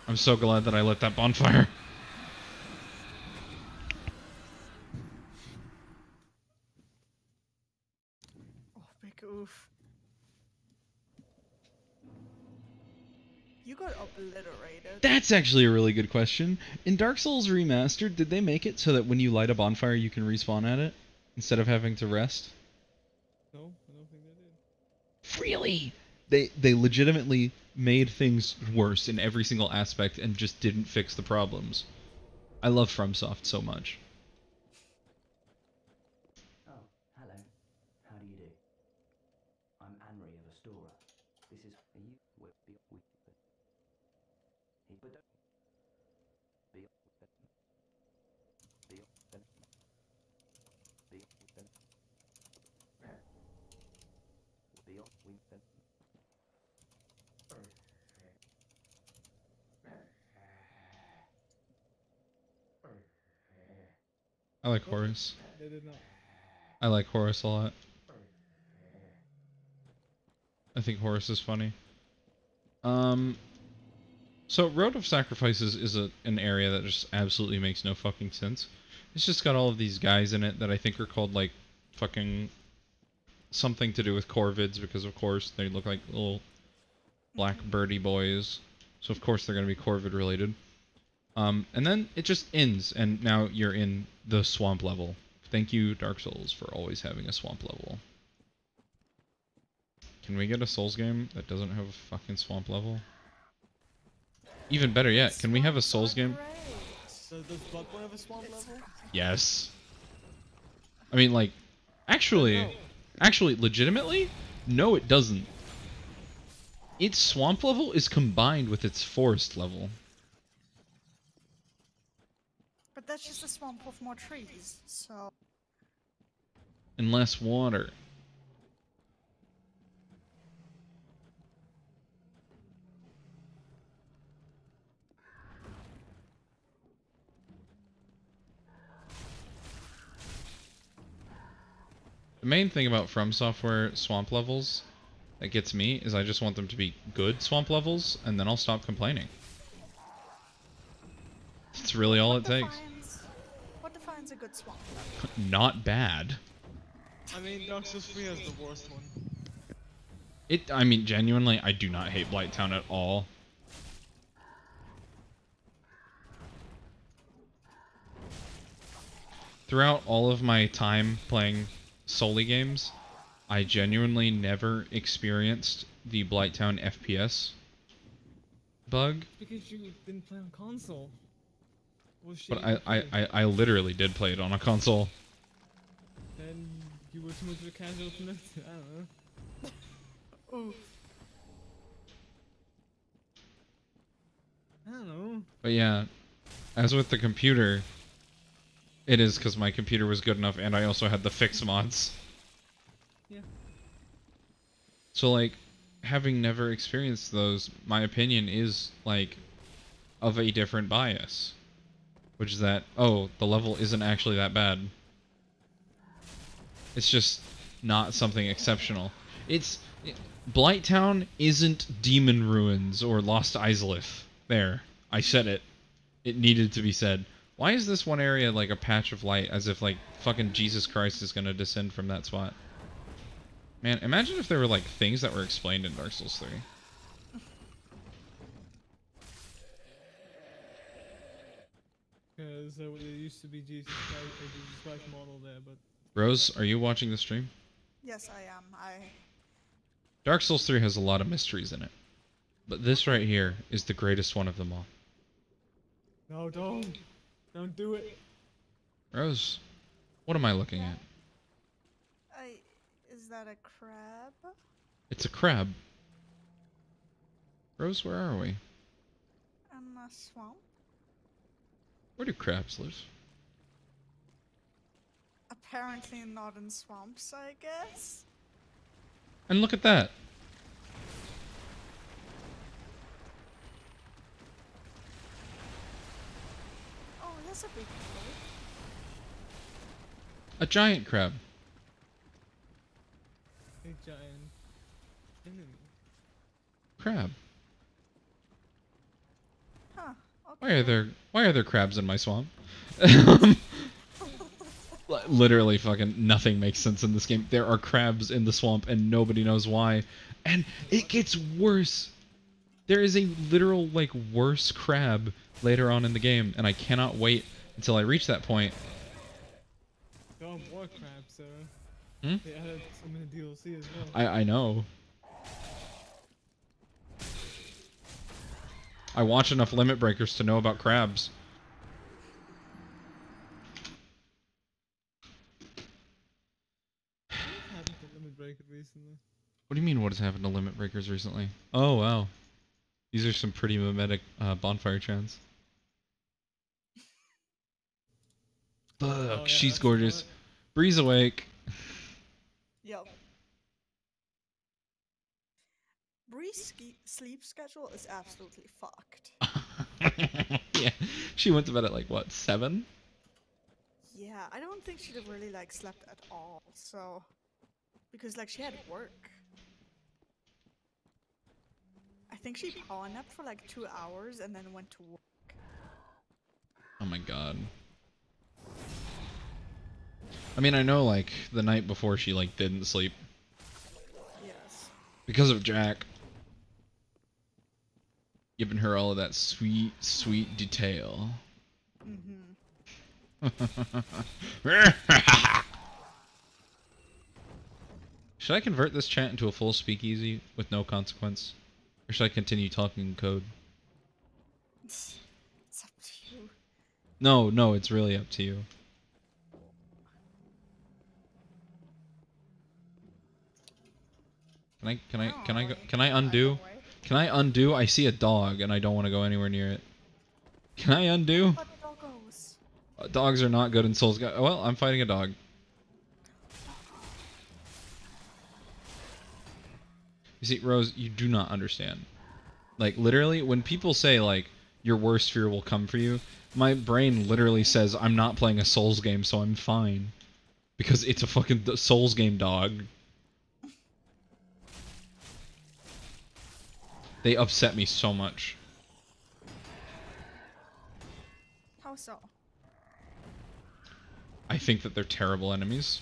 I'm so glad that I lit that bonfire. Oh, big oof. You got obliterated. That's actually a really good question. In Dark Souls Remastered, did they make it so that when you light a bonfire you can respawn at it instead of having to rest? No, I don't think they did. Really? They legitimately made things worse in every single aspect and just didn't fix the problems. I love FromSoft so much. Oh, hello. How do you do? I'm Anri of Astora. This is you. I like Horus. They did not. I like Horus a lot. I think Horus is funny. So Road of Sacrifices is an area that just absolutely makes no fucking sense. It's just got all of these guys in it that I think are called, like, fucking something to do with corvids, because of course they look like little black birdie boys. So of course they're going to be corvid related. And then it just ends, and now you're in the swamp level Thank you, Dark Souls, for always having a swamp level. Can we get a Souls game that doesn't have a fucking swamp level? Even better yet, can we have a Souls game? Does Bloodborne have a swamp level? Yes. I mean, like, actually, legitimately, no, it doesn't. Its swamp level is combined with its forest level. But that's just a swamp with more trees, so... And less water. The main thing about From Software swamp levels that gets me is I just want them to be good swamp levels, and then I'll stop complaining. That's really all it takes. What defines a good swamp level? Not bad. I mean, Dark Souls 3 has the worst one. I mean, genuinely, I do not hate Blighttown at all. Throughout all of my time playing solely games, I genuinely never experienced the Blighttown FPS bug. Because you didn't play on console. But I literally did play it on a console. And you were too much of a casual to notice it, I don't know. Oof. I don't know. But yeah, as with the computer, it is because my computer was good enough and I also had the fix mods. Yeah. So like, having never experienced those, my opinion is like of a different bias. Which is that, oh, the level isn't actually that bad. It's just not something exceptional. Blighttown isn't Demon Ruins or Lost Izalith. There, I said it. It needed to be said. Why is this one area like a patch of light, as if like fucking Jesus Christ is gonna descend from that spot? Man, imagine if there were like things that were explained in Dark Souls 3. Because there used to be Jesus Christ model there, but... Rose, are you watching the stream? Yes, I am. Dark Souls 3 has a lot of mysteries in it. But this right here is the greatest one of them all. No, don't. Don't do it. Rose, what am I looking at? Is that a crab? It's a crab. Rose, where are we? In a swamp? Where do crabs live? Apparently not in swamps, I guess. And look at that. Oh, that's a big crab. A giant crab. A giant enemy. Crab. Huh. Okay. Why are there crabs in my swamp? Literally fucking nothing makes sense in this game. There are crabs in the swamp and nobody knows why. And it gets worse. There is a literal, like, worse crab later on in the game, and I cannot wait until I reach that point. There are more crabs, so... Hmm? They added some in the DLC as well. I know. I watch enough Limit Breakers to know about crabs. What happened to Limit Breaker recently? What do you mean, what has happened to Limit Breakers recently? Oh, wow. These are some pretty mimetic bonfire chants. Fuck, Oh, yeah, she's that's gorgeous. what- Breeze awake. Yep. Bree's sleep schedule is absolutely fucked. Yeah, she went to bed at like, what, 7? Yeah, I don't think she really like slept at all, so... Because like she had work. I think she power napped for like 2 hours and then went to work. Oh my god. I mean, I know, like, the night before she, like, didn't sleep. Yes. Because of Jack. Giving her all of that sweet, sweet detail. Mm-hmm. Should I convert this chat into a full speakeasy with no consequence? Or should I continue talking in code? It's up to you. No, it's really up to you. Can I undo? Can I undo? I see a dog and I don't want to go anywhere near it. Can I undo? Dogs are not good in Souls. Well, I'm fighting a dog. You see, Rose, you do not understand. Like, literally, when people say, like, your worst fear will come for you, my brain literally says, I'm not playing a Souls game, so I'm fine. Because it's a fucking Souls game, dog. They upset me so much. How so? I think that they're terrible enemies.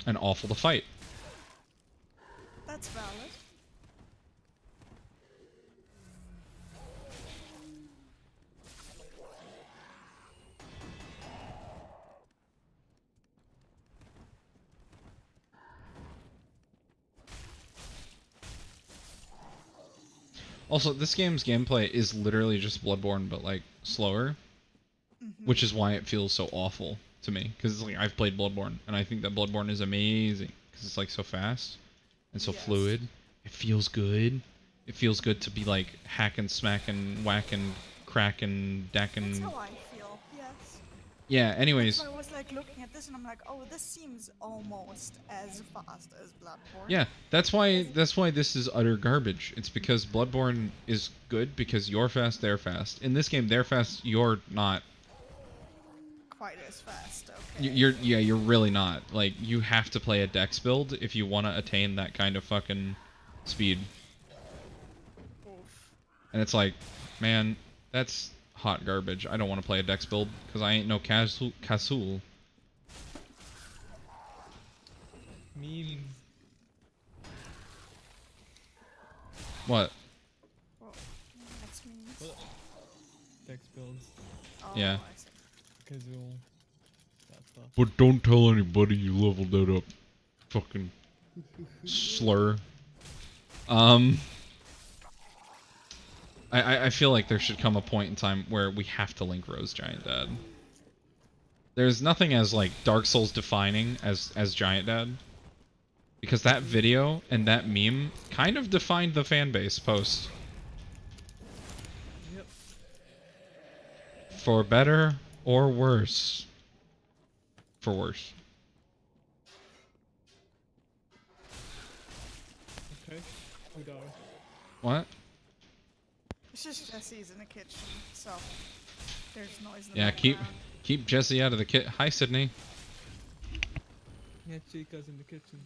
And awful to fight. That's valid. Also, this game's gameplay is literally just Bloodborne, but, like, slower. Which is why it feels so awful to me. Because, like, I've played Bloodborne, and I think that Bloodborne is amazing. Because it's, like, so fast. And so fluid. It feels good. It feels good to be, like, hacking, smacking, whacking, cracking, dacking. That's how I feel, yes. Yeah, anyways. So I was, like, looking at this and I'm like, oh, this seems almost as fast as Bloodborne. Yeah, that's why this is utter garbage. It's because Bloodborne is good because you're fast, they're fast. In this game, they're fast, you're not. Quite as fast, okay. You're really not. Like, you have to play a dex build if you want to attain that kind of fucking speed. Oof. And it's like, man, that's hot garbage. I don't want to play a dex build because I ain't no Kasul. Memes. What? That's memes. Dex builds. Oh, Yeah. Casual. That stuff. But don't tell anybody you leveled that up. Fucking slur. I feel like there should come a point in time where we have to link Rose Giant Dad. There's nothing as, like, Dark Souls defining as Giant Dad. Because that video and that meme kind of defined the fanbase post. Yep. For better or worse. For worse. Okay. We die. What? It's just Jesse's in the kitchen, so there's noise in the Yeah, background. keep Jesse out of the kit. Hi, Sydney. Yeah, Chica's in the kitchen.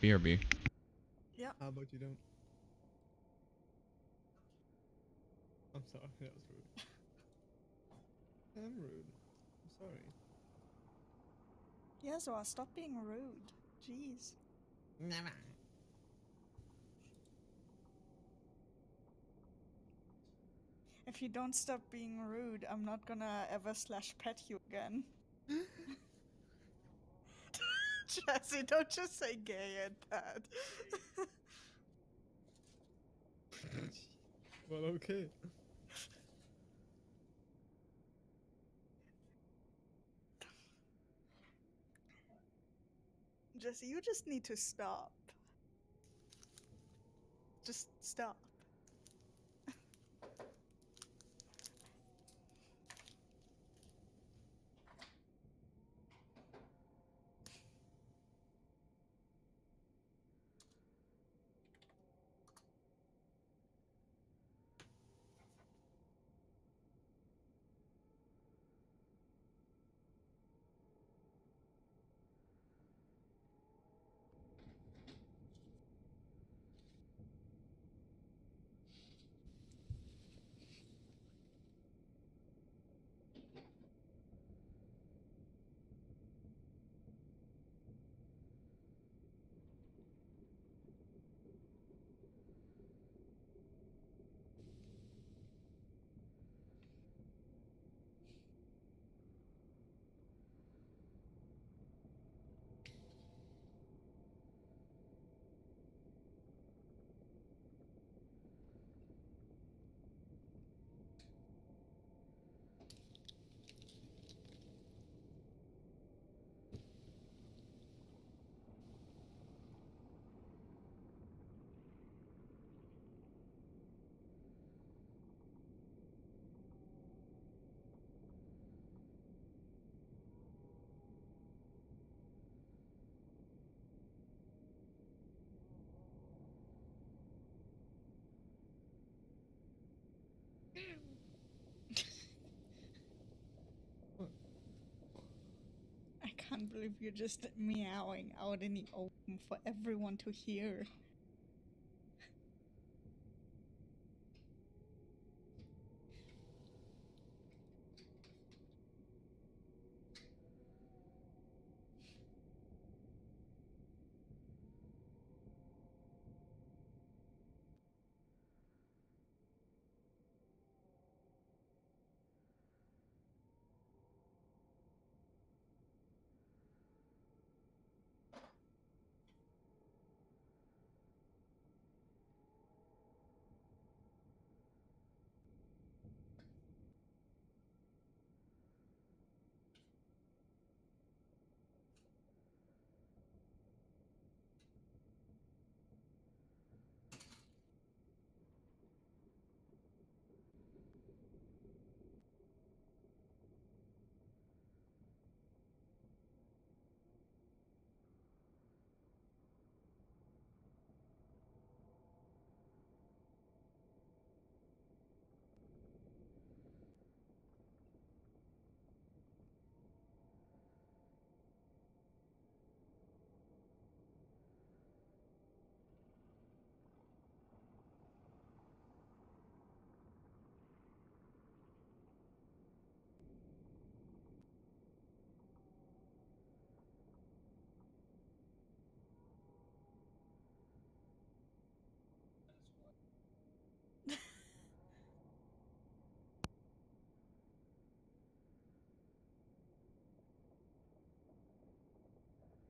BRB. Yeah. How about you don't? I'm sorry, that was rude. I'm rude. I'm sorry. Yeah, so stop being rude. Jeez. Never. If you don't stop being rude, I'm not gonna ever /pet you again. Jesse, don't just say gay and that. Well, okay. Jesse, you just need to stop. Just stop. I can't believe you're just meowing out in the open for everyone to hear.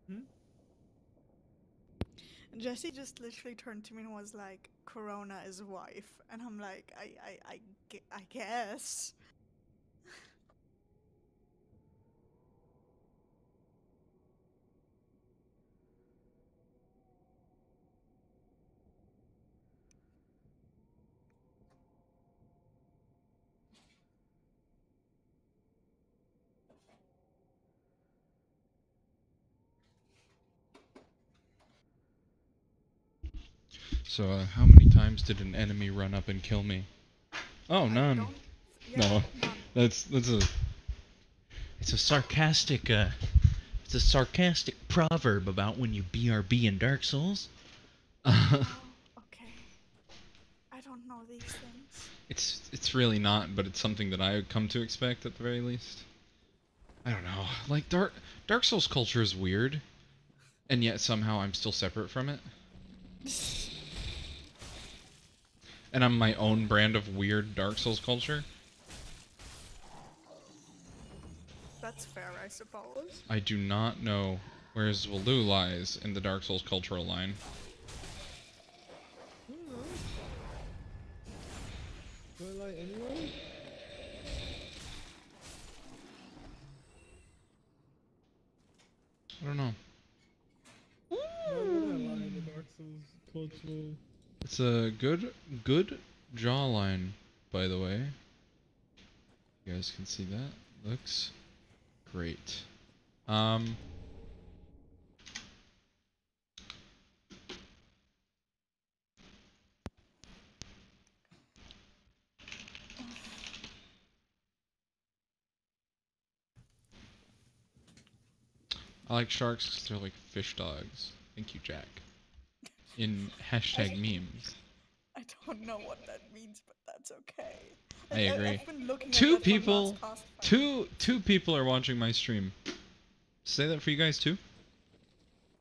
Hmm? Jesse just literally turned to me and was like, Corona is wife. And I'm like, I guess. So, how many times did an enemy run up and kill me? Oh, none. No, none. that's a. It's a sarcastic. It's a sarcastic proverb about when you BRB in Dark Souls. Oh, okay. I don't know these things. It's really not, but it's something that I would come to expect at the very least. I don't know. Like Dark Souls culture is weird, and yet somehow I'm still separate from it. And I'm my own brand of weird Dark Souls culture. That's fair, I suppose. I do not know where Zwalu lies in the Dark Souls cultural line. Do I lie anyway? I don't know. Why would I lie in the Dark Souls cultural? It's a good jawline, by the way. You guys can see that. Looks great. I like sharks because they're like fish dogs. Thank you, Jack. In hashtag memes. I don't know what that means, but that's okay. I agree. I've been looking at Two that from people, last cast fight. two people are watching my stream. Say that for you guys too.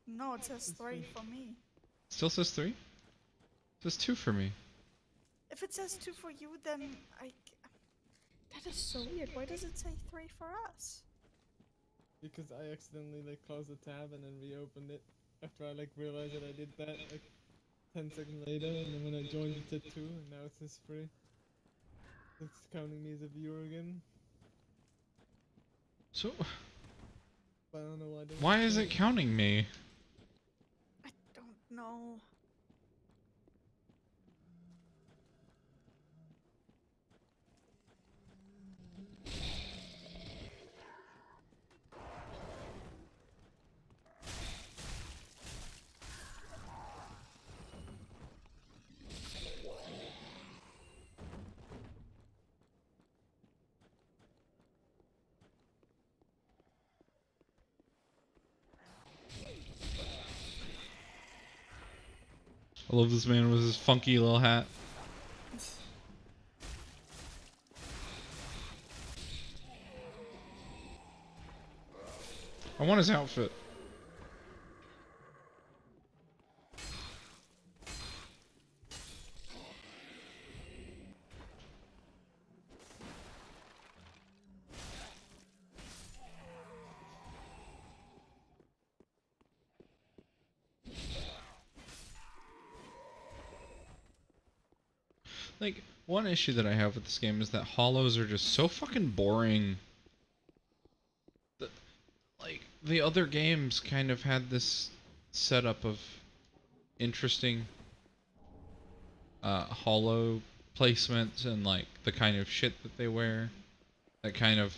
No, it says 3 for me. Still says 3. It says 2 for me. If it says 2 for you, then that is so weird. Why does it say 3 for us? Because I accidentally like closed the tab and then reopened it after I like realized that I did that like 10 seconds later, and then when I joined it said 2 and now it says 3. It's counting me as a viewer again. So But I don't know why. why is it counting me? I don't know. I love this man with his funky little hat. I want his outfit. Like, one issue that I have with this game is that hollows are just so fucking boring. Like, the other games kind of had this setup of interesting hollow placements and like the kind of shit that they wear that kind of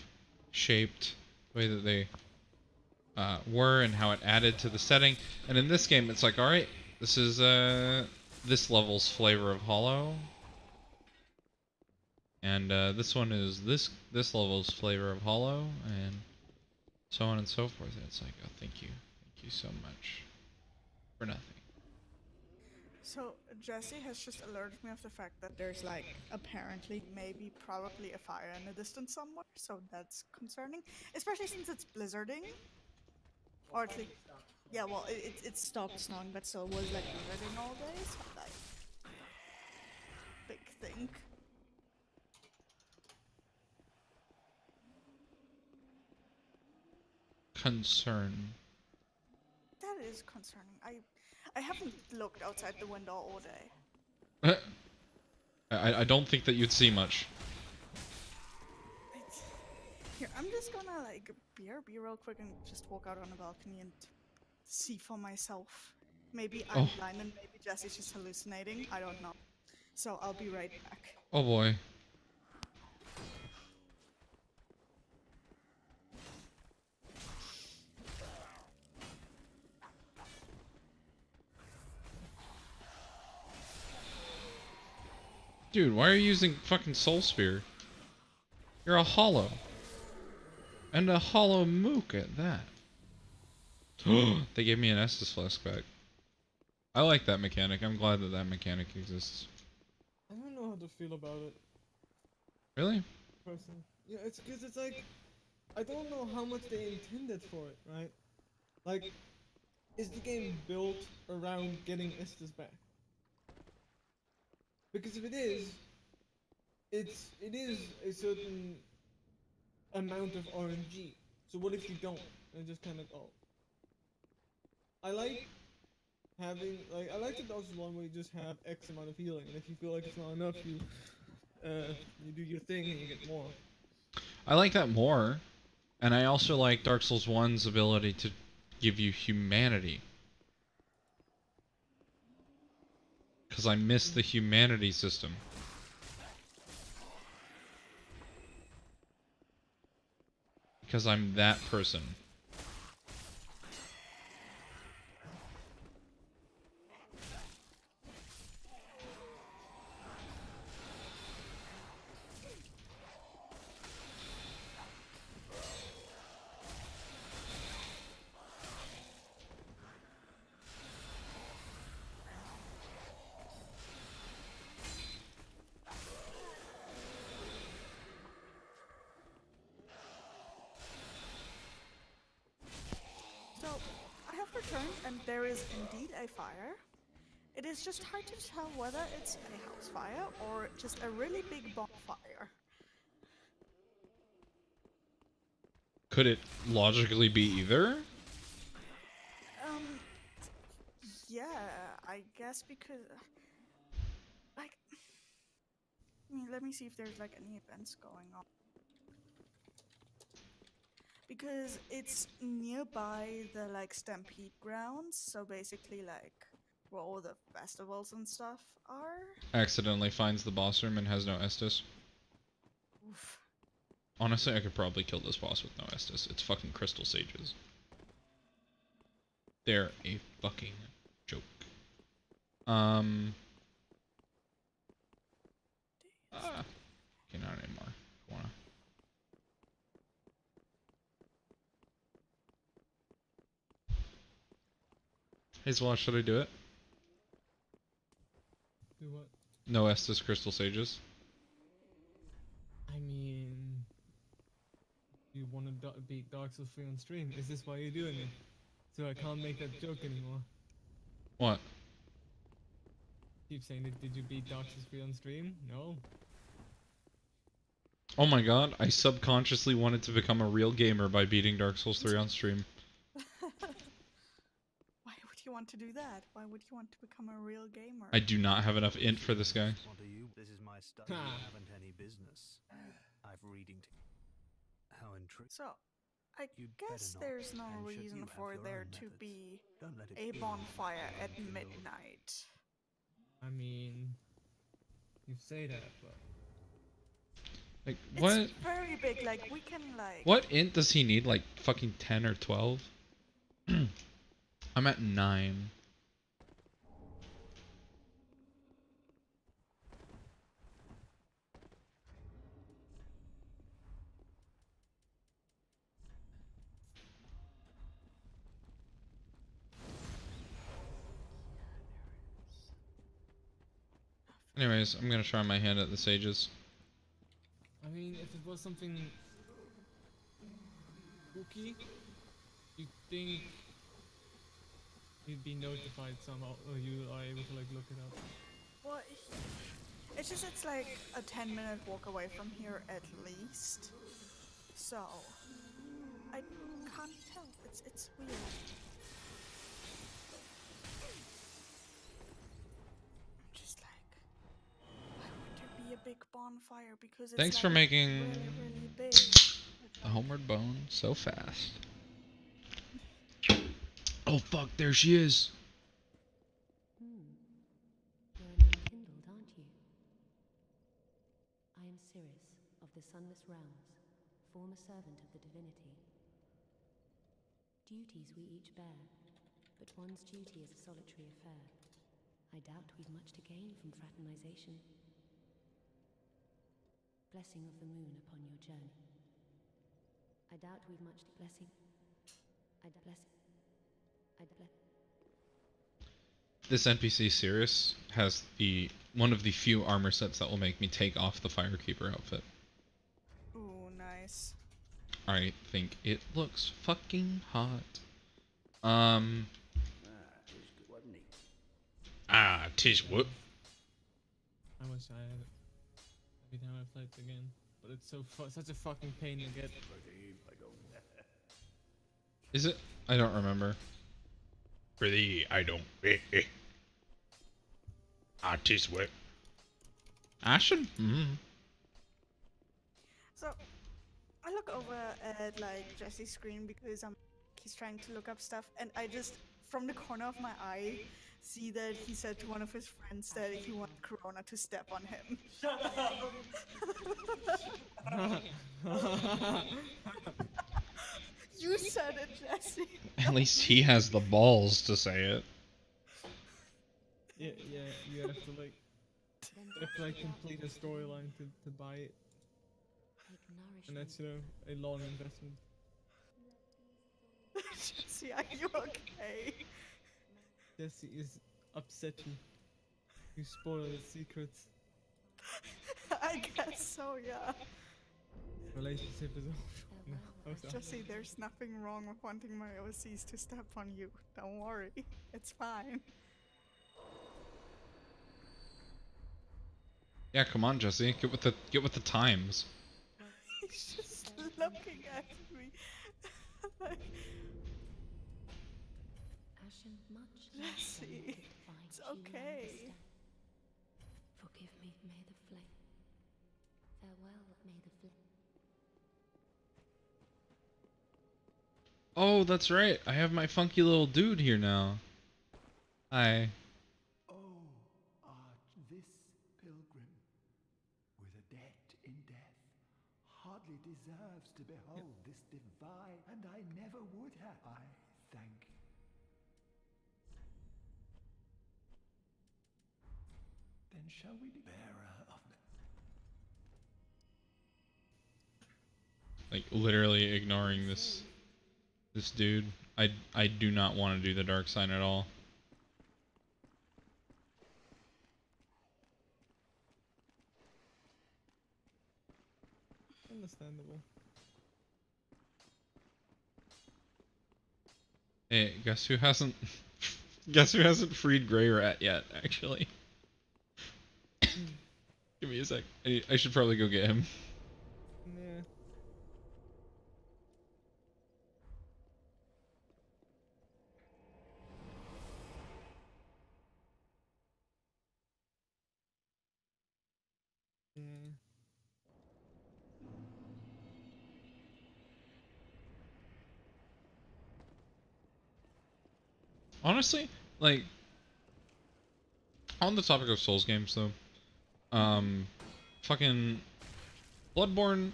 shaped the way that they were and how it added to the setting. And in this game it's like, alright, this is this level's flavor of hollow. And this one is this level's flavor of hollow, and so on and so forth. And it's like, oh, thank you so much for nothing. So Jesse has just alerted me of the fact that there's like apparently maybe probably a fire in the distance somewhere, so that's concerning, especially since it's blizzarding. Or at least, yeah, well, it stopped snowing, but still was like blizzarding all day, so like big thing. Concern. That is concerning. I haven't looked outside the window all day. I don't think that you'd see much. Here, I'm just gonna like BRB real quick and just walk out on the balcony and see for myself. Maybe I'm blind and maybe Jesse's just hallucinating. I don't know. So I'll be right back. Oh boy. Dude, why are you using fucking Soul Spear? You're a hollow. And a hollow mook at that. They gave me an Estus Flask back. I like that mechanic. I'm glad that that mechanic exists. I don't know how to feel about it. Really? Personally. Yeah, it's because it's like, I don't know how much they intended for it, right? Like, is the game built around getting Estus back? Because if it is, it is a certain amount of RNG. So what if you don't? And just kind of go. I like having, like, I like the Dark Souls 1 where you just have X amount of healing, and if you feel like it's not enough, you you do your thing and you get more. I like that more, and I also like Dark Souls 1's ability to give you humanity. Because I miss the humanity system. Because I'm that person. So, I have returned, and there is indeed a fire. It is just hard to tell whether it's a house fire or just a really big bonfire. Could it logically be either? Yeah, I guess because, like, let me see if there's like any events going on. Because it's nearby the like Stampede grounds, so basically like where all the festivals and stuff are. Accidentally finds the boss room and has no Estus. Oof. Honestly, I could probably kill this boss with no Estus. It's fucking crystal sages. They're a fucking joke. Okay, not anymore. Wanna. Hey, Zwallow, should I do it? Do what? No Estus crystal sages. I mean, you want to beat Dark Souls 3 on stream? Is this why you're doing it? So I can't make that joke anymore. What? Keep saying that. Did you beat Dark Souls 3 on stream? No. Oh my god, I subconsciously wanted to become a real gamer by beating Dark Souls 3 on stream. Why would you want to do that? Why would you want to become a real gamer? I do not have enough int for this guy. What are you? This is my study. You haven't any business. I've reading to. How intriguing. So, I guess there's no reason for there to be a bonfire at midnight. I mean, you say that, but like what? It's very big. Like we can like. What int does he need? Like fucking 10 or 12? I'm at 9. Anyways, I'm gonna try my hand at the sages. I mean, if it was something spooky, you'd think you'd be notified somehow, or you are able to like look it up. Well, it's just it's like a 10-minute walk away from here at least. So I can't tell. It's weird. A big bonfire because it's Thanks like for making really big. the homeward bone so fast. Oh fuck, there she is. You're an unkindled, aren't you? I am Cirrus of the Sunless Realms, former servant of the divinity. Duties we each bear, but one's duty is a solitary affair. I doubt we've much to gain from fraternization. Blessing of the moon upon your journey. I doubt we've much to blessing. This NPC Cirrus has one of the few armor sets that will make me take off the Firekeeper outfit. Ooh, nice. I think it looks fucking hot. Tis what? I wish I had it. Every time I play it again, but it's such a fucking pain to get. Is it? I don't remember. For thee, I don't. Tis what? Ashen? So I look over at like Jesse's screen because he's trying to look up stuff, and I just from the corner of my eye see that he said to one of his friends that he wants Corona to step on him. Shut up! You said it, Jesse. At least he has the balls to say it. Yeah, you have to like complete a storyline to buy it. And that's, a long investment. Jesse, are you okay? Jesse is upset you spoiled his secrets. I guess so, yeah. Relationship is over. No, I'm sorry. Jesse, there's nothing wrong with wanting my OCs to step on you. Don't worry. It's fine. Yeah, come on, Jesse. Get with the times. He's just looking at me. Like, Jesse, it's okay. Forgive me, may the flame. Farewell, may the flame. Oh, that's right. I have my funky little dude here now. Hi. Oh, art this pilgrim, with a debt in death, hardly deserves to behold this divine, and I never would have. I thank you. Then shall we be bearer of Like literally ignoring this dude. I do not want to do the dark sign at all. Understandable. Hey, guess who hasn't freed Grey Rat yet, actually? Give me a sec. I should probably go get him. Yeah. Honestly, like, on the topic of Souls games, though, fucking Bloodborne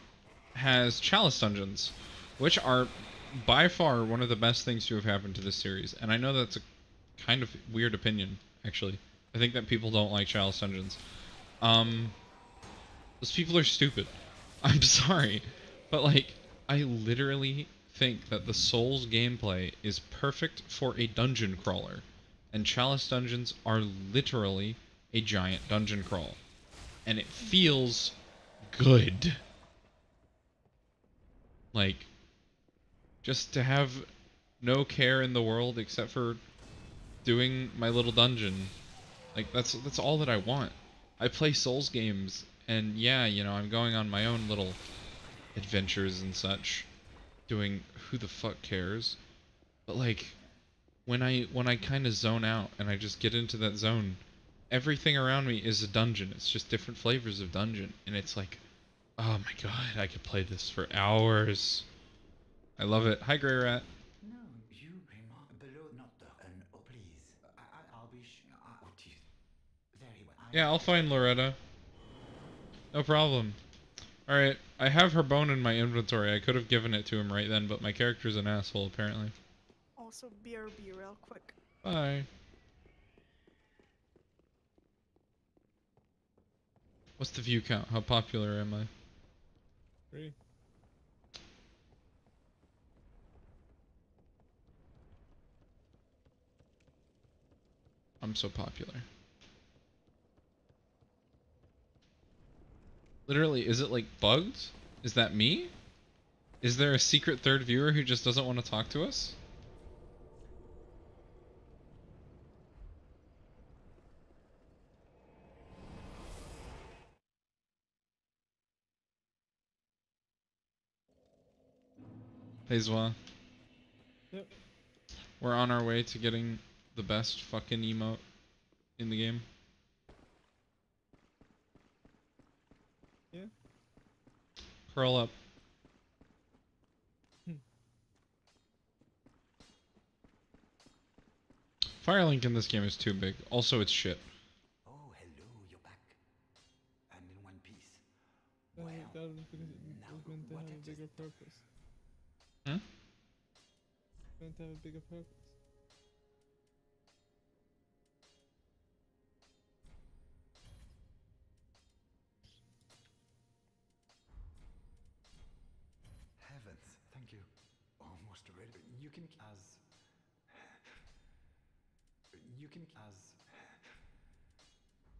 has Chalice Dungeons, which are by far one of the best things to have happened to this series. And I know that's a kind of weird opinion, actually. I think that people don't like Chalice Dungeons. Those people are stupid. I'm sorry. But, like, I literally think that the Souls gameplay is perfect for a dungeon crawler. And Chalice Dungeons are literally a giant dungeon crawl. And it feels good. Like, just to have no care in the world except for doing my little dungeon. Like, that's all that I want. I play Souls games, and yeah, I'm going on my own little adventures and such, doing who the fuck cares. But like, when I kind of zone out and I just get into that zone, everything around me is a dungeon. It's just different flavors of dungeon, and it's like, oh my god, I could play this for hours. I love it. Hi, Grey Rat. No, you below, not the, oh please, I'll be very well. Yeah, I'll find Loretta. No problem. Alright, I have her bone in my inventory. I could have given it to him right then, but my character's an asshole, apparently. Also, BRB real quick. Bye. What's the view count? How popular am I? 3. I'm so popular. Literally, is it like bugged? Is that me? Is there a secret third viewer who just doesn't want to talk to us? Hey Zwa. Yep. We're on our way to getting the best fucking emote in the game. Yeah. Curl up. Firelink in this game is too big. Also, it's shit. Oh, hello, you're back. And in one piece. That was because it was meant to have a bigger purpose. Hmm? Meant to have a bigger purpose. Heavens, thank you. Almost ready. You can as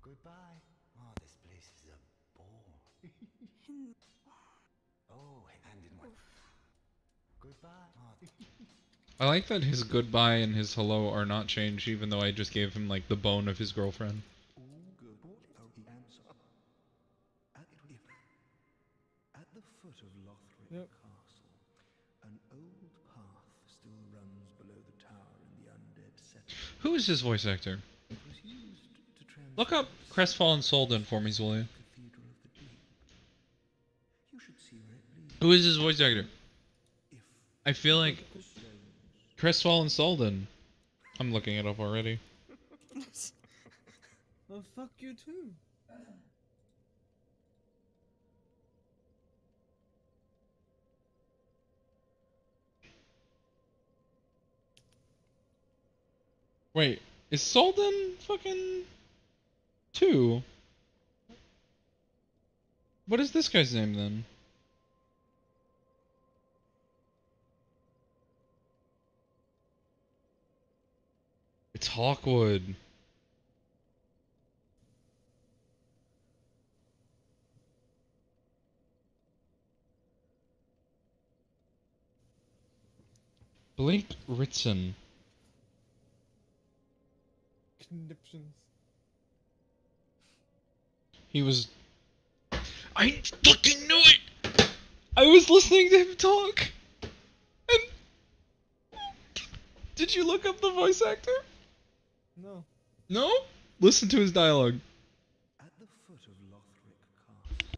goodbye. Oh, this place is a bore. Oh, and in one. Goodbye. Oh. I like that his goodbye and his hello are not changed, even though I just gave him like the bone of his girlfriend. At the foot of Lothric Yep. Castle, an old path still runs below the tower in the undead settlement. Who is his voice actor? It was used to Look up Crestfallen Soldan for me, Zully. Cathedral of the Deep. You should see where it leads. Who is his voice actor? I feel like Crestfallen Soldan. I'm looking it up already. Well, fuck you too. Wait, is Soldan fucking 2? What is this guy's name then? It's Hawkwood. Blake Ritson. Conniptions. He was... I fucking knew it! I was listening to him talk! And... Did you look up the voice actor? No. No? Listen to his dialogue. At the foot of Lothric Castle,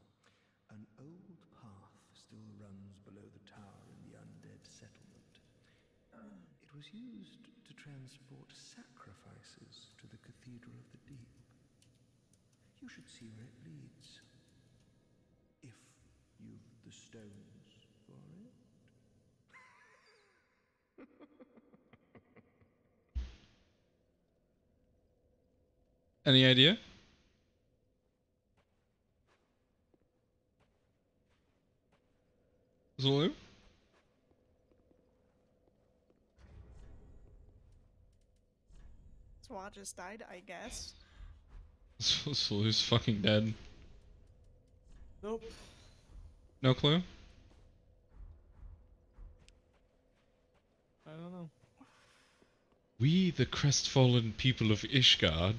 an old path still runs below the tower in the undead settlement. It was used to transport sacrifices to the Cathedral of the Deep. You should see where it leads. If you've the stones for it. Any idea? Zulu? Swa just died, I guess. Zulu's fucking dead. Nope. No clue? I don't know. We, the crestfallen people of Ishgard.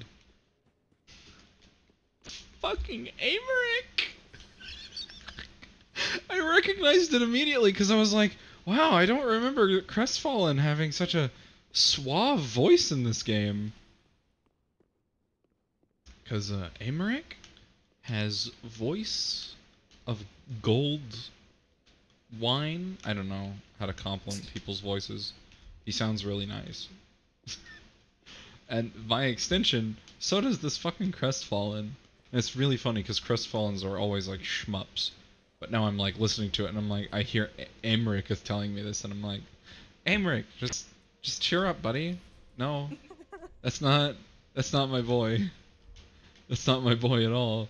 Fucking Amaric! I recognized it immediately because I was like, wow, I don't remember Crestfallen having such a suave voice in this game. Because Amaric has voice of gold wine. I don't know how to compliment people's voices. He sounds really nice. And by extension, so does this fucking Crestfallen. And it's really funny because Crestfallens are always like shmups. But now I'm like listening to it and I'm like, I hear Amaric is telling me this and I'm like, Amaric, just cheer up, buddy. No, that's not my boy. That's not my boy at all.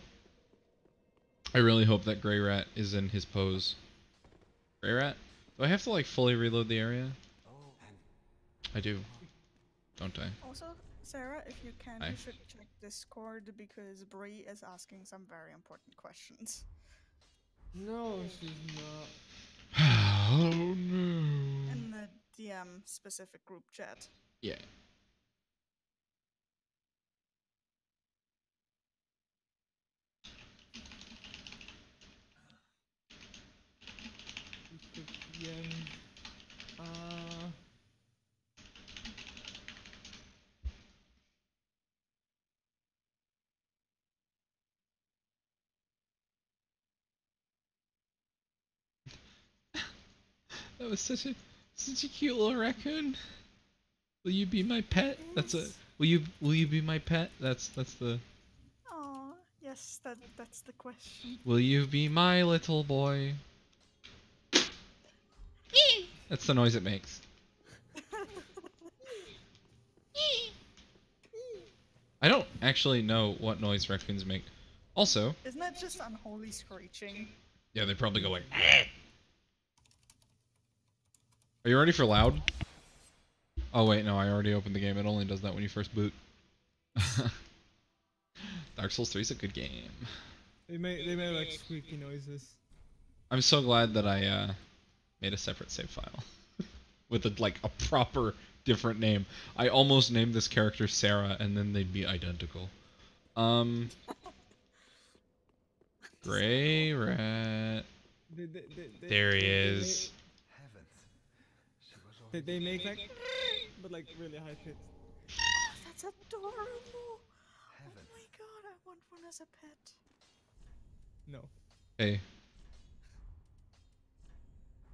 I really hope that Grey Rat is in his pose. Grey Rat? Do I have to like fully reload the area? I do. Don't I? Also, Sarah, if you can, Hi. you should check Discord because Bree is asking some very important questions. No, she's not. Oh no. In the DM specific group chat. Yeah. Yen. That was such a cute little raccoon. Will you be my pet? Will you be my pet? That's the. Oh, yes, that's the question. Will you be my little boy? That's the noise it makes. I don't actually know what noise raccoons make. Also, isn't that just unholy screeching? yeah, they probably go like. Are you ready for loud? Oh wait, no, I already opened the game. It only does that when you first boot. Dark Souls 3 is a good game. They make like squeaky noises. I'm so glad that I made a separate save file with a proper different name. I almost named this character Sarah, and then they'd be identical. Gray rat. There he is. They make like, but like really high pitched. Oh, that's adorable. Oh my god, I want one as a pet. No. Hey.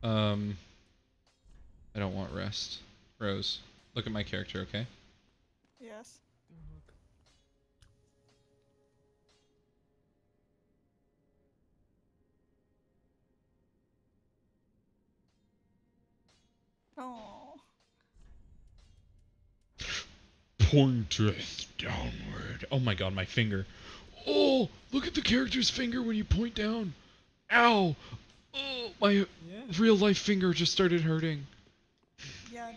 I don't want rest. Rose, look at my character, okay? Yes. Oh. Pointeth downward. Oh my god, my finger. Oh, look at the character's finger when you point down. Ow. Oh, my real life finger just started hurting. Yeah,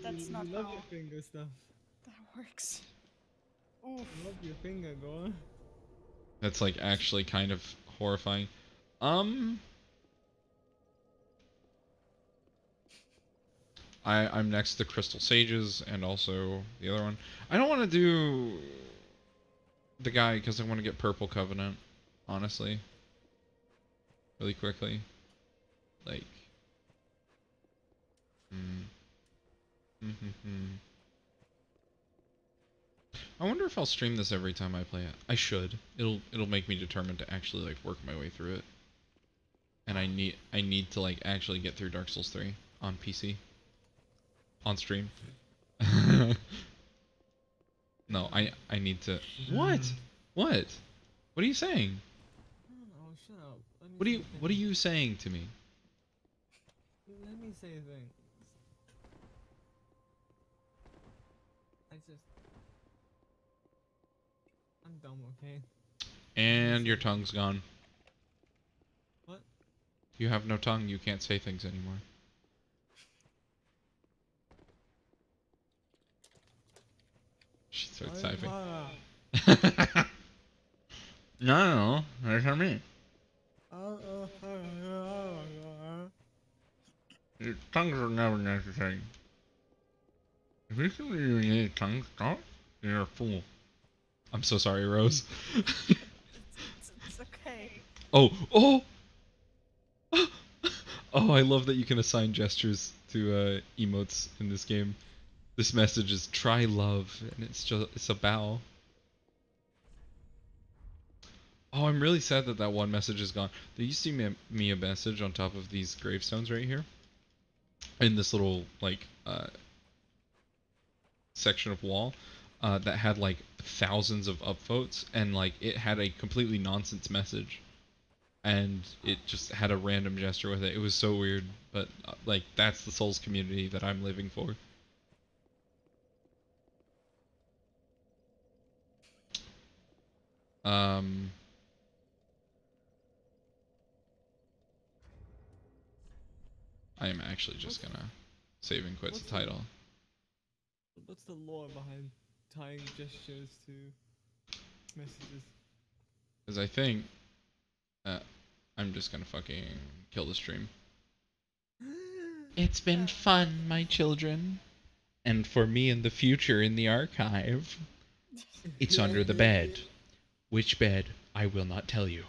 that's not love how your finger stuff. that works. Oof. I love your finger, go on. That's like actually kind of horrifying. I'm next to Crystal Sages and also the other one. I don't want to do the guy because I want to get Purple Covenant, honestly. Really quickly. Like. I wonder if I'll stream this every time I play it. I should. It'll make me determined to actually like work my way through it. And I need to like actually get through Dark Souls 3 on PC. On stream. No, I need to. What? What? What are you saying? Oh, shut up. What are you saying to me? Let me say a thing. I'm dumb, okay? And your tongue's gone. What? You have no tongue, you can't say things anymore. She starts typing. No, that's not me. Your tongues are never necessary. If you think you need a tongue stop, you're a fool. I'm so sorry, Rose. It's okay. Oh! Oh, I love that you can assign gestures to emotes in this game. This message is try love, and it's a bow. Oh, I'm really sad that one message is gone. There used to be me a message on top of these gravestones right here. In this little, like, section of wall that had, like, thousands of upvotes, and, like, it had a completely nonsense message. And it just had a random gesture with it. It was so weird, but, like, that's the Souls community that I'm living for. I am actually just gonna save and quit the title. What's the lore behind tying gestures to messages? Because I think I'm just gonna fucking kill the stream. It's been fun, my children. And for me in the future in the archive, it's under the bed. Which bed, I will not tell you.